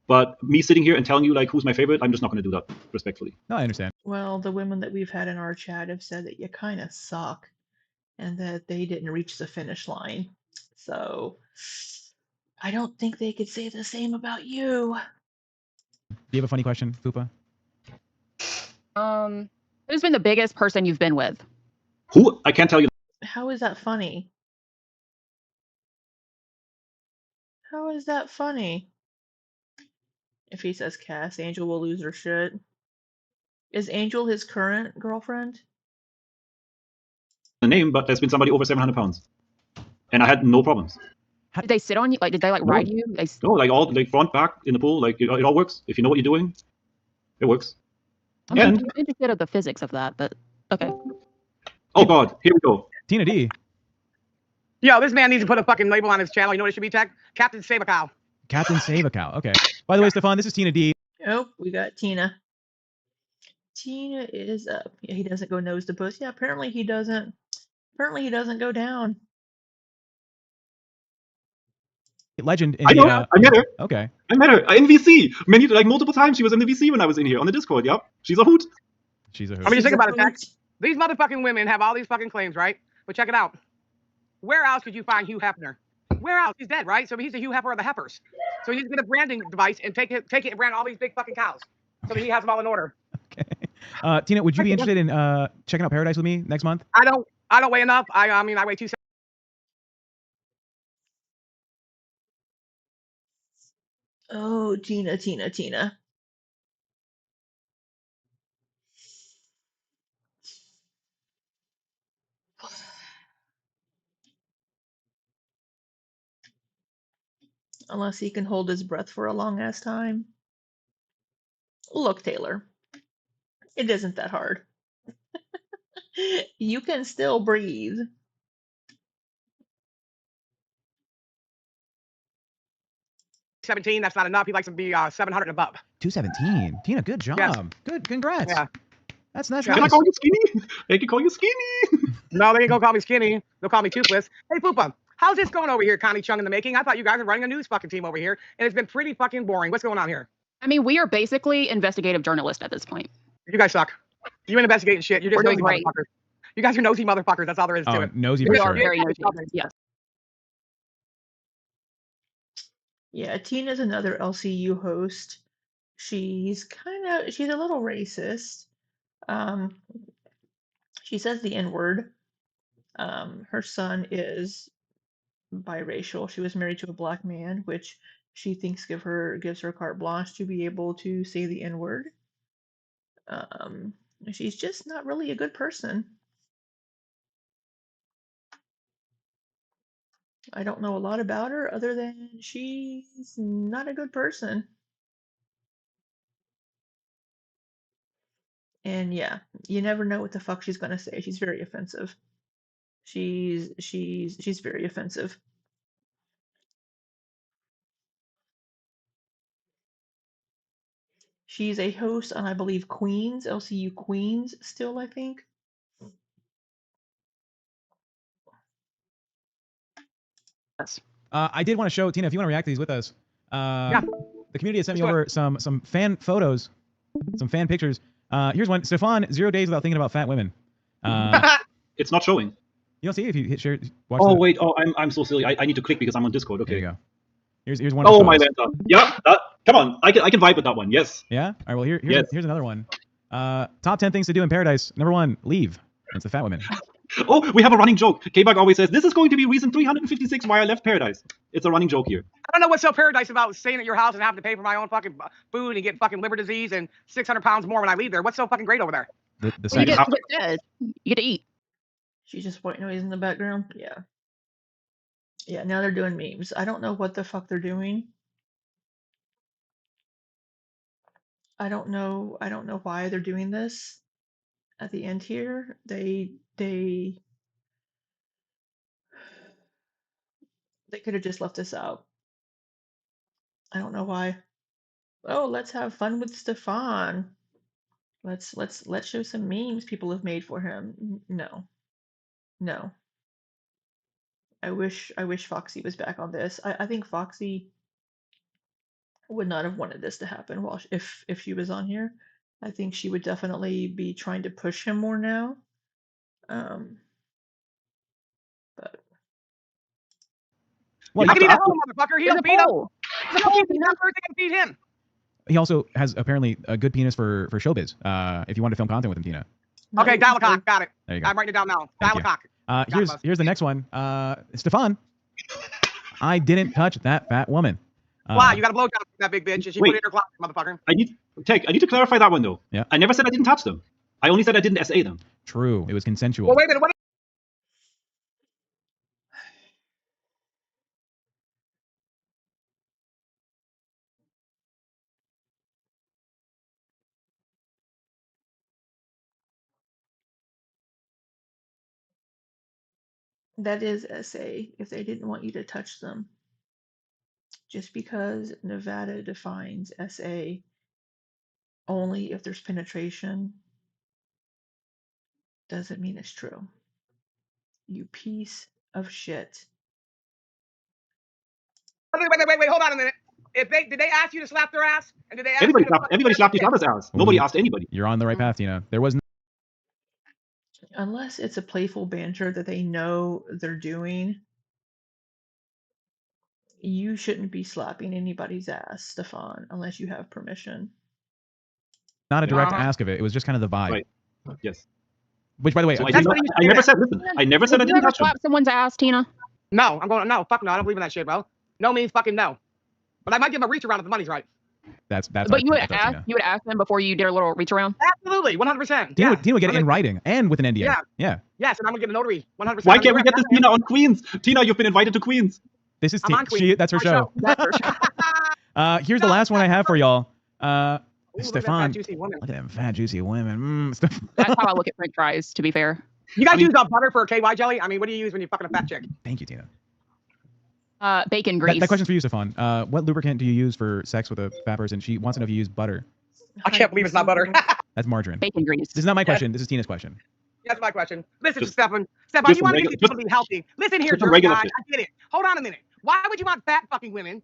But me sitting here and telling you like who's my favorite, I'm just not going to do that respectfully. No, I understand. Well, the women that we've had in our chat have said that you kind of suck and that they didn't reach the finish line. So I don't think they could say the same about you. Do you have a funny question, Fupa? Who's been the biggest person you've been with? Who? I can't tell you. How is that funny? How is that funny? If he says Cass, Angel will lose her shit. Is Angel his current girlfriend? The name, but there's been somebody over 700 pounds. And I had no problems. Did they sit on you? Like, did they ride you? No, like all like front, back, in the pool. Like it all works. If you know what you're doing, it works. I'm interested in the physics of that, but okay. Oh God, here we go. Tina D. Yo, this man needs to put a fucking label on his channel. You know what it should be, Tech? Captain Save a Cow. Captain Save a Cow. Okay. By the way, Stefan, this is Tina D. Oh, we got Tina. Tina is up. Yeah, he doesn't go nose to puss. Yeah, apparently he doesn't. Apparently he doesn't go down. Legend. I know. I met her. Okay. I met her in VC multiple times. She was in the VC when I was in here on the Discord. Yep, she's a hoot. She's a hoot. I mean, you think about it, Tech. These motherfucking women have all these fucking claims, right? But check it out. Where else could you find Hugh Hefner? Where else? He's dead, right? So he's the Hugh Hefner of the heifers. So he's gonna get a branding device and take it and brand all these big fucking cows. So that he has them all in order. Tina, would you be interested in checking out Pearadise with me next month? I don't weigh enough. I mean, I weigh 270. Oh, Tina. Unless he can hold his breath for a long ass time. Look, Taylor, it isn't that hard. You can still breathe. 17, that's not enough. He likes to be 700 and above. 217. Tina, good job. Yes. Good. Congrats. Yeah. That's Yeah. Can I nice. call you skinny? They can call you skinny. No, they ain't gonna call me skinny. They'll call me toothless. Hey, Poopa, how's this going over here, Connie Chung in the making? I thought you guys were running a news fucking team over here, and it's been pretty fucking boring. What's going on here? I mean, we are basically investigative journalists at this point. You guys suck. You ain't investigating shit. You're just We're nosy doing great. motherfuckers. You guys are nosy motherfuckers. That's all there is to it. Nosy We for are sure. very nosy. Yes. Yeah, Tina's another LCU host. She's a little racist. She says the N-word. Her son is biracial. She was married to a black man, which she thinks gives her carte blanche to be able to say the N-word. She's just not really a good person. I don't know a lot about her other than she's not a good person. And yeah, you never know what the fuck she's gonna say. She's very offensive. She's very offensive. She's a host on, I believe, Queens, LCU Queens still, I think. Yes. I did want to show, Tina, if you want to react to these with us. Yeah. The community has sent me Let's do over some fan photos, some fan pictures. Here's one. Stefan, 0 days without thinking about fat women. It's not showing. You don't see it if you hit share. Watch Oh the, wait. Oh, I'm so silly. I need to click because I'm on Discord. There Okay. you go. Here's one. Of Oh the my photos. Lanta. Yeah. Come on. I can vibe with that one. Yes. Yeah. All right. Well, here's Yes. another one. Top 10 things to do in Paradise. Number 1, leave. It's the fat women. Oh, we have a running joke. K-Bug always says, this is going to be reason 356 why I left Paradise. It's a running joke here. I don't know what's so paradise about staying at your house and having to pay for my own fucking food and get fucking liver disease and 600 pounds more when I leave there. What's so fucking great over there? The Well, you second. get fed. You get to eat. She's just white noise in the background. Yeah. Yeah, now they're doing memes. I don't know what the fuck they're doing. I don't know why they're doing this at the end here. They could have just left this out. I don't know why. Oh, let's have fun with Stefan. Let's show some memes people have made for him. No. I wish Foxy was back on this. I think Foxy would not have wanted this to happen if she was on here. I think she would definitely be trying to push him more now. But Well, I you- can eat at home, motherfucker. He There's don't a feed him. poll. He's a fucking feed him first, they can feed him. he also has apparently a good penis for showbiz. If you want to film content with him, Tina. no, Okay, dial a cock. Got it. There you go. I'm writing it down now. Thank Dial a you. cock. Here's the next one. Stefan, I didn't touch that fat woman. Wow, you got a blowjob from that big bitch and she put Wait. it in her closet, motherfucker. I need to clarify that one though. Yeah. I never said I didn't touch them. I only said I didn't SA them. True. It was consensual. Well, wait a minute. What? that is SA if they didn't want you to touch them. Just because Nevada defines SA only if there's penetration doesn't mean it's true. You piece of shit. Wait. Hold on a minute. Did they ask you to slap their ass? And did they ask Everybody you to slapped each other's ass. Nobody asked anybody. You're on the right path, Tina. There was Unless it's a playful banter that they know they're doing, you shouldn't be slapping anybody's ass, Stefan, unless you have permission. not a direct Uh-huh. ask of it. It was just kind of the vibe. Right. Yes. Which, by the way, So I, That's did not, what you I say never that. said, listen, I never said I Would you didn't ever touch him. slap someone's ass, Tina? No, fuck no, I don't believe in that shit, bro. No means fucking no. But I might give him a reach around if the money's right. that's But you would that's ask, Tina. you would ask them before you did a little reach around. Absolutely, 100%. Tina, Yeah. Tina would get it in writing and with an NDA. Yeah. Yes, and I'm gonna get a notary. 100%. Why can't we get this Tina on Queens? Tina, you've been invited to Queens. This is I'm on Queen. that's her Our show. That's her show. Here's the last one I have for y'all. Ooh, look at that Stefan, fat, juicy woman. look at them fat, juicy women. That's how I look at French fries. To be fair, You guys I mean- use butter for a KY jelly? I mean, what do you use when you're fucking a fat chick? Thank you, Tina. bacon grease. That question's for you, Stefan. What lubricant do you use for sex with a fat person? She wants to know if you use butter. I can't believe it's not butter. That's margarine. Bacon grease. This is not my question. This is Tina's question. That's my question. Listen, Just- Stefan, just you want to regular- get people to be healthy. Listen here, just a Jersey regular guy. shit. I get it. Hold on a minute. Why would you want fat fucking women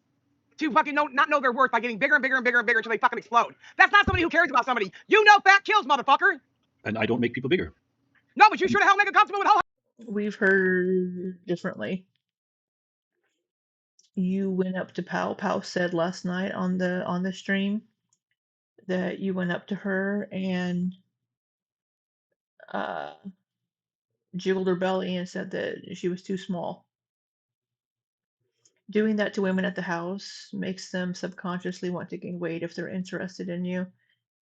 to fucking not know their worth by getting bigger and bigger and bigger and bigger until they fucking explode? That's not somebody who cares about somebody. You know fat kills, motherfucker. And I don't make people bigger. No, but you sure the hell make a comfortable with whole. We've heard differently. You went up to Pow. Pow said last night on the stream that you went up to her and jiggled her belly and said that she was too small. Doing that to women at the house makes them subconsciously want to gain weight if they're interested in you,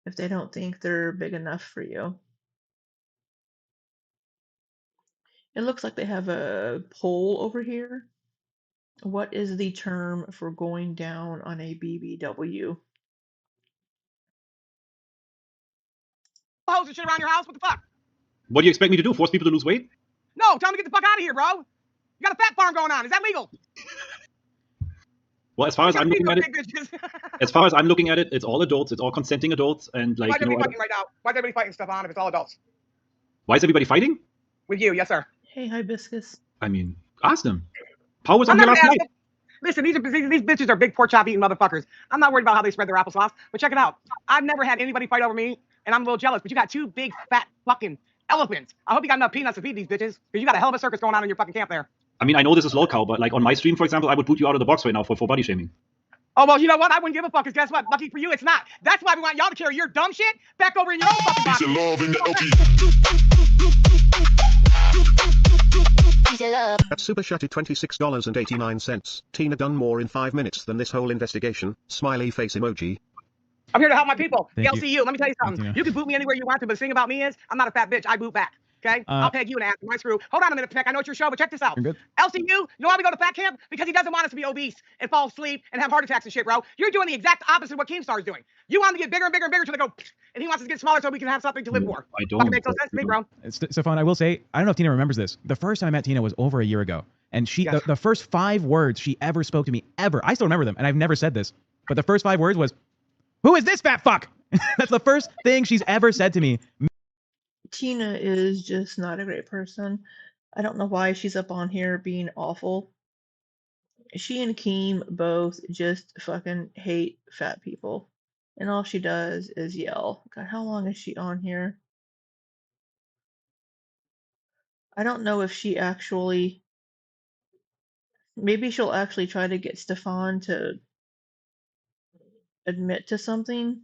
if they don't think they're big enough for you. It looks like they have a poll over here. What is the term for going down on a BBW? Hoes and shit around your house. What the fuck? What do you expect me to do? Force people to lose weight? No, tell them to get the fuck out of here, bro. You got a fat farm going on. Is that legal? Well, as far as I'm looking at it, Big bitches. as far as I'm looking at it, it's all adults. It's all consenting adults. And Why like, is you know, everybody fighting right now? Why is everybody fighting stuff on if it's all adults? why is everybody fighting? With you, yes, sir. Hey, hibiscus. I mean, ask them. Power was I'm on here not last gonna night. ask them. Listen, these bitches are big pork chop eating motherfuckers. I'm not worried about how they spread their applesauce, but check it out. I've never had anybody fight over me, and I'm a little jealous, but you got two big, fat fucking elephants. I hope you got enough peanuts to feed these bitches, because you got a hell of a circus going on in your fucking camp there. I mean, I know this is lolcow, but like on my stream, for example, I would boot you out of the box right now for body shaming. Oh, well, you know what? I wouldn't give a fuck, because guess what? Lucky for you, it's not. That's why we want y'all to carry your dumb shit back over in your own fucking box. That's super chatted $26.89. Tina done more in 5 minutes than this whole investigation. Smiley face emoji. I'm here to help my people. Thank The you. LCU, let me tell you something. Thank you. You can boot me anywhere you want to, but the thing about me is, I'm not a fat bitch. I boot back. Okay? I'll peg you an ass. My screw. Hold on a minute, Peck. I know it's your show, but check this out. You're good. LCU, you know why we go to fat camp? Because he doesn't want us to be obese and fall asleep and have heart attacks and shit, bro. You're doing the exact opposite of what Keemstar is doing. You want them to get bigger and bigger and bigger until they go, and he wants us to get smaller so we can have something to live for. I Fucking don't. makes no sense to me, bro. Stefan, I will say, I don't know if Tina remembers this. The first time I met Tina was over a year ago. And she, Yes. the first 5 words she ever spoke to me, ever, I still remember them, and I've never said this, but the first 5 words was, "Who is this fat fuck?" That's the first thing she's ever said to me. Tina is just not a great person. I don't know why she's up on here being awful. She and Keem both just fucking hate fat people. And all she does is yell. God, how long is she on here? I don't know if she actually... Maybe she'll actually try to get Stefan to admit to something.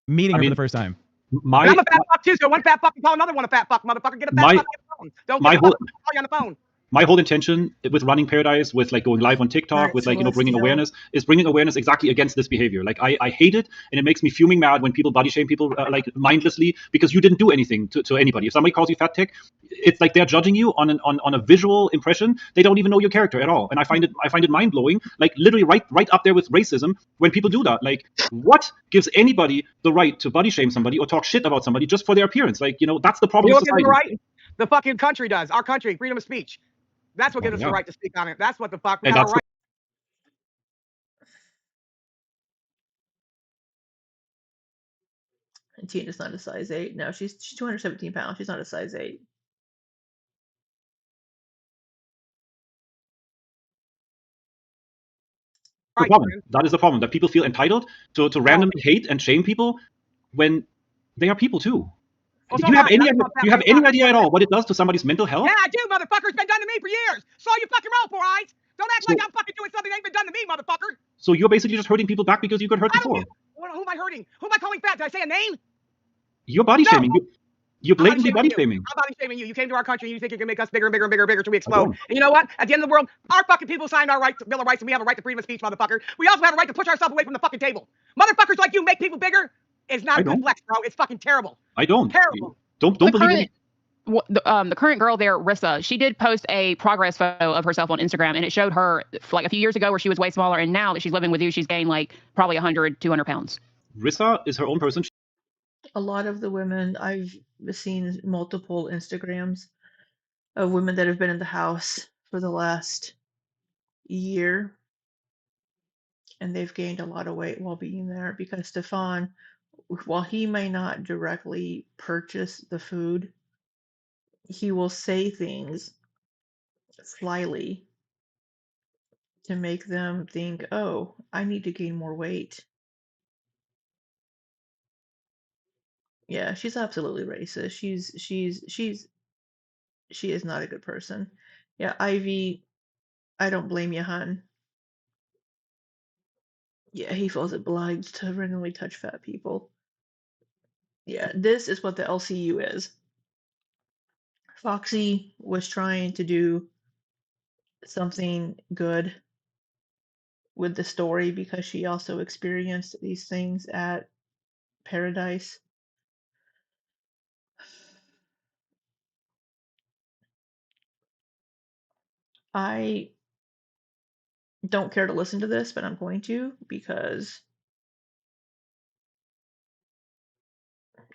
Meeting I her mean, for the first time. My I'm a fat fuck too, so one fat fuck can call another one a fat fuck, motherfucker. Get a fat My- fuck on the phone. Don't my get a whole- fuck call you on the phone. my whole intention with running Pearadise, with like going live on TikTok, Alright, with like, you know, so bringing let's go. awareness, is bringing awareness exactly against this behavior. Like I hate it, and it makes me fuming mad when people body shame people like mindlessly because you didn't do anything to anybody. If somebody calls you fat tick, it's like they're judging you on a visual impression. They don't even know your character at all, and I find it mind blowing. Like literally right up there with racism when people do that. Like what gives anybody the right to body shame somebody or talk shit about somebody just for their appearance? Like, you know, that's the problem You know with what gives society. them the right? The fucking country does. Our country, freedom of speech. That's what gives us yeah. the right to speak on it. That's what the fuck we And have a that's right. And Tina's not a size 8. No, she's 217 pounds. She's not a size 8. The Right, problem. man. That is the problem. That people feel entitled to randomly hate and shame people when they are people too. Well, Do so you have what? any That's idea, not do you have that any bad. idea at all what it does to somebody's mental health? Yeah, I do, motherfucker. It's been done to me for years. So you fucking roll, Four Eyes. Don't act like I'm fucking doing something that ain't been done to me, motherfucker. So you're basically just hurting people back because you got hurt I don't before. give Who am I hurting? Who am I calling fat? Did I say a name? You're body No. shaming. You're I'm blatantly body you. shaming. I'm body shaming you. You came to our country and you think you're gonna make us bigger and bigger and bigger and bigger till we I explode. don't. And you know what? At the end of the world, our fucking people signed our Bill of Rights, and we have a right to freedom of speech, motherfucker. We also have a right to push ourselves away from the fucking table. Motherfuckers like you make people bigger. It's not a good flex, bro. It's fucking terrible. I don't. Terrible. Don't believe it. The current girl there, Rissa, she did post a progress photo of herself on Instagram, and it showed her like a few years ago where she was way smaller, and now that she's living with you, she's gained like probably 100, 200 pounds. Rissa is her own person. A lot of the women, I've seen multiple Instagrams of women that have been in the house for the last year, and they've gained a lot of weight while being there because Stefan, while he may not directly purchase the food, he will say things slyly to make them think, oh, I need to gain more weight. Yeah, she's absolutely racist. She is not a good person. Yeah, Ivy, I don't blame you, hun. Yeah, he feels obliged to randomly touch fat people. Yeah, this is what the LCU is. Foxy was trying to do something good with the story because she also experienced these things at Paradise. I don't care to listen to this, but I'm going to because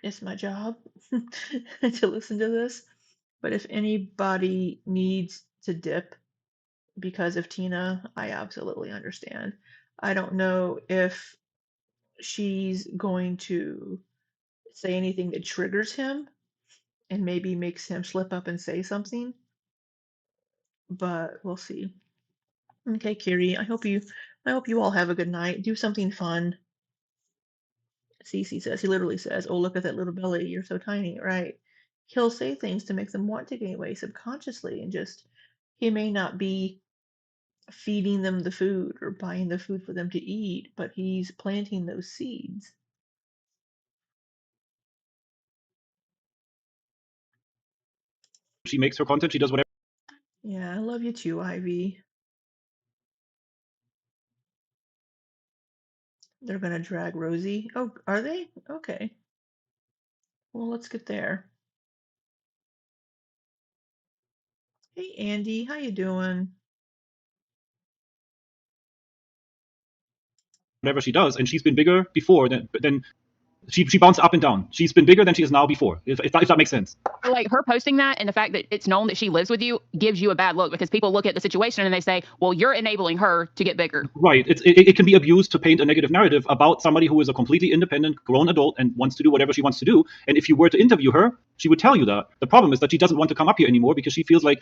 it's my job to listen to this. But if anybody needs to dip because of Tina, I absolutely understand. I don't know if she's going to say anything that triggers him and maybe makes him slip up and say something, but we'll see. Okay, Kiri, I hope you all have a good night. Do something fun. Cece says, he literally says, oh, look at that little belly, you're so tiny, right? He'll say things to make them want to gain weight subconsciously, and just he may not be feeding them the food or buying the food for them to eat, but he's planting those seeds. She makes her content. She does whatever. Yeah, I love you too, Ivy. They're gonna drag Rosie. Oh, are they? Okay. Well, let's get there. Hey, Andy, how you doing? Whatever she does, and she's been bigger before than she bounced up and down. She's been bigger than she is now before. If that makes sense. Like her posting that and the fact that it's known that she lives with you gives you a bad look because people look at the situation and they say, well, you're enabling her to get bigger. Right. It can be abused to paint a negative narrative about somebody who is a completely independent grown adult and wants to do whatever she wants to do. And if you were to interview her, she would tell you that. The problem is that she doesn't want to come up here anymore because she feels like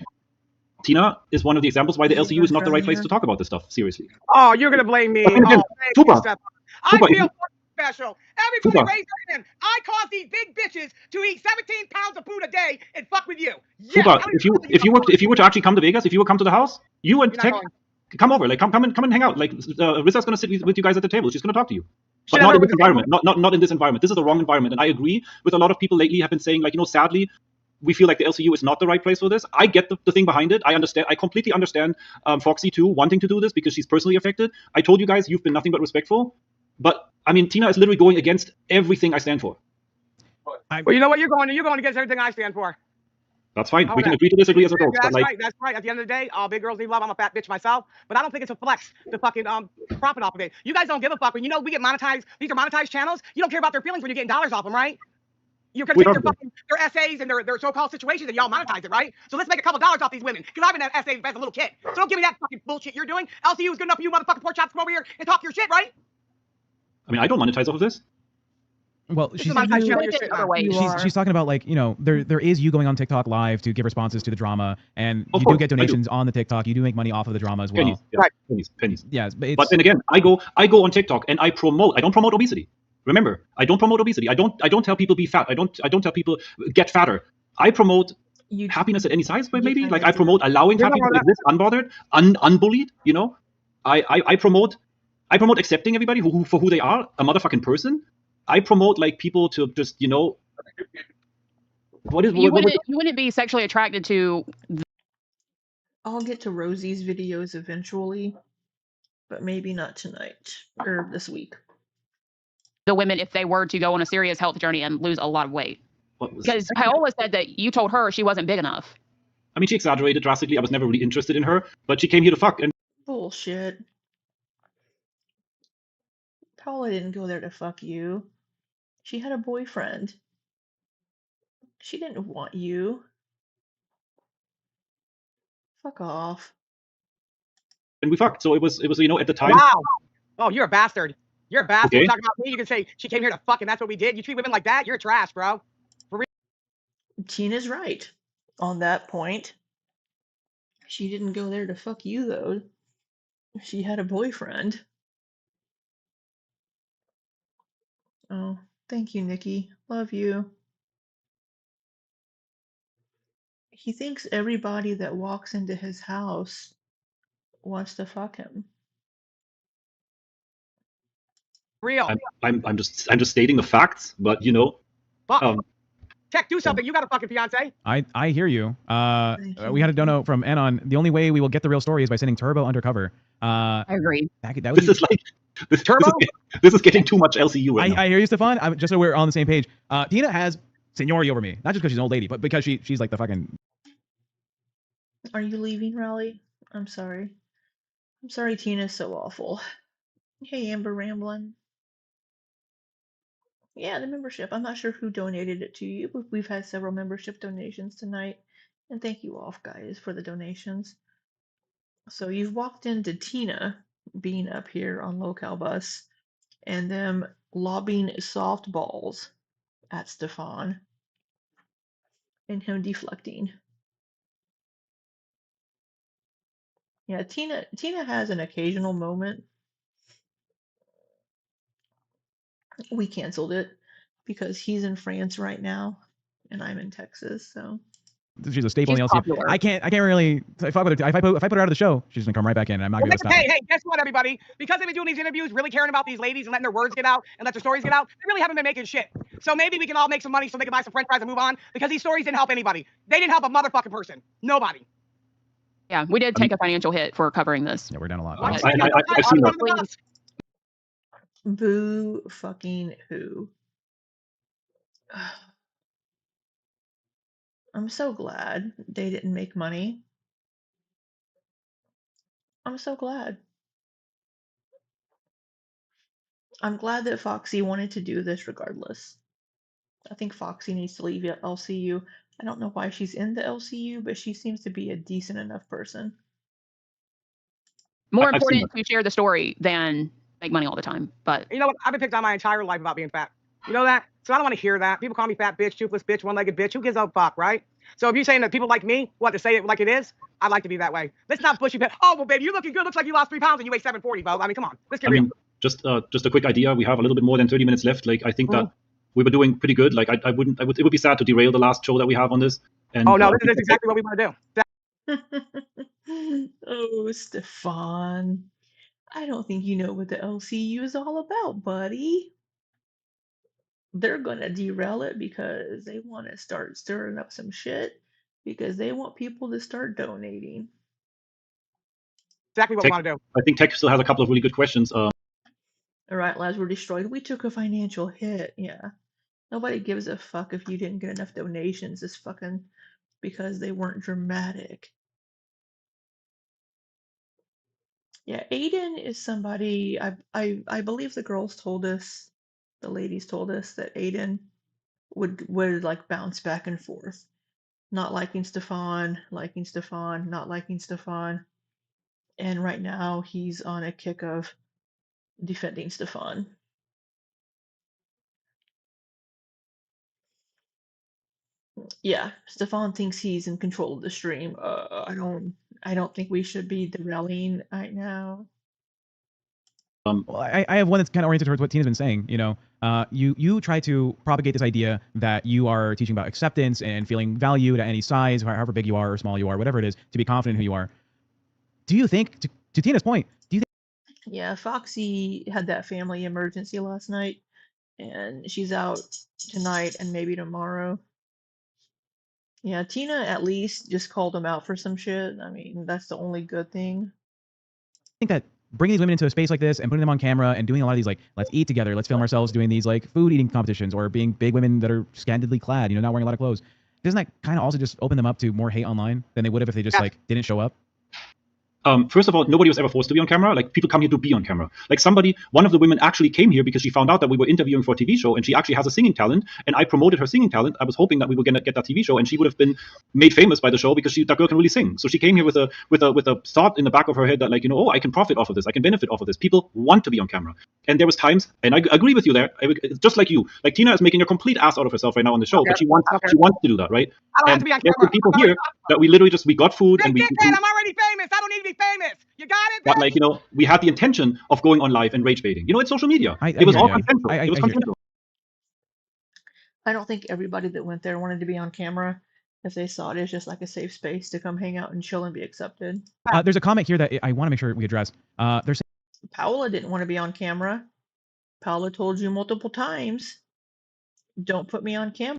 Tina is one of the examples why the LCU is not the right place to talk about this stuff. Seriously. Oh, you're gonna blame me. Again, Oh, thank you, Tuba. Stefan. Tuba, I feel special. Everybody Tuba. raise their hand. I cause these big bitches to eat 17 pounds of food a day and fuck with you. Yeah, Tuba, if you were to actually come to Vegas, if you would come to the house, you and You're not Tech, going. come over, like come and hang out. Like Rissa's gonna sit with you guys at the table. She's gonna talk to you. But Should I not in work this with the environment. Not in this environment. This is the wrong environment. And I agree with a lot of people lately have been saying, like, sadly, we feel like the LCU is not the right place for this. I get the thing behind it. I understand. I completely understand Foxy too wanting to do this because she's personally affected. I told you guys you've been nothing but respectful. But I mean, Tina is literally going against everything I stand for. Well, you know what? You're going against everything I stand for. That's fine. All We can right. agree to disagree as adults. That's But like, right. That's right. At the end of the day, all big girls need love. I'm a fat bitch myself, but I don't think it's a flex to fucking profit off of it. You guys don't give a fuck when we get monetized. These are monetized channels. You don't care about their feelings when you're getting dollars off them, right? You're gonna take their essays and their so-called situations and y'all monetize it, right? So let's make a couple dollars off these women. Because I've been at essays as a little kid. So don't give me that fucking bullshit you're doing. LCU is good enough for you motherfucking pork chops to come over here and talk your shit, right? I mean, I don't monetize off of this. Well, She's talking about, like, there is you going on TikTok live to give responses to the drama, and you do get donations on the TikTok. You do make money off of the drama as well. Pennies, yeah, right? Pennies. Yes, but then again, I go on TikTok and I don't promote obesity. Remember, I don't promote obesity. I don't tell people be fat. I don't tell people get fatter. I promote happiness at any size, maybe. Like I promote allowing fat people to exist unbothered, unbullied. I promote I promote accepting everybody for who they are, a motherfucking person. I promote like people to just, you know, You wouldn't be sexually attracted to. I'll get to Rosie's videos eventually, but maybe not tonight or this week. The women if they were to go on a serious health journey and lose a lot of weight. Because Paola said that you told her she wasn't big enough. I mean, she exaggerated drastically. I was never really interested in her, but she came here to fuck. And Bullshit. Paula didn't go there to fuck you. She had a boyfriend. She didn't want you. Fuck off. we fucked. So it was, you know, at the time. Wow. Oh, you're a bastard. You're a bastard. Okay. You're talking about me. You can say she came here to fuck and that's what we did. You treat women like that, you're trash, bro. For real. Tina's right on that point. She didn't go there to fuck you, though. She had a boyfriend. Oh, thank you, Nikki. Love you. He thinks everybody that walks into his house wants to fuck him. Real. I'm just stating the facts, but you know. Fuck. Tech, do something. You got a fucking fiance. I hear you. We had a dono from Anon. The only way we will get the real story is by sending Turbo undercover. I agree. That would This be, is like Turbo? This is getting too much LCU right now. I hear you, Stefan. Just so we're on the same page. Tina has seniority over me, not just because she's an old lady, but because she's like the fucking. Are you leaving, Raleigh? I'm sorry. I'm sorry, Tina's so awful. Hey, Amber Ramblin'. Yeah, the membership. I'm not sure who donated it to you, but we've had several membership donations tonight. And thank you all, guys, for the donations. So you've walked into Tina being up here on Local Bus and them lobbing softballs at Stefan and him deflecting. Yeah, Tina has an occasional moment. We canceled it because he's in France right now and I'm in Texas, so She's a staple in the LCU. Popular. I can't really. If I put her out of the show, she's gonna come right back in, and I'm not gonna stop. Hey, guess what, everybody? Because they've been doing these interviews, really caring about these ladies and letting their words get out and let their stories get out, they really haven't been making shit. So maybe we can all make some money so they can buy some French fries and move on. Because these stories didn't help anybody. They didn't help a motherfucking person. Nobody. Yeah, we did take a financial hit for covering this. Yeah, we're down a lot. I've seen that. boo fucking who. I'm so glad they didn't make money. I'm so glad. I'm glad that Foxy wanted to do this regardless. I think Foxy needs to leave LCU. I don't know why she's in the LCU, but she seems to be a decent enough person. More I've seen important to share the story than make money all the time. But You know what? I've been picked on my entire life about being fat. You know that? So I don't want to hear that. People call me fat bitch, toothless bitch, one-legged bitch. Who gives a fuck, right? So if you're saying that people like me want to say it like it is, I'd like to be that way. Let's not push you. Oh, well, baby, you're looking good. Looks like you lost 3 pounds and you weigh 740, Bo. I mean, come on. Let's get real. Just a quick idea. We have a little bit more than 30 minutes left. Like, I think that we were doing pretty good. Like, it would be sad to derail the last show that we have on this. And, Oh, no, this is exactly what we want to do. Oh, Stefan. I don't think you know what the LCU is all about, buddy. They're gonna derail it because they want to start stirring up some shit because they want people to start donating. Exactly what we want to do. I think Tech still has a couple of really good questions. All right, lives were destroyed. We took a financial hit. Yeah. Nobody gives a fuck if you didn't get enough donations. It's fucking because they weren't dramatic. Yeah, Aiden is somebody I believe the girls told us, the ladies told us that Aiden would like bounce back and forth. Not liking Stefan, not liking Stefan. And right now he's on a kick of defending Stefan. Yeah, Stefan thinks he's in control of the stream. I don't think we should be derailing right now. Well, I have one that's kind of oriented towards what Tina's been saying. You know, you try to propagate this idea that you are teaching about acceptance and feeling valued at any size, however big you are or small you are, whatever it is, to be confident in who you are. Do you think, to Tina's point, do you think Yeah, Foxy had that family emergency last night, and she's out tonight and maybe tomorrow. Yeah, Tina at least just called him out for some shit. I mean, that's the only good thing. I think that bringing these women into a space like this and putting them on camera and doing a lot of these, like, let's eat together, let's film ourselves doing these, like, food eating competitions, or being big women that are scantily clad, not wearing a lot of clothes, doesn't that kind of also just open them up to more hate online than they would have if they just, like, didn't show up? First of all, nobody was ever forced to be on camera. Like, people come here to be on camera. Like, one of the women actually came here because she found out that we were interviewing for a TV show, and she actually has a singing talent, and I promoted her singing talent. I was hoping that we were gonna get that TV show, and she would have been made famous by the show because that girl can really sing. So she came here with a thought in the back of her head that, like, oh, I can profit off of this, I can benefit off of this. People want to be on camera, and there was times, and I agree with you there. Just like you, like, Tina is making a complete ass out of herself right now on the show, but she wants to do that, right? I don't have And to be on there's camera. the people here that we literally we got food and we. I'm already famous. I don't need to be famous. You got it? But, like, we had the intention of going on live and rage baiting. It's social media. It was all consensual. It was consensual. I don't think everybody that went there wanted to be on camera if they saw it as just like a safe space to come hang out and chill and be accepted. There's a comment here that I want to make sure we address. There's Paola didn't want to be on camera. Paola told you multiple times, don't put me on camera.